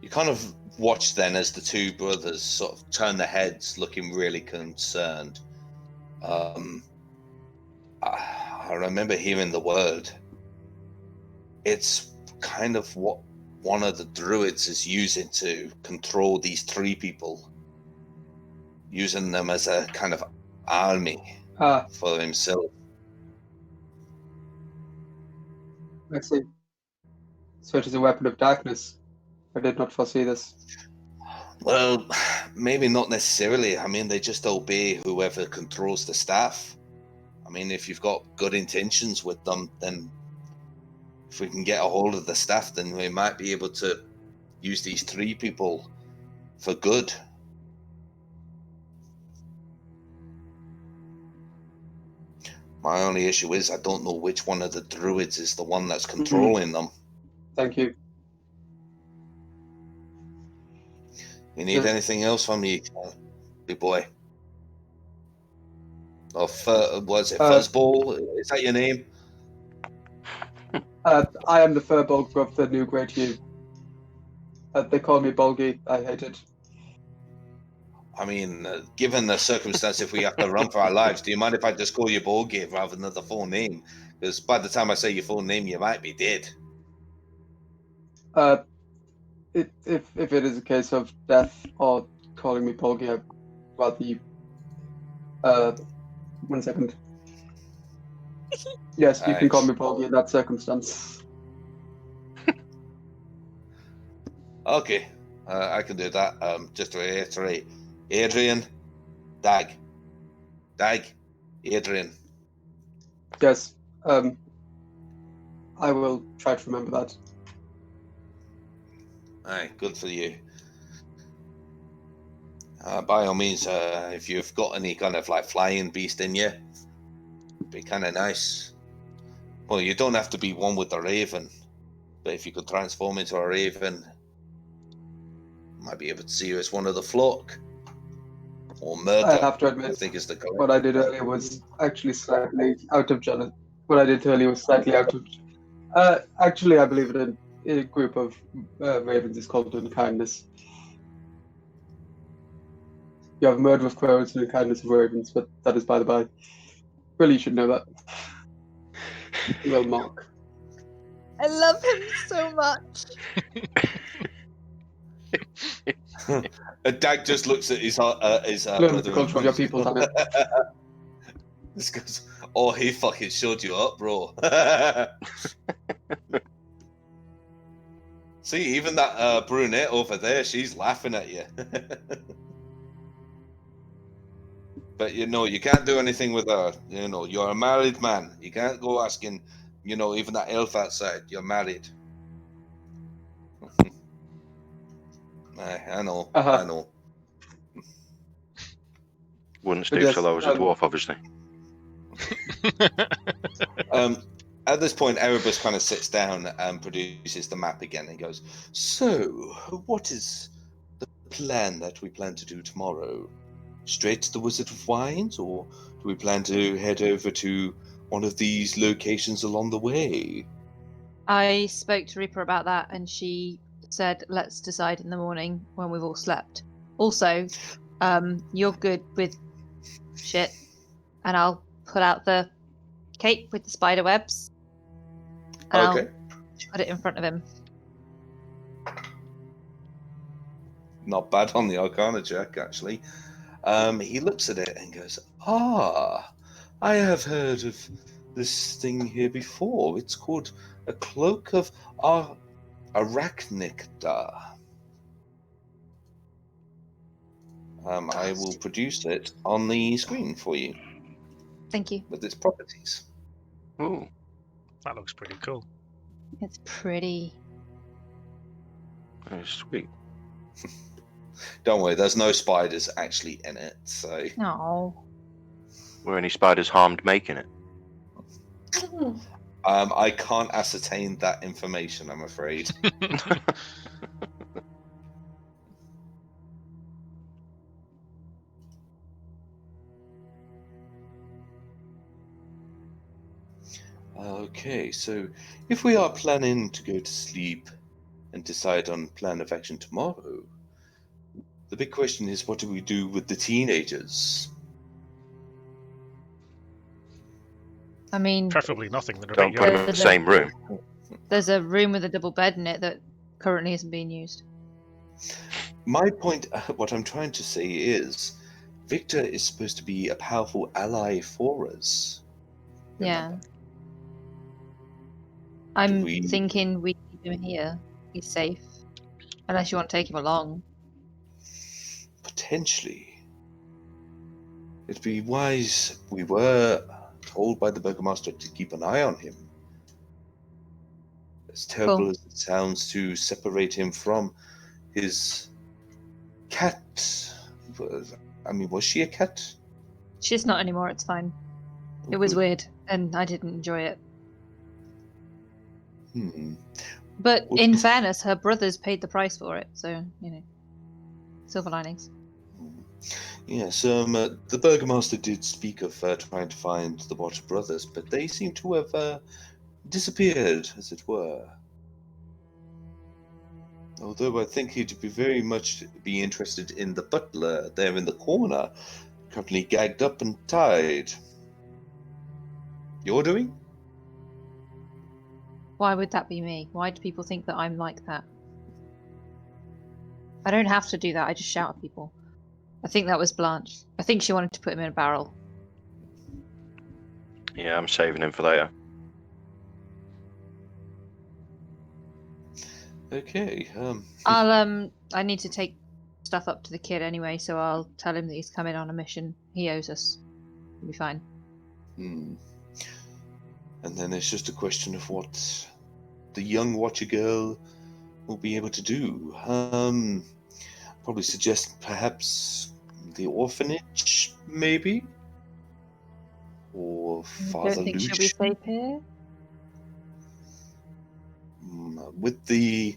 You kind of watch then as the two brothers sort of turn their heads, looking really concerned. I remember hearing the word. It's kind of what one of the druids is using to control these three people, using them as a kind of army for himself. I see. So it is a weapon of darkness. I did not foresee this. Well, maybe not necessarily. I mean, they just obey whoever controls the staff. I mean, if you've got good intentions with them, then if we can get a hold of the staff, then we might be able to use these three people for good. My only issue is I don't know which one of the druids is the one that's controlling them. Thank you. You need anything else from me, big boy? Or was it Fuzzball? Is that your name? I am the Furbolg of the New Great Yew. They call me Bolgi. I hate it. I mean, given the circumstance, if we have to run for our lives, do you mind if I just call you Bolgi rather than the full name? Because by the time I say your full name, you might be dead. If it is a case of death or calling me Bolgi, I'd rather you. 1 second. Yes, you can call me Bolgi in that circumstance. Okay, I can do that. Just to reiterate, Adrian, Dag, Adrian. Yes, I will try to remember that. Aye, good for you. By all means, if you've got any kind of like flying beast in you, it'd be kind of nice. Well, you don't have to be one with the raven, but if you could transform into a raven, I might be able to see you as one of the flock. Or murder. I have to admit, I think is the correct. What I did earlier was actually slightly out of jealousy. What I did earlier was slightly out of. Actually, I believe in a group of ravens is called unkindness. You have murder of crows and unkindness of ravens, but that is by the by. Really, you should know that. Well, Mark. I love him so much. Dag just looks at his Learn the culture of your people, damn it. This goes, oh, he fucking showed you up, bro. See, even that brunette over there, she's laughing at you. But, you can't do anything with her. You're a married man. You can't go asking, even that elf outside. You're married. I know. I know. Wouldn't stoop so low as a dwarf, obviously. At this point, Erebus kind of sits down and produces the map again and goes, so, what is the plan that we plan to do tomorrow? Straight to the Wizard of Wines, or do we plan to head over to one of these locations along the way? I spoke to Reaper about that, and she said, let's decide in the morning when we've all slept. Also, you're good with shit, and I'll put out the cape with the spider webs, and I'll put it in front of him. Not bad on the Arcana check, actually. He looks at it and goes, I have heard of this thing here before. It's called a Cloak of Arachnicda. I will produce it on the screen for you. Thank you. With its properties. Ooh. That looks pretty cool. It's pretty. Oh, sweet. Don't worry, there's no spiders actually in it, so... No. Were any spiders harmed making it? I can't ascertain that information, I'm afraid. Okay, so if we are planning to go to sleep and decide on plan of action tomorrow, the big question is, what do we do with the teenagers? I mean, Preferably nothing. Don't put them in the same room. There's a room with a double bed in it that currently isn't being used. My point, what I'm trying to say is, Victor is supposed to be a powerful ally for us. Yeah. Remember? I'm thinking we keep him here. He's safe. Unless you want to take him along. Potentially. It'd be wise. We were told by the Burgomaster to keep an eye on him. As terrible as it sounds to separate him from his cat. I mean, was she a cat? She's not anymore, it's fine. It was weird, and I didn't enjoy it. But in fairness, her brothers paid the price for it, so, silver linings. Yes, the Burgomaster did speak of trying to find the Watcher brothers, but they seem to have disappeared, as it were. Although I think he'd be very much be interested in the butler there in the corner, currently gagged up and tied. You're doing? Why would that be me? Why do people think that I'm like that? I don't have to do that, I just shout at people. I think that was Blanche. I think she wanted to put him in a barrel. Yeah, I'm saving him for later. Okay. I need to take stuff up to the kid anyway, so I'll tell him that he's coming on a mission. He owes us. We'll be fine. And then it's just a question of what the young Watcher girl will be able to do. Probably suggest perhaps the orphanage, maybe? Or Father I don't think Lucian? she'll be safe here. With the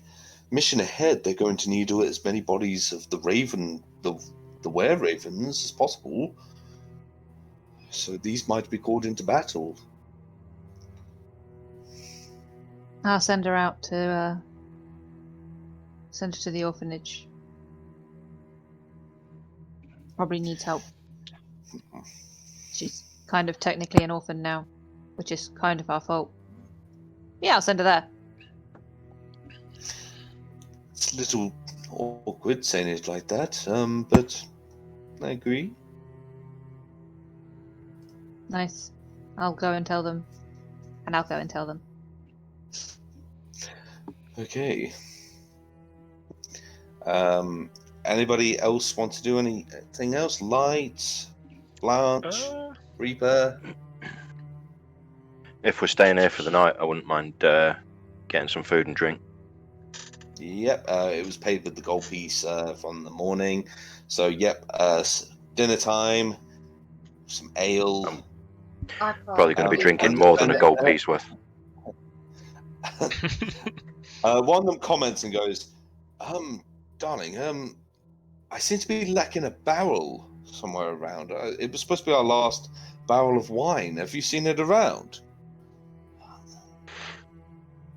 mission ahead, they're going to need as many bodies of the Raven, the were-ravens as possible. So these might be called into battle. I'll send her out to send her to the orphanage. Probably needs help. She's kind of technically an orphan now, which is kind of our fault. Yeah, I'll send her there. It's a little awkward saying it like that, but I agree. Nice. I'll go and tell them. And I'll go and tell them. Okay. Anybody else want to do anything else? Light, Blanche, Reaper? If we're staying here for the night, I wouldn't mind getting some food and drink. Yep, it was paid with the gold piece from the morning. So, yep, dinner time, some ale. Probably going to be drinking more than a gold piece worth. One of them comments and goes, darling, I seem to be lacking a barrel somewhere around. It was supposed to be our last barrel of wine. Have you seen it around?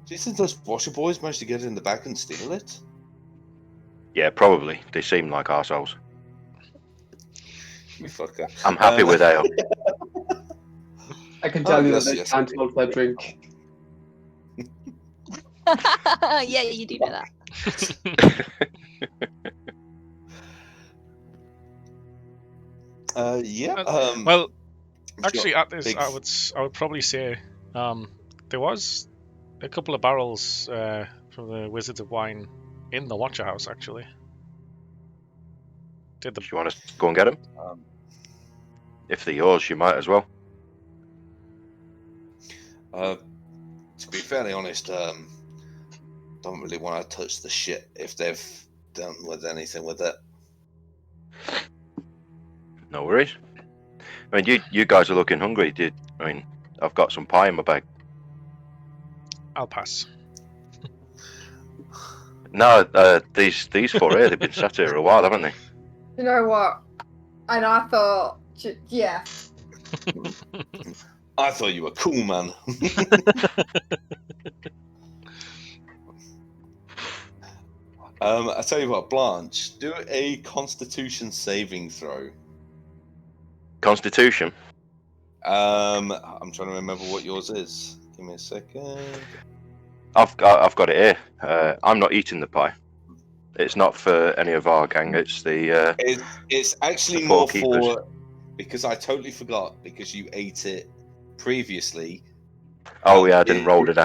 Do you think those Watcher boys managed to get it in the back and steal it? Yeah, probably. They seem like arseholes. You fucker. I'm happy with ale. I can tell you that they can't hold their drink. Yeah, you do know that. Yeah. Well, actually, at this, I would probably say there was a couple of barrels from the Wizards of Wine in the Watcher House. Actually, Do you want to go and get them? If they're yours, you might as well. To be fairly honest, don't really want to touch the shit if they've done with anything with it. No worries. I mean, you guys are looking hungry. I've got some pie in my bag. I'll pass. No, these four here, they've been sat here a while, haven't they? You know what? And I thought, yeah. I thought you were cool, man. I tell you what, Blanche, do a Constitution saving throw. Constitution. I'm trying to remember what yours is. Give me a second. I've got it here. I'm not eating the pie. It's not for any of our gang. It's the. It's actually the more keepers. for, because I totally forgot because you ate it previously. Oh yeah, I didn't roll it.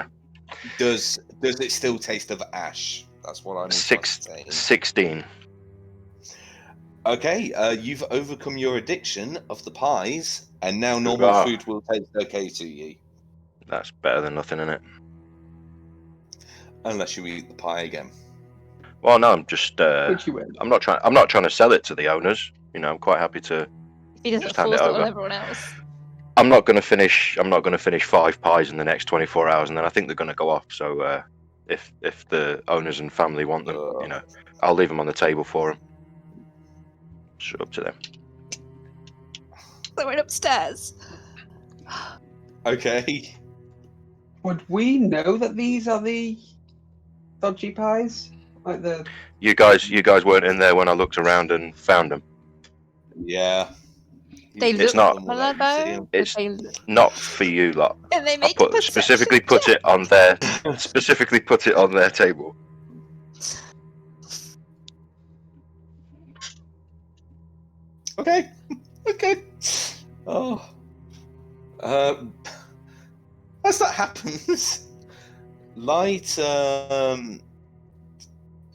Does it still taste of ash? That's what I need to say. 16. Okay, you've overcome your addiction of the pies, and now normal food will taste okay to you. That's better than nothing, isn't it? Unless you eat the pie again. Well, no, I'm just. Which you will. I'm not trying to sell it to the owners. You know, I'm quite happy to. He doesn't just hand force it it on over. everyone else. I'm not going to finish 5 pies in the next 24 hours, and then I think they're going to go off. So, if the owners and family want them, you know, I'll leave them on the table for them. It's up to them. They went upstairs. Okay. Would we know that these are the dodgy pies? Like the... You guys weren't in there when I looked around and found them. Yeah. They It's look not. similar though. It's not for you lot. And they make Specifically put it on their table. Okay. Okay. Oh. As that happens, Light,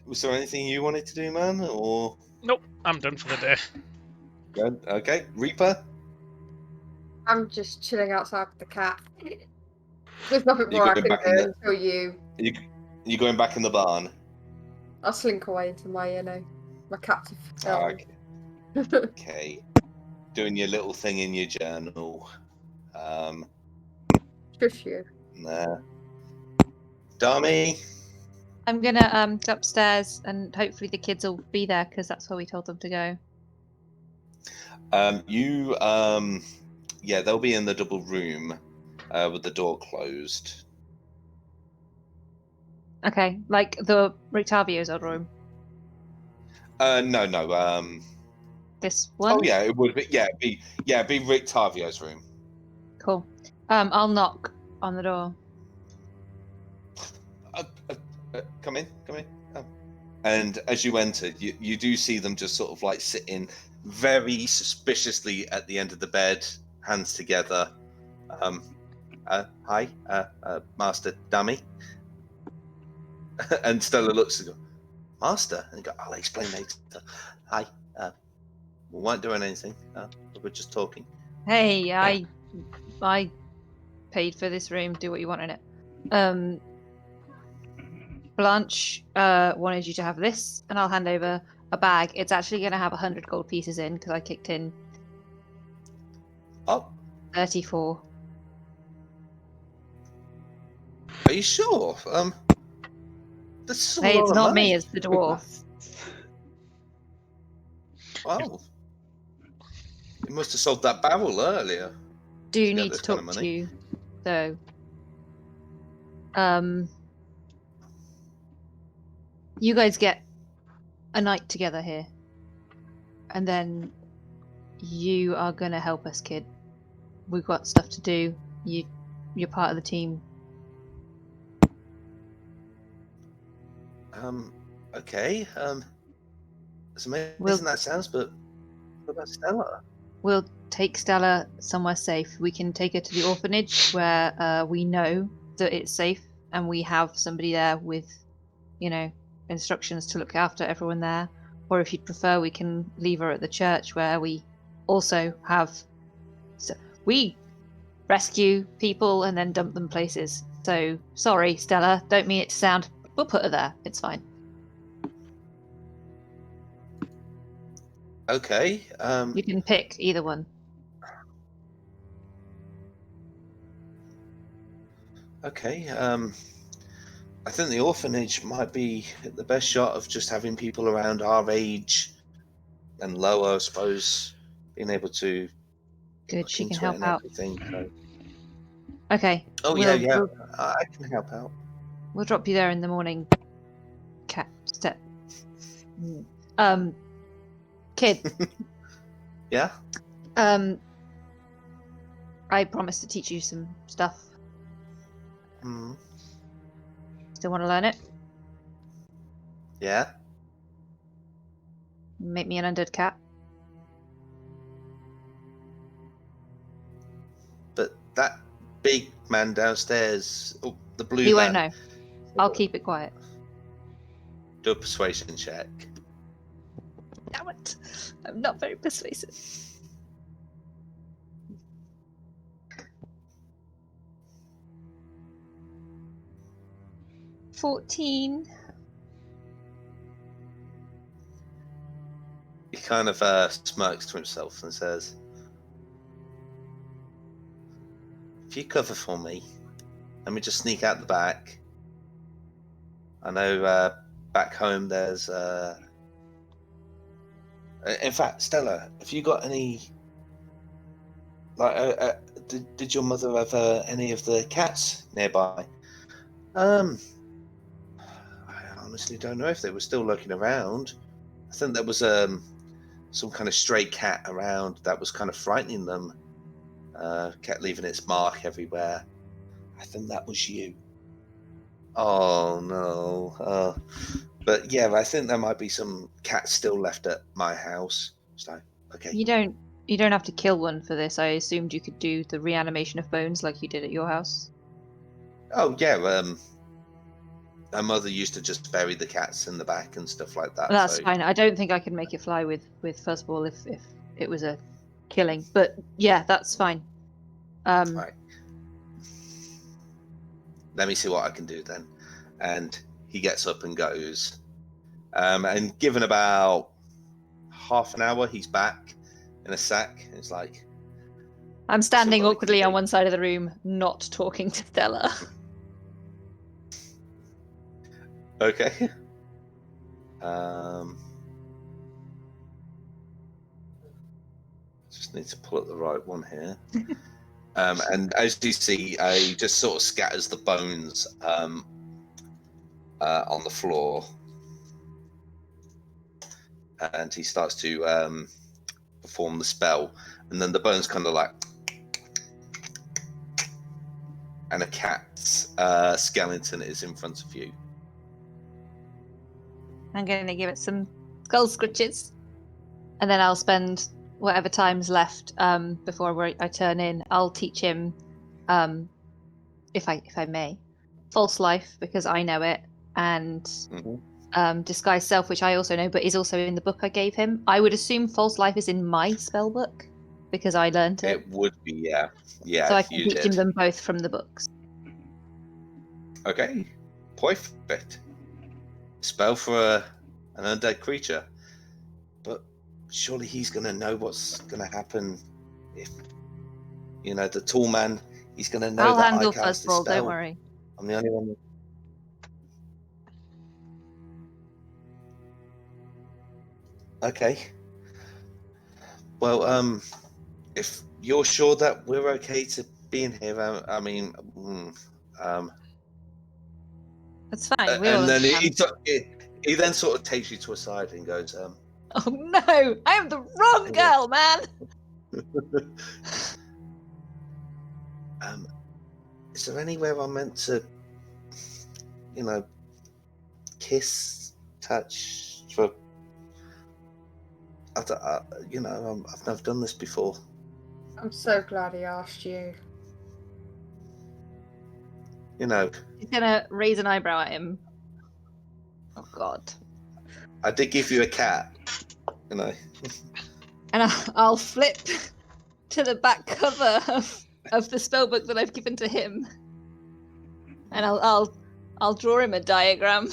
was there anything you wanted to do, man? Or Nope, I'm done for the day. good. Okay, Reaper. I'm just chilling outside with the cat. There's nothing more I can do until you. You going back in the barn? I'll slink away into my, my captive. Okay. Okay. Doing your little thing in your journal. Shush you. Nah. Dami. I'm gonna go upstairs and hopefully the kids will be there because that's where we told them to go. Yeah, they'll be in the double room with the door closed. Okay, like the Rictavio's old room. No. This one. Oh yeah, it would be. Yeah, it'd be Rick Tavio's room. Cool. I'll knock on the door. Come in. And as you enter, you do see them just sort of like sitting very suspiciously at the end of the bed, hands together. Hi, Master Dummy. And Stella looks and goes, Master? And go, I'll explain later. Hi. We weren't doing anything. We were just talking. Hey, I paid for this room. Do what you want in it. Blanche wanted you to have this, and I'll hand over a bag. It's actually going to have 100 gold pieces in because I kicked in 34. Are you sure? This is Hey, it's not me, it's the dwarf. Wow. You must have sold that barrel earlier. Do you need to talk to you, though? You guys get a night together here. And then you are going to help us, kid. We've got stuff to do. You're part of the team. Okay. As amazing that sounds, but what about Stella? We'll take Stella somewhere safe. We can take her to the orphanage where we know that it's safe and we have somebody there with, instructions to look after everyone there. Or if you'd prefer, we can leave her at the church where we also have... we rescue people and then dump them places. So, sorry, Stella, don't mean it to sound... We'll put her there. It's fine. Okay. You can pick either one. Okay. I think the orphanage might be the best shot of just having people around our age and lower, I suppose, being able to. Good, she can help out. So. Okay. Oh we'll, yeah. We'll, I can help out. we'll drop you there in the morning. Cat. Step. Kid. Yeah. I promised to teach you some stuff. Mm. Still want to learn it? Yeah. Make me an undead cat. But that big man downstairs, the blue He man. won't know. I'll keep it quiet. Do a persuasion check. Damn it. I'm not very persuasive. 14. He kind of smirks to himself and says, "If you cover for me, let me just sneak out the back. I know back home there's... In fact, Stella, have you got any... did your mother have any of the cats nearby?" I honestly don't know if they were still lurking around. I think there was some kind of stray cat around that was kind of frightening them. Kept leaving its mark everywhere. I think that was you. Oh no. But yeah, I think there might be some cats still left at my house. So okay. You don't have to kill one for this. I assumed you could do the reanimation of bones like you did at your house. Oh yeah, my mother used to just bury the cats in the back and stuff like that. That's so... fine. I don't think I can make it fly with Fuzzball if it was a killing. But yeah, that's fine. Right. Let me see what I can do then. And he gets up and goes. And given about half an hour, he's back in a sack. It's like... I'm standing awkwardly on one side of the room, not talking to Stella. Okay. Just need to pull up the right one here. And as you see, he just sort of scatters the bones on the floor. And he starts to perform the spell. And then the bones kind of like... And a cat's skeleton is in front of you. I'm going to give it some skull scritches. And then I'll spend whatever time's left before I turn in. I'll teach him, if I may, false life, because I know it, and disguise self, which I also know, but is also in the book I gave him. I would assume false life is in my spell book, because I learned it. It would be, yeah. Yeah, so I can teach him them both from the books. Okay, perfect. Spell for an undead creature. But surely he's going to know what's going to happen if, the tall man, he's going to know I'll that handle I cast Fuzzball, spell. don't worry. I'm the only one. Okay. Well, if you're sure that we're okay to be in here, That's fine. and then he then sort of takes you to a side and goes, Oh no! I am the wrong girl, man! Is there anywhere I'm meant to, kiss, touch, for... I've never done this before. I'm so glad he asked you. He's gonna raise an eyebrow at him. Oh god. I did give you a cat, And I'll flip to the back cover of the spellbook that I've given to him, and I'll draw him a diagram,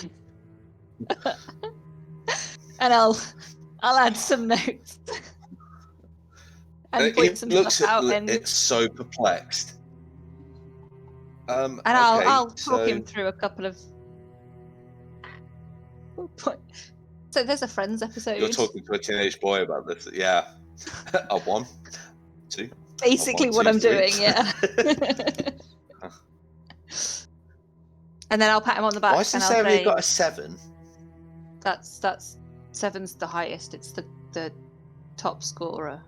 and I'll add some notes and point some stuff out. And it's so perplexed. And I'll talk him through a couple of. So there's a Friends episode. You're talking to a teenage boy about this, yeah. A 1, 2. Basically, what I'm doing, yeah. And then I'll pat him on the back. Why has and this I'll area say, got a 7? That's 7's the highest. It's the top scorer.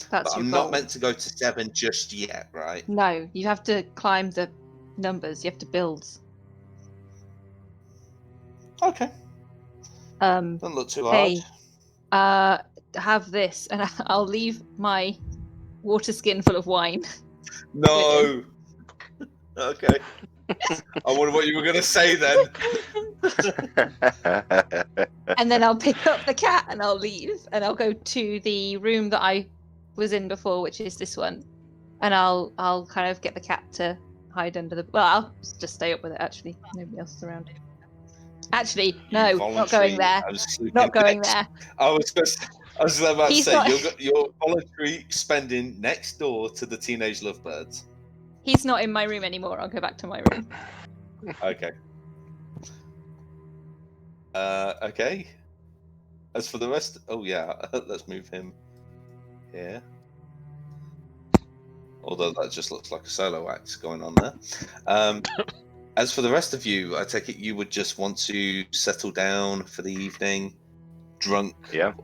That's But your I'm goal. not meant to go to 7 just yet, right? No, you have to climb the numbers. You have to build. Okay. Don't look too hard. Hey, have this, and I'll leave my water skin full of wine. No. Okay. I wonder what you were going to say then. And then I'll pick up the cat and I'll leave, and I'll go to the room that I was in before, which is this one, and I'll kind of get the cat to hide under the. Well, I'll just stay up with it. Actually, nobody else is around. Actually, no, not going there. Not going there. I was about to He's say not- you're voluntary spending next door to the teenage lovebirds. He's not in my room anymore. I'll go back to my room. Okay. Okay. As for the rest, oh yeah, let's move him here. Although that just looks like a solo act going on there. As for the rest of you, I take it you would just want to settle down for the evening, drunk,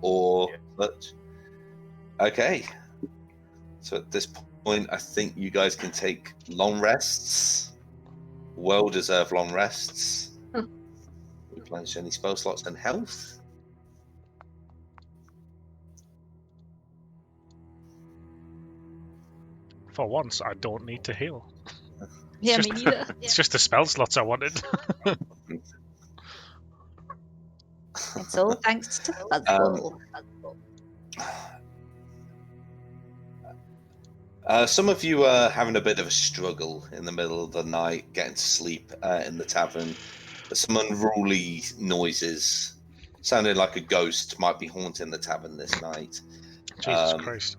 or such. Okay. So at this point, I think you guys can take long rests, well-deserved long rests. Replenish any spell slots and health. For once, I don't need to heal. Yeah, just, me neither. It's just the spell slots I wanted. It's all thanks to Fuzzball. Some of you are having a bit of a struggle in the middle of the night, getting to sleep in the tavern. There's some unruly noises, sounding like a ghost might be haunting the tavern this night. Jesus Christ.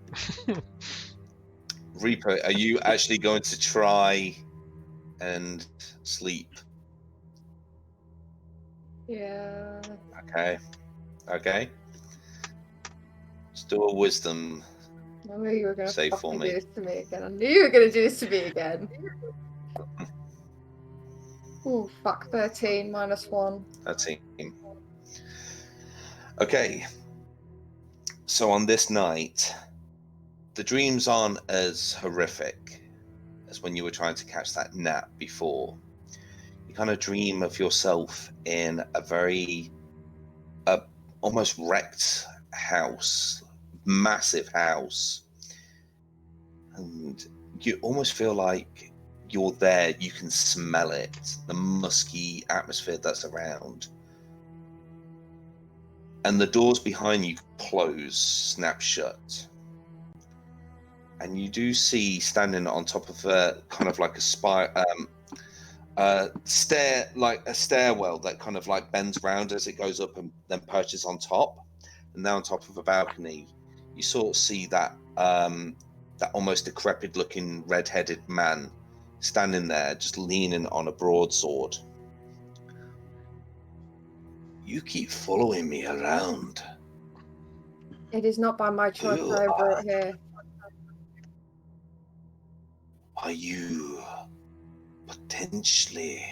Reaper, are you actually going to try and sleep? Yeah. Okay. Let's do a wisdom. I knew you were going Save to for do me. this to me again. I knew you were going to do this to me again. Ooh, fuck. 13 minus 1. 13. Okay. So on this night, the dreams aren't as horrific as when you were trying to catch that nap before. You kind of dream of yourself in a very almost wrecked house, massive house, and you almost feel like you're there. You can smell it, the musky atmosphere that's around, and the doors behind you close, snap shut. And you do see standing on top of a kind of like a stairwell that kind of like bends round as it goes up and then perches on top. And now on top of a balcony, you sort of see that that almost decrepit looking red-headed man standing there just leaning on a broadsword. You keep following me around. It is not by my choice I am brought here. Are you potentially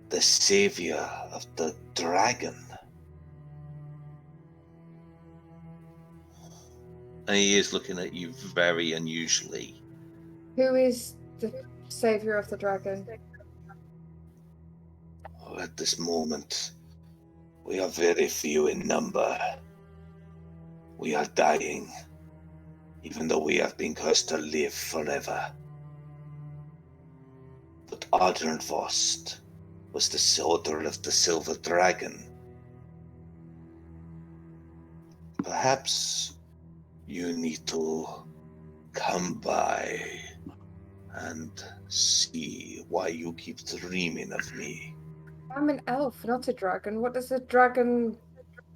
the savior of the dragon? And he is looking at you very unusually. Who is the savior of the dragon? Oh, at this moment, we are very few in number. We are dying, even though we have been cursed to live forever. But Adrenvost was the soldier of the Silver Dragon. Perhaps you need to come by and see why you keep dreaming of me. I'm an elf, not a dragon. What does a dragon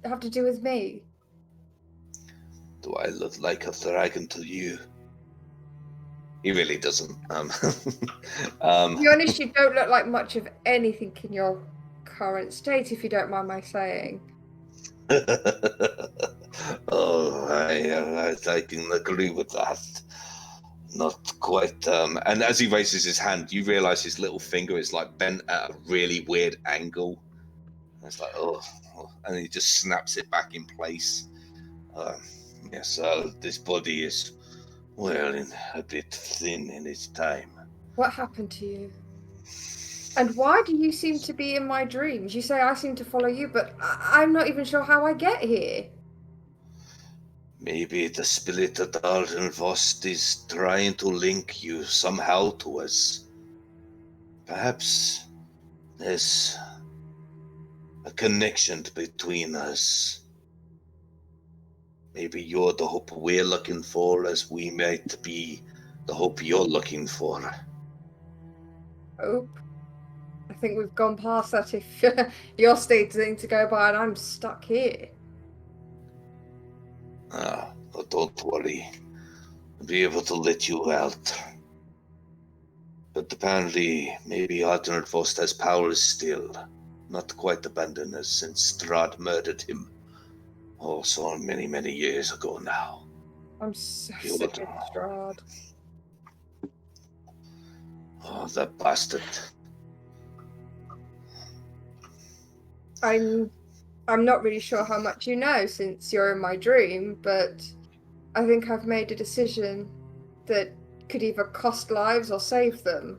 have to do with me? Do I look like a dragon to you? He really doesn't. To be honest, you don't look like much of anything in your current state, if you don't mind my saying. Oh, I can agree with that. Not quite. And as he raises his hand, you realize his little finger is like bent at a really weird angle. And it's like, oh, and he just snaps it back in place. Yes, this body is, well, a bit thin in its time. What happened to you? And why do you seem to be in my dreams? You say I seem to follow you, but I'm not even sure how I get here. Maybe the spirit of Ardenvost is trying to link you somehow to us. Perhaps there's a connection between us. Maybe you're the hope we're looking for, as we might be the hope you're looking for. Hope? I think we've gone past that if you're stating to go by and I'm stuck here. But don't worry. I'll be able to let you out. But apparently, maybe Ardenvost has powers still. Not quite abandoned us since Strahd murdered him. Oh, so many, many years ago now. I'm so sick of Strahd. Oh, that bastard. I'm not really sure how much you know since you're in my dream, but I think I've made a decision that could either cost lives or save them.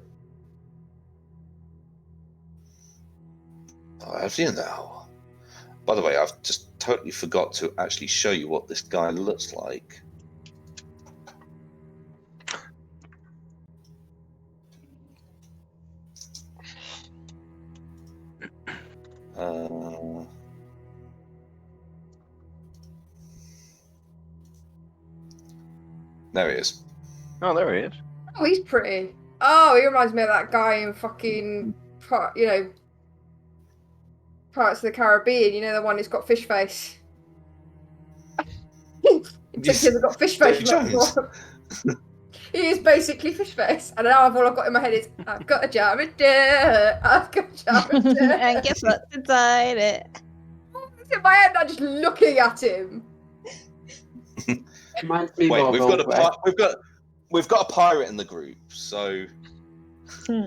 Oh, have you now? By the way, I've just totally forgot to actually show you what this guy looks like. There he is. Oh, there he is. Oh, he's pretty. Oh, he reminds me of that guy in fucking, Pirates of the Caribbean. You know, the one who's got fish face. He's got fish face. He is basically fish face. And now all I've got in my head is, I've got a jar of dirt. I've got a jar of dirt. And guess what's inside it? It's in my head, I'm just looking at him. Reminds me Wait, of we've got a pirate in the group, so.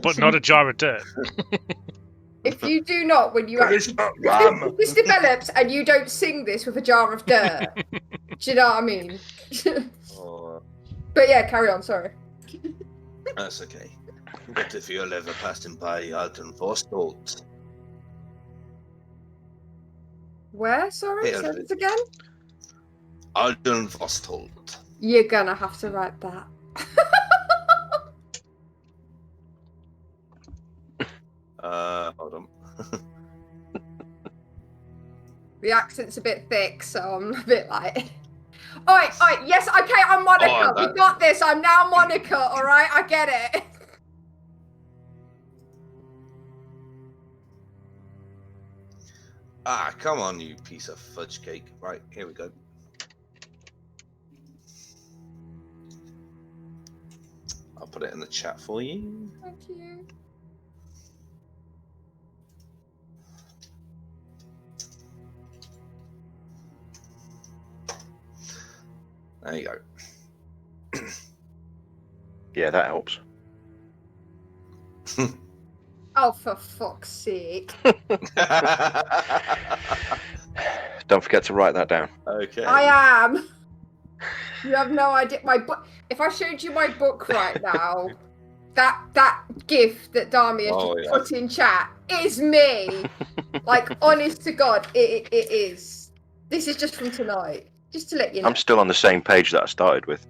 But not a jar of dirt. If you do not, when you actually this develops and you don't sing this with a jar of dirt, do you know what I mean? But yeah, carry on. Sorry. That's okay. But if you're ever passing by Ardenvost, where? Sorry, say it again. Ardenvost. You're gonna have to write that. Hold on. The accent's a bit thick, so I'm a bit like. Alright, yes, okay, I'm Monica. We got this. I'm now Monica. All right, I get it. Come on, you piece of fudge cake. Right, here we go. I'll put it in the chat for you. Thank you. There you go. Yeah, that helps. Oh, for fuck's sake. Don't forget to write that down. Okay. I am. You have no idea. My book. If I showed you my book right now, that GIF that Dami has just put in chat is me. Like, honest to God, it is. This is just from tonight. Just to let you know. I'm still on the same page that I started with.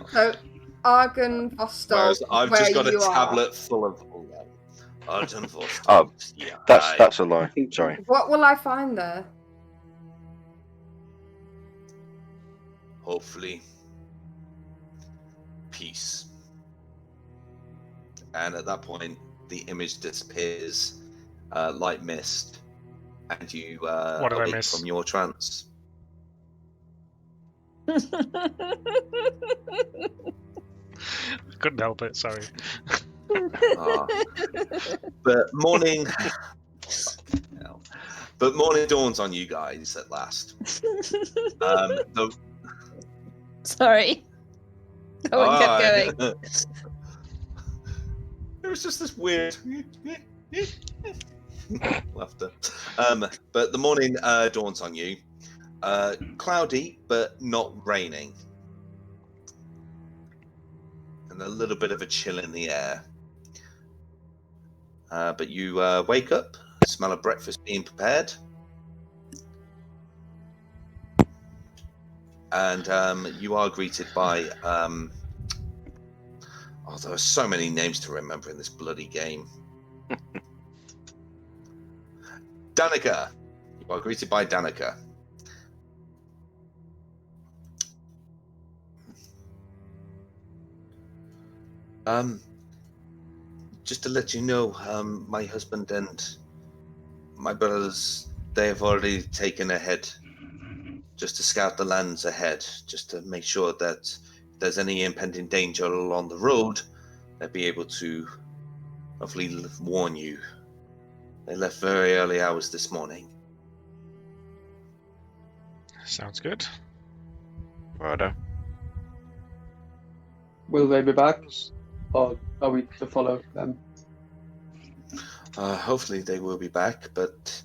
So, Ardenvost. I've just got a tablet full of all that. Ardenvost. Oh, yeah, that's a lie. Sorry. What will I find there? Hopefully, peace. And at that point, the image disappears like mist, and you awake from your trance. Couldn't help it, sorry. But morning morning dawns on you guys at last. Sorry. No one kept going. It was just this weird laughter. But the morning dawns on you. Cloudy, but not raining. And a little bit of a chill in the air. But you wake up, smell of breakfast being prepared. And you are greeted by... there are so many names to remember in this bloody game. Danica. You are greeted by Danica. Just to let you know, my husband and my brothers, they have already taken ahead just to scout the lands ahead, just to make sure that if there's any impending danger along the road, they'll be able to hopefully warn you. They left very early hours this morning. Sounds good. Righto. Will they be back? Or are we to follow them? Hopefully they will be back, but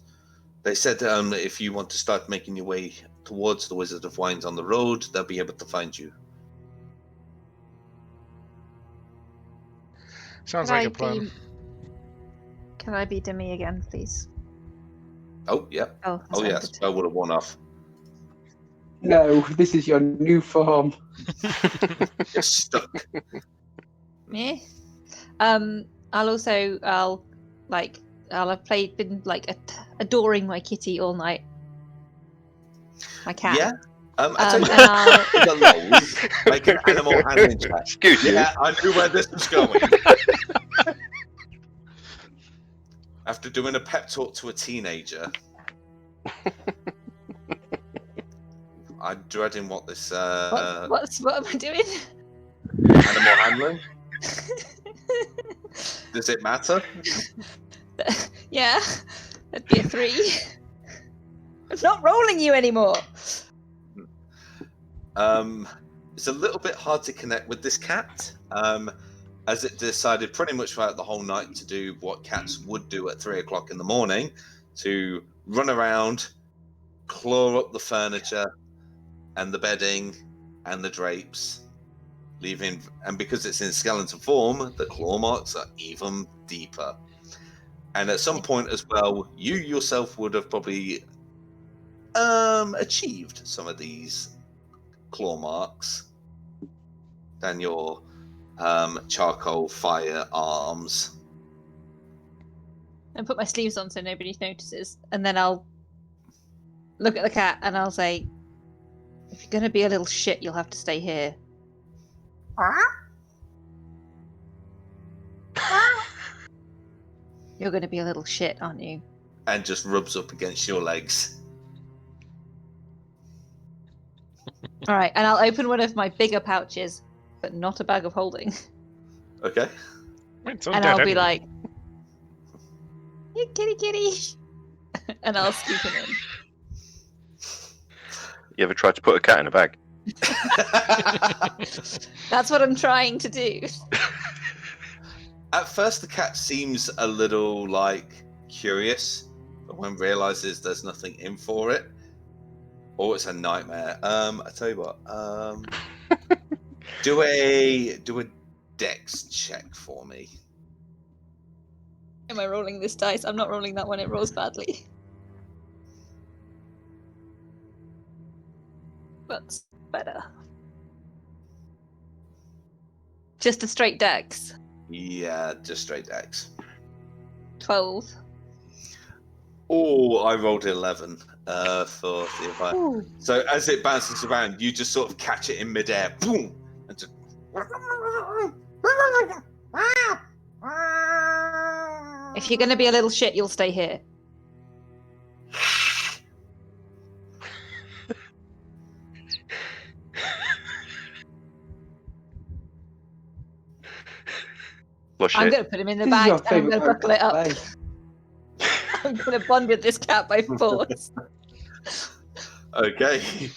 they said if you want to start making your way towards the Wizard of Wines on the road, they'll be able to find you. Sounds like a plan. Can I be Demi again, please? Oh, yeah. Oh, Yes. I would have worn off. No, this is your new form. You're stuck. Me? I'll have been adoring my kitty all night. My cat. Yeah. I tell you, make an animal handling check. Excuse you. Yeah, I knew where this was going. After doing a pep talk to a teenager, I'm dreading what this. What am I doing? Animal handling. Does it matter? Yeah, that'd be a 3. I'm not rolling you anymore. It's a little bit hard to connect with this cat, as it decided pretty much throughout the whole night to do what cats would do at 3 o'clock in the morning, to run around, claw up the furniture and the bedding and the drapes, leaving, and because it's in skeleton form, the claw marks are even deeper. And at some point as well, you yourself would have probably achieved some of these claw marks than your charcoal firearms. And put my sleeves on so nobody notices, and then I'll look at the cat and I'll say, if you're gonna be a little shit, you'll have to stay here. You're gonna be a little shit, aren't you? And just rubs up against your legs. Alright, and I'll open one of my bigger pouches, but not a bag of holding. Okay. And I'll be like, you kitty. And I'll scoop him in. You ever tried to put a cat in a bag? That's what I'm trying to do. At first, the cat seems a little curious, but when realizes there's nothing in for it, or it's a nightmare. I tell you what. Do a dex check for me. Am I rolling this dice? I'm not rolling that one. It rolls badly. That's better. Just a straight dex. Yeah, just straight dex. 12. Oh, I rolled 11 for the fire. So as it bounces around, you just sort of catch it in midair, boom, and just. If you're gonna be a little shit, you'll stay here. I'm going to put him in the bag and I'm going to buckle it up. I'm going to bond with this cat by force. Okay.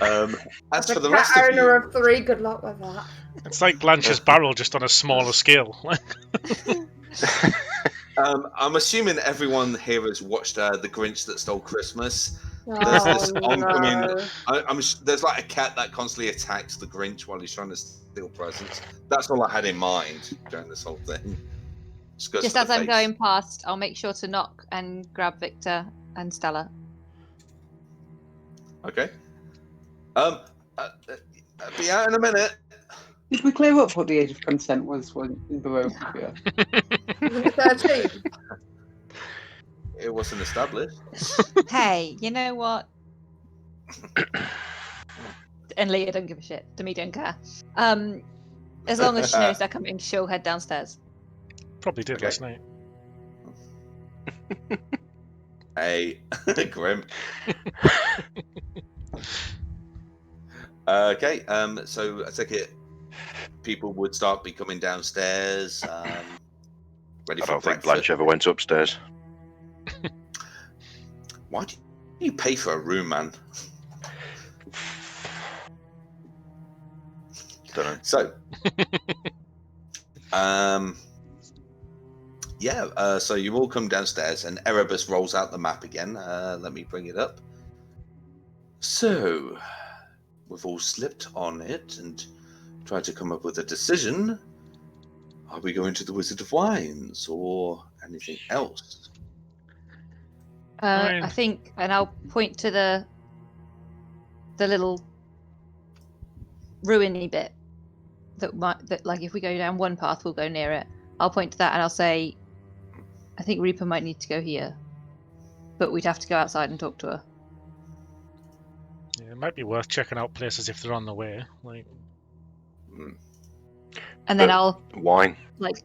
As As for a the cat rest of owner you, of 3, good luck with that. It's like Blanche's barrel, just on a smaller scale. I'm assuming everyone here has watched The Grinch That Stole Christmas. There's Oh, this oncoming. no. There's like a cat that constantly attacks the Grinch while he's trying to steal presents. That's all I had in mind during this whole thing. Just as I'm going past, I'll make sure to knock and grab Victor and Stella. Okay. I'll be out in a minute. Did we clear up what the age of consent was when in Barovia? 13. It wasn't established. Hey, you know what? And Leah don't give a shit. Demi don't care. As long as she knows they're coming, she'll head downstairs. Probably did last night. Hey, Grim. Okay, so I take it people would start be coming downstairs. Ready I for don't think breakfast. Blanche ever went upstairs. Why do you pay for a room, man? Don't know. So, so you all come downstairs, and Erebus rolls out the map again. Let me bring it up. So, we've all slipped on it and tried to come up with a decision. Are we going to the Wizard of Wines or anything else? I think, and I'll point to the little ruiny bit that like if we go down one path, we'll go near it. I'll point to that and I'll say, I think Reaper might need to go here, but we'd have to go outside and talk to her. Yeah, it might be worth checking out places if they're on the way. Like, and then I'll wine. like.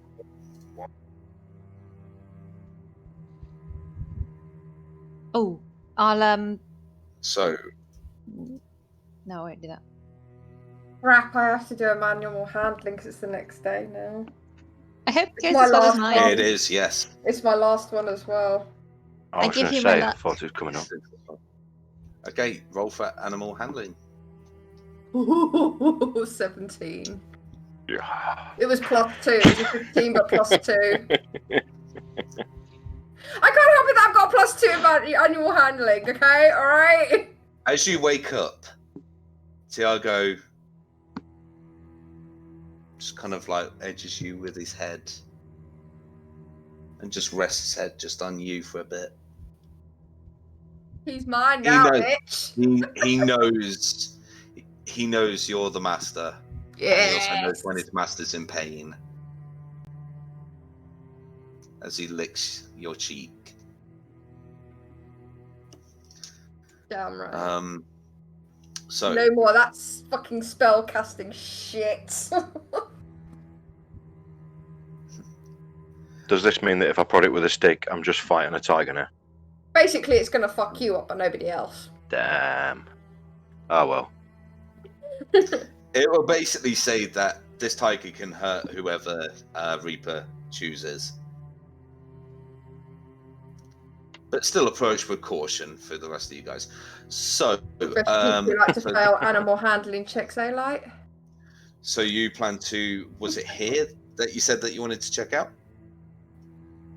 Oh, I'll So, no, I won't do that. Crap, I have to do a manual handling because it's the next day now. I hope it goes My as well as last mine. one. it is, yes. It's my last one as well. I was give going to you my say, I luck. thought it was coming up. Okay, roll for animal handling. Ooh, 17. Yeah. It was +2. It was a 15, but +2. I can't help it that I've got +2 about annual handling, okay? Alright? As you wake up, Tiago just kind of like edges you with his head and just rests his head just on you for a bit. He's mine now, bitch. He knows you're the master. Yeah. And he also knows when his master's in pain. As he licks your cheek. Damn right. So No more of that fucking spell casting shit. Does this mean that if I prod it with a stick, I'm just fighting a tiger now? Basically, it's gonna fuck you up, but nobody else. Damn. Oh well. it will basically say that this tiger can hurt whoever Reaper chooses. But still approach with caution for the rest of you guys. So, Especially if you like to fail animal handling checks, eh, Light? So you plan to? Was it here that you said that you wanted to check out?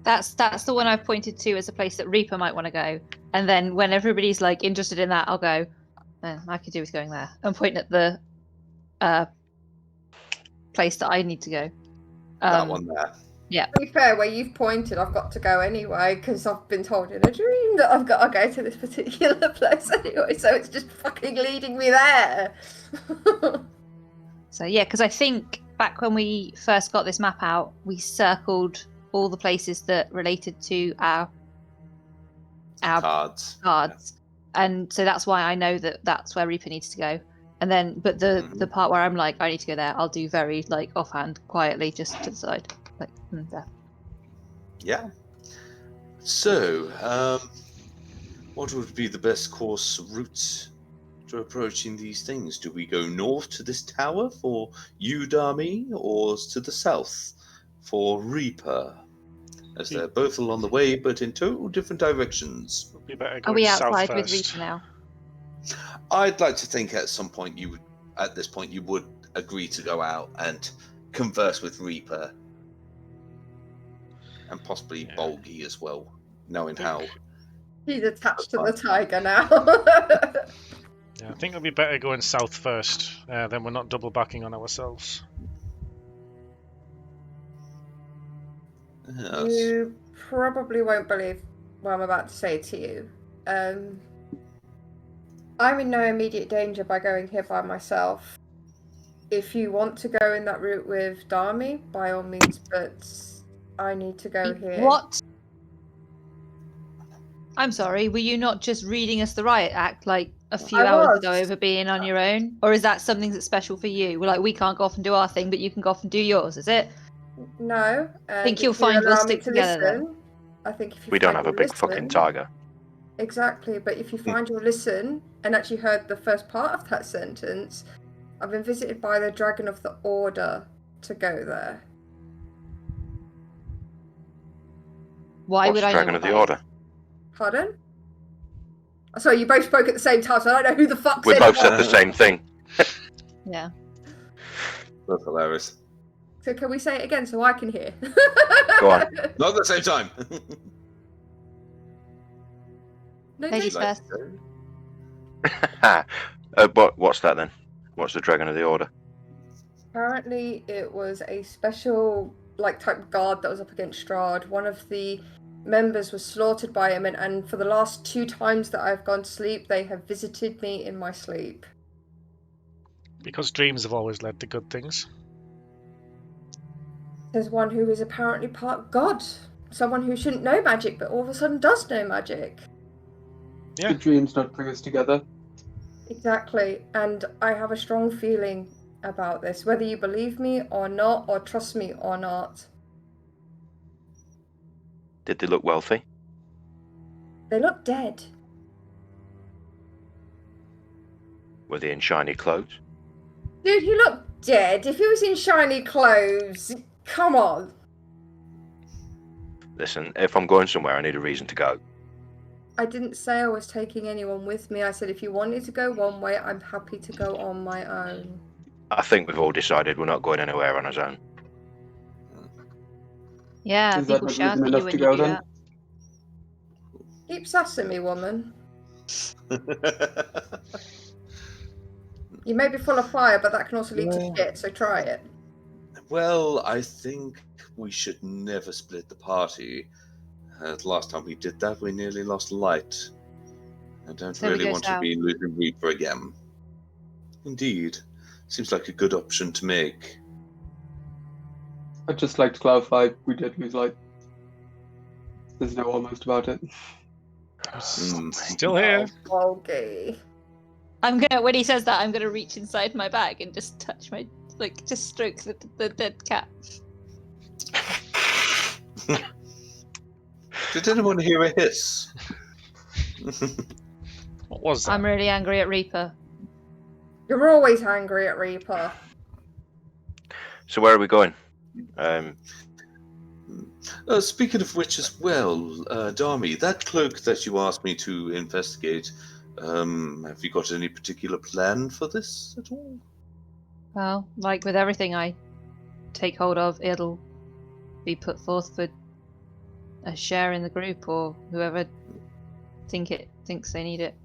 That's the one I've pointed to as a place that Reaper might want to go. And then when everybody's like interested in that, I'll go. I could do with going there. And point at the place that I need to go. That one there. Yeah. To be fair, where you've pointed, I've got to go anyway because I've been told in a dream that I've got to go to this particular place anyway. So it's just fucking leading me there. So yeah, because I think back when we first got this map out, we circled all the places that related to our Cards. Yeah. And so that's why I know that that's where Reaper needs to go. And then, but the part where I'm like, I need to go there, I'll do very like offhand, quietly, just to the side, like there. Yeah. So, what would be the best route to approaching these things? Do we go north to this tower for Udami, or to the south for Reaper? As they're both along the way, but in total different directions. we better go Are we south outside with first. Reaper now? I'd like to think at some point you would agree to go out and converse with Reaper and possibly Bolgi as well, knowing how he's attached to the tiger now. Yeah, I think it'll be better going south first, then we're not double backing on ourselves. Yes. You probably won't believe what I'm about to say to you. I'm in no immediate danger by going here by myself. If you want to go in that route with Dami, by all means, but I need to go here. What? I'm sorry, were you not just reading us the riot act like a few hours ago over being on your own? Or is that something that's special for you? We're like, we can't go off and do our thing, but you can go off and do yours, is it? No. I think you'll find we'll stick together then. I think if you we don't have a big fucking tiger. Exactly, but if you find you'll listen and actually heard the first part of that sentence, I've been visited by the Dragon of the Order to go there. Why would I know Dragon of the Order? Pardon? Sorry, you both spoke at the same time, so I don't know who the fuck we said both said the same thing. Yeah. That's hilarious. So can we say it again so I can hear? Go on. Not at the same time. No, Ladies first. What's that then? What's the Dragon of the Order? Apparently it was a special type guard that was up against Strahd. One of the members was slaughtered by him, and for the last 2 times that I've gone to sleep, they have visited me in my sleep. Because dreams have always led to good things. There's one who is apparently part god. Someone who shouldn't know magic, but all of a sudden does know magic. Yeah. The dreams not bring us together. Exactly, and I have a strong feeling about this, whether you believe me or not, or trust me or not. Did they look wealthy? They look dead. Were they in shiny clothes? Dude, he looked dead. If he was in shiny clothes, come on. Listen, if I'm going somewhere, I need a reason to go. I didn't say I was taking anyone with me. I said if you wanted to go one way, I'm happy to go on my own. I think we've all decided we're not going anywhere on our own. Yeah, Is that people not shout reason at you enough when to you go do then? that. Keep sassing me, woman. You may be full of fire, but that can also lead to shit, so try it. Well, I think we should never split the party. The last time we did that, we nearly lost light. I don't So we really go want south. to be losing Reaper again. Indeed. Seems like a good option to make. I'd just like to clarify, we did lose light. There's no almost about it. Still here. Okay. When he says that, I'm gonna reach inside my bag and just touch just stroke the dead cat. Did anyone hear a hiss? What was that? I'm really angry at Reaper. You're always angry at Reaper. So where are we going? Speaking of which as well, Dami, that cloak that you asked me to investigate, have you got any particular plan for this at all? Well, like with everything I take hold of, it'll be put forth for a share in the group or whoever thinks they need it.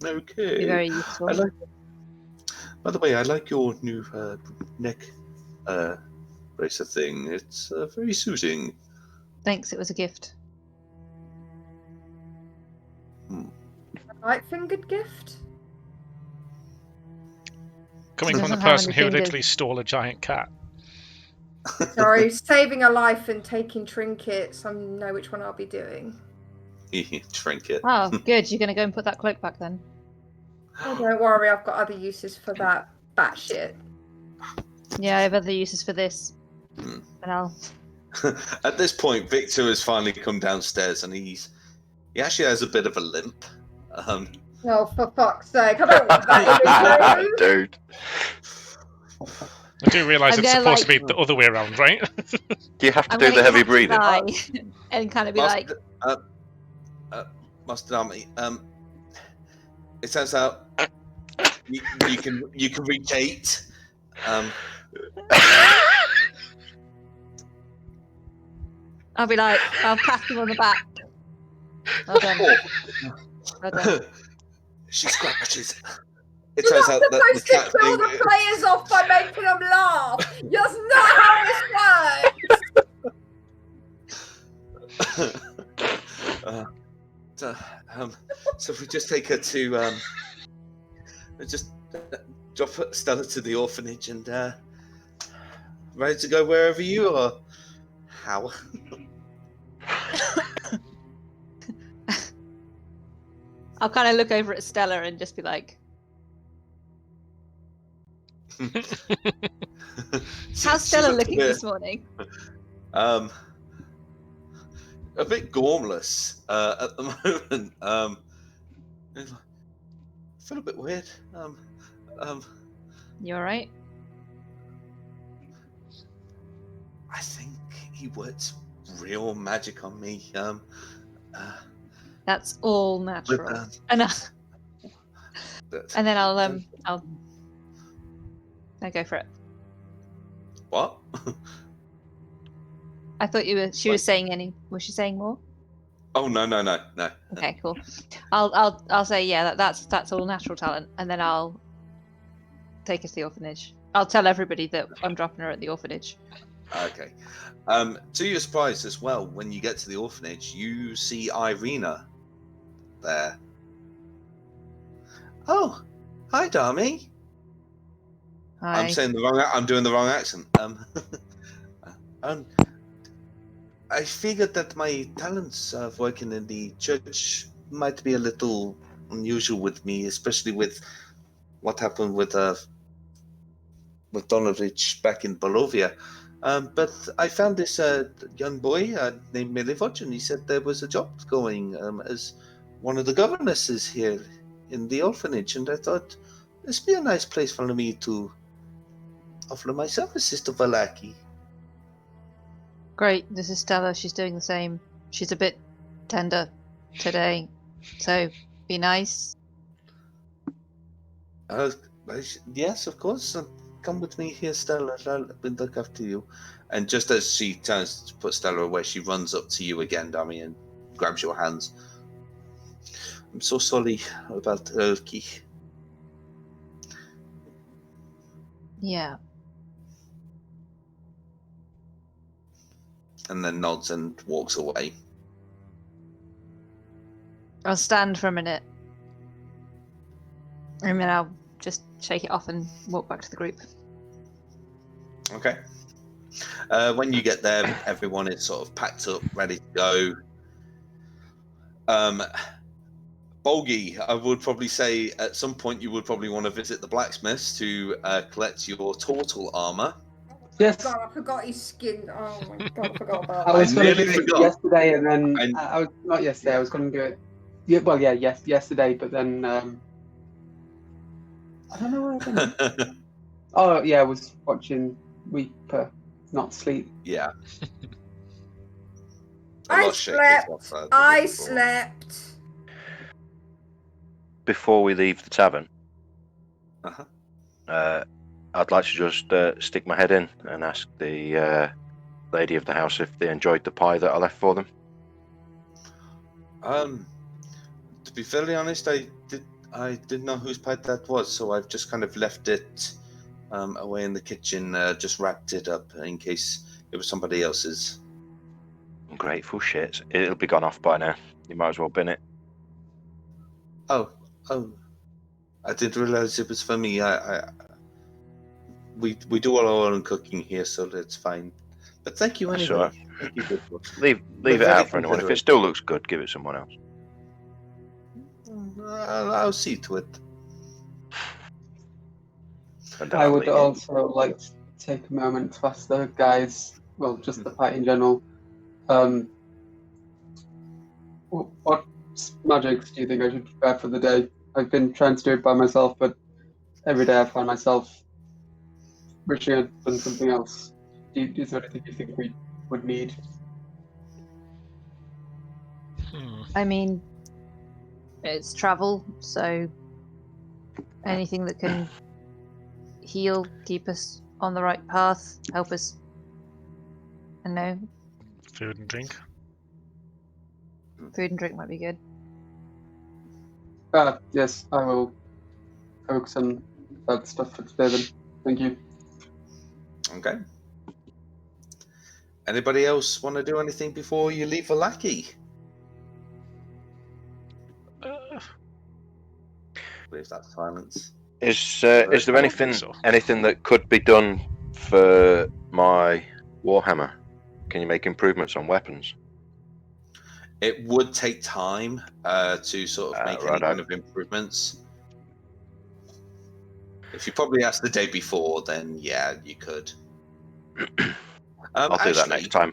Okay. Be very useful. By the way, I like your new neck bracer thing. It's very suiting. Thanks, it was a gift. A light-fingered gift? Coming He from the doesn't have person any who fingers. literally stole a giant cat. Sorry, saving a life and taking trinkets. I know which one I'll be doing. Trinket. Oh, good. You're gonna go and put that cloak back then. Oh, don't worry, I've got other uses for that batshit. Yeah, I have other uses for this. And I'll. At this point, Victor has finally come downstairs, and he actually has a bit of a limp. Oh, for fuck's sake! I don't want that in this room. Dude. I do realise I'm it's gonna, supposed to be the other way around, right? Do you have to I'm do gonna the heavy catch breathing? his eye and kind of be like, Master Dami, It turns out you can reach 8. I'll be like, I'll pat him on the back. Well done. Well done. She scratches. It You're turns not out that the supposed to cat kill thing. the players off by making them laugh. That's not how this works. So if we just take her to just drop Stella to the orphanage and ready to go wherever you are. How? I'll kind of look over at Stella and just be like, how's Stella looking this morning? A bit gormless at the moment. I feel a bit weird. You alright? I think he works real magic on me. That's all natural. But, And then I'll go for it. What? I thought she was saying was she saying more? Oh no. Okay, cool. I'll say that's all natural talent, and then I'll take her to the orphanage. I'll tell everybody that I'm dropping her at the orphanage. Okay. To your surprise as well, when you get to the orphanage, you see Irina there. Oh, hi, Dami. Hi. I'm doing the wrong accent. I figured that my talents of working in the church might be a little unusual with me, especially with what happened with Donovich back in Bolovia. But I found this young boy named Milivoj, and he said there was a job going as one of the governesses here in the orphanage, and I thought this would be a nice place for me to offer my services to Valaki. Great, this is Stella. She's doing the same. She's a bit tender today, so be nice. Yes, of course. Come with me here, Stella. I'll look after you. And just as she turns to put Stella away, she runs up to you again, Dami, and grabs your hands. I'm so sorry about Erki. Yeah. And then nods and walks away. I'll stand for a minute, and then I'll just shake it off and walk back to the group. Okay. When you get there, everyone is sort of packed up, ready to go. Bolgi, I would probably say at some point you would probably want to visit the blacksmiths to collect your turtle armor. Yes. God, I forgot his skin. Oh my god, I forgot about I that. was going to do it yesterday, and then I was not yesterday. Yeah. I was going to do it. Yesterday, but then I don't know where I've been. Oh yeah, I was watching Reaper Not Sleep. Yeah. I slept. Before we leave the tavern, Uh-huh. I'd like to just stick my head in and ask the lady of the house if they enjoyed the pie that I left for them. To be fairly honest, I didn't know whose pie that was, so I've just kind of left it away in the kitchen, just wrapped it up in case it was somebody else's. Grateful shit. It'll be gone off by now. You might as well bin it. Oh, I didn't realize it was for me. We do all our own cooking here, so that's fine. But thank you anyway. Right. Thank you, Leave it out for anyone. If it still looks good, give it someone else. I'll see to it. I would also like to take a moment to ask the guys, well, just the party in general, what magics do you think I should prepare for the day? I've been trying to do it by myself, but every day I find myself wishing I'd done something else. Is there anything you think we would need? I mean, it's travel, so Anything that can heal, keep us on the right path, help us. I know. Food and drink. Food and drink might be good. Yes, I will focus on that stuff for today then. Thank you. Okay. Anybody else want to do anything before you leave Vallaki? Leave that silence. Is there anything that could be done for my Warhammer? Can you make improvements on weapons? It would take time to sort of make any kind of improvements. If you probably asked the day before, then yeah, you could. I'll do that next time.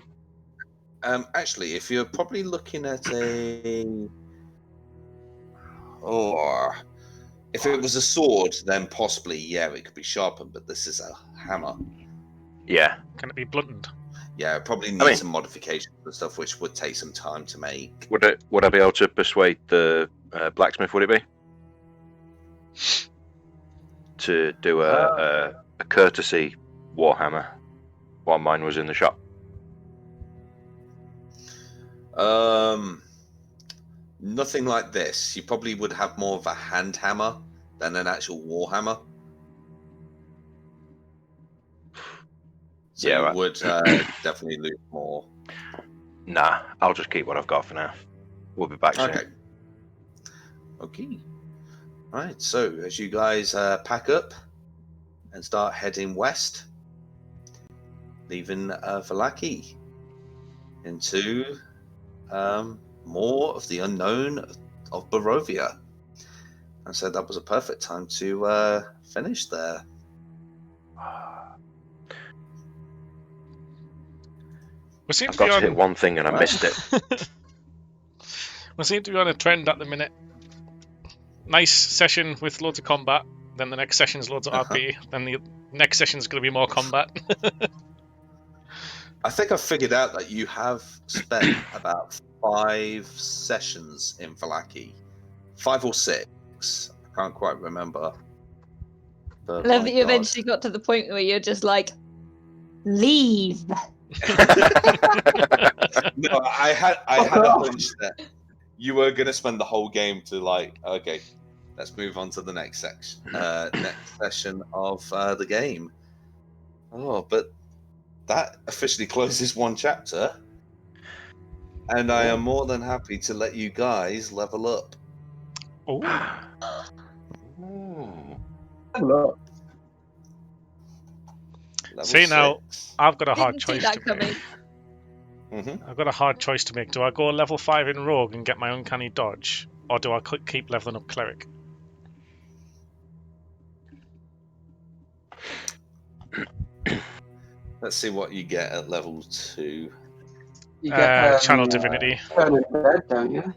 Actually, if you're probably looking at if it was a sword, then possibly, yeah, it could be sharpened, but this is a hammer. Yeah. Can it be blunted? Yeah, it probably needs some modifications and stuff, which would take some time to make. Would I be able to persuade the blacksmith, would it be? To do a courtesy Warhammer while mine was in the shop? Nothing like this. You probably would have more of a hand hammer than an actual Warhammer. So yeah, you would definitely lose more. Nah, I'll just keep what I've got for now. We'll be back soon. Okay. Right, so as you guys pack up and start heading west, leaving Vallaki into more of the unknown of Barovia. And so that was a perfect time to finish there. I've got to hit one thing and I missed it. We seem to be on a trend at the minute. Nice session with loads of combat, then the next session's loads of RP, then the next session's going to be more combat. I think I've figured out that you have spent about 5 sessions in Vallaki. 5 or 6. I can't quite remember. But love that you eventually got to the point where you're just like, leave. No, I had a hunch that you were going to spend the whole game to like, okay, let's move on to the next section, next session of the game. Oh, but that officially closes one chapter, and I am more than happy to let you guys level up. Hello. See, now I've got a hard choice to coming. make. I've got a hard choice to make. Do I go level 5 in Rogue and get my uncanny dodge, or do I keep leveling up Cleric? Let's see what you get at level 2. You get Channel Divinity. Turn dead, don't you?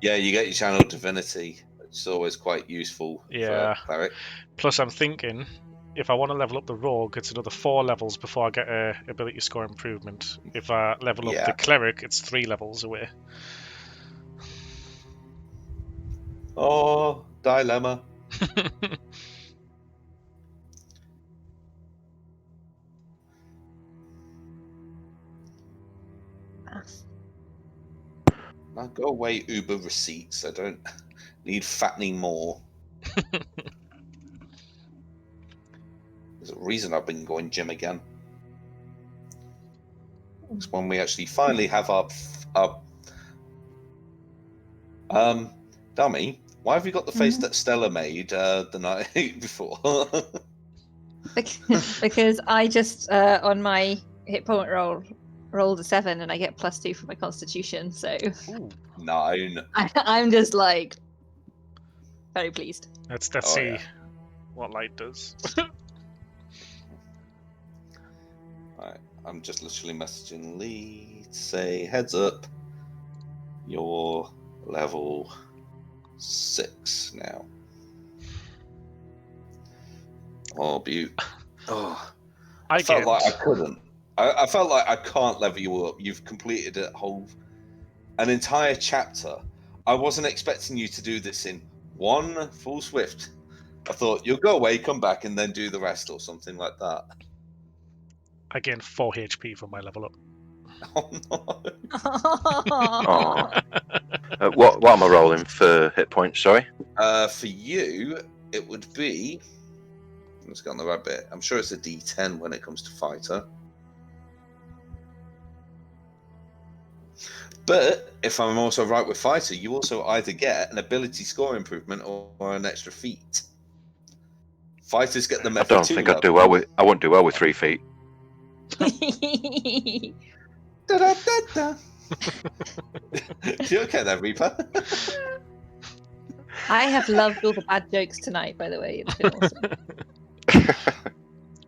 Yeah, you get your Channel Divinity. It's always quite useful for Cleric. Plus, I'm thinking, if I want to level up the Rogue, it's another 4 levels before I get a ability score improvement. If I level up the Cleric, it's 3 levels away. Oh, dilemma. Now go away, Uber receipts. I don't need fattening more. There's a reason I've been going gym again. It's when we actually finally have our dummy. Why have you got the face that Stella made the night before? Because I just on my hit point rolled a 7 and I get +2 for my constitution, so 9. I'm just like very pleased. Let's see what light does. Right, I'm just literally messaging Lee to say, heads up, you're level 6 now. Oh, beaut. Oh, I felt like I couldn't. I felt like I can't level you up. You've completed an entire chapter. I wasn't expecting you to do this in one full swift. I thought you'll go away, come back, and then do the rest or something like that. I gain 4 HP for my level up. Oh no! Oh. What am I rolling for hit points? Sorry. For you, it would be. Let's get on the right bit. I'm sure it's a D10 when it comes to fighter. But if I'm also right with fighter, you also either get an ability score improvement or an extra feat. Fighters get them I every don't 2 think levels. I'd do well with. I won't do well with 3 feet. Da-da-da-da. You okay there, Reaper? I have loved all the bad jokes tonight, by the way. It's been awesome.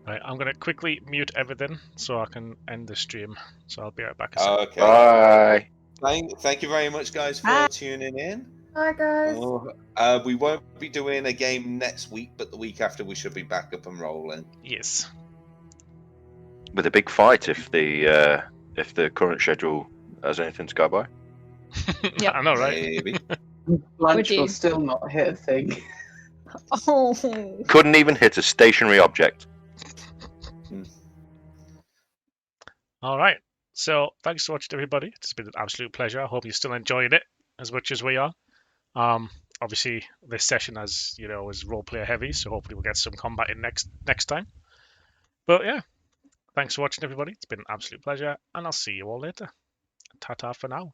Right, I'm gonna quickly mute everything so I can end the stream. So I'll be right back. Okay. Bye. Thank you very much, guys, for Bye. tuning in. Hi guys. We won't be doing a game next week, but the week after we should be back up and rolling. Yes. With a big fight if the current schedule has anything to go by. Yep. I know, right? Maybe. Blanche you? will still not hit a thing. Oh. Couldn't even hit a stationary object. All right. So thanks for watching, everybody. It's been an absolute pleasure. I hope you're still enjoying it as much as we are. Obviously, this session, as you know, is roleplayer heavy, so hopefully we'll get some combat in next time. But yeah, thanks for watching, everybody. It's been an absolute pleasure, and I'll see you all later. Ta-ta for now.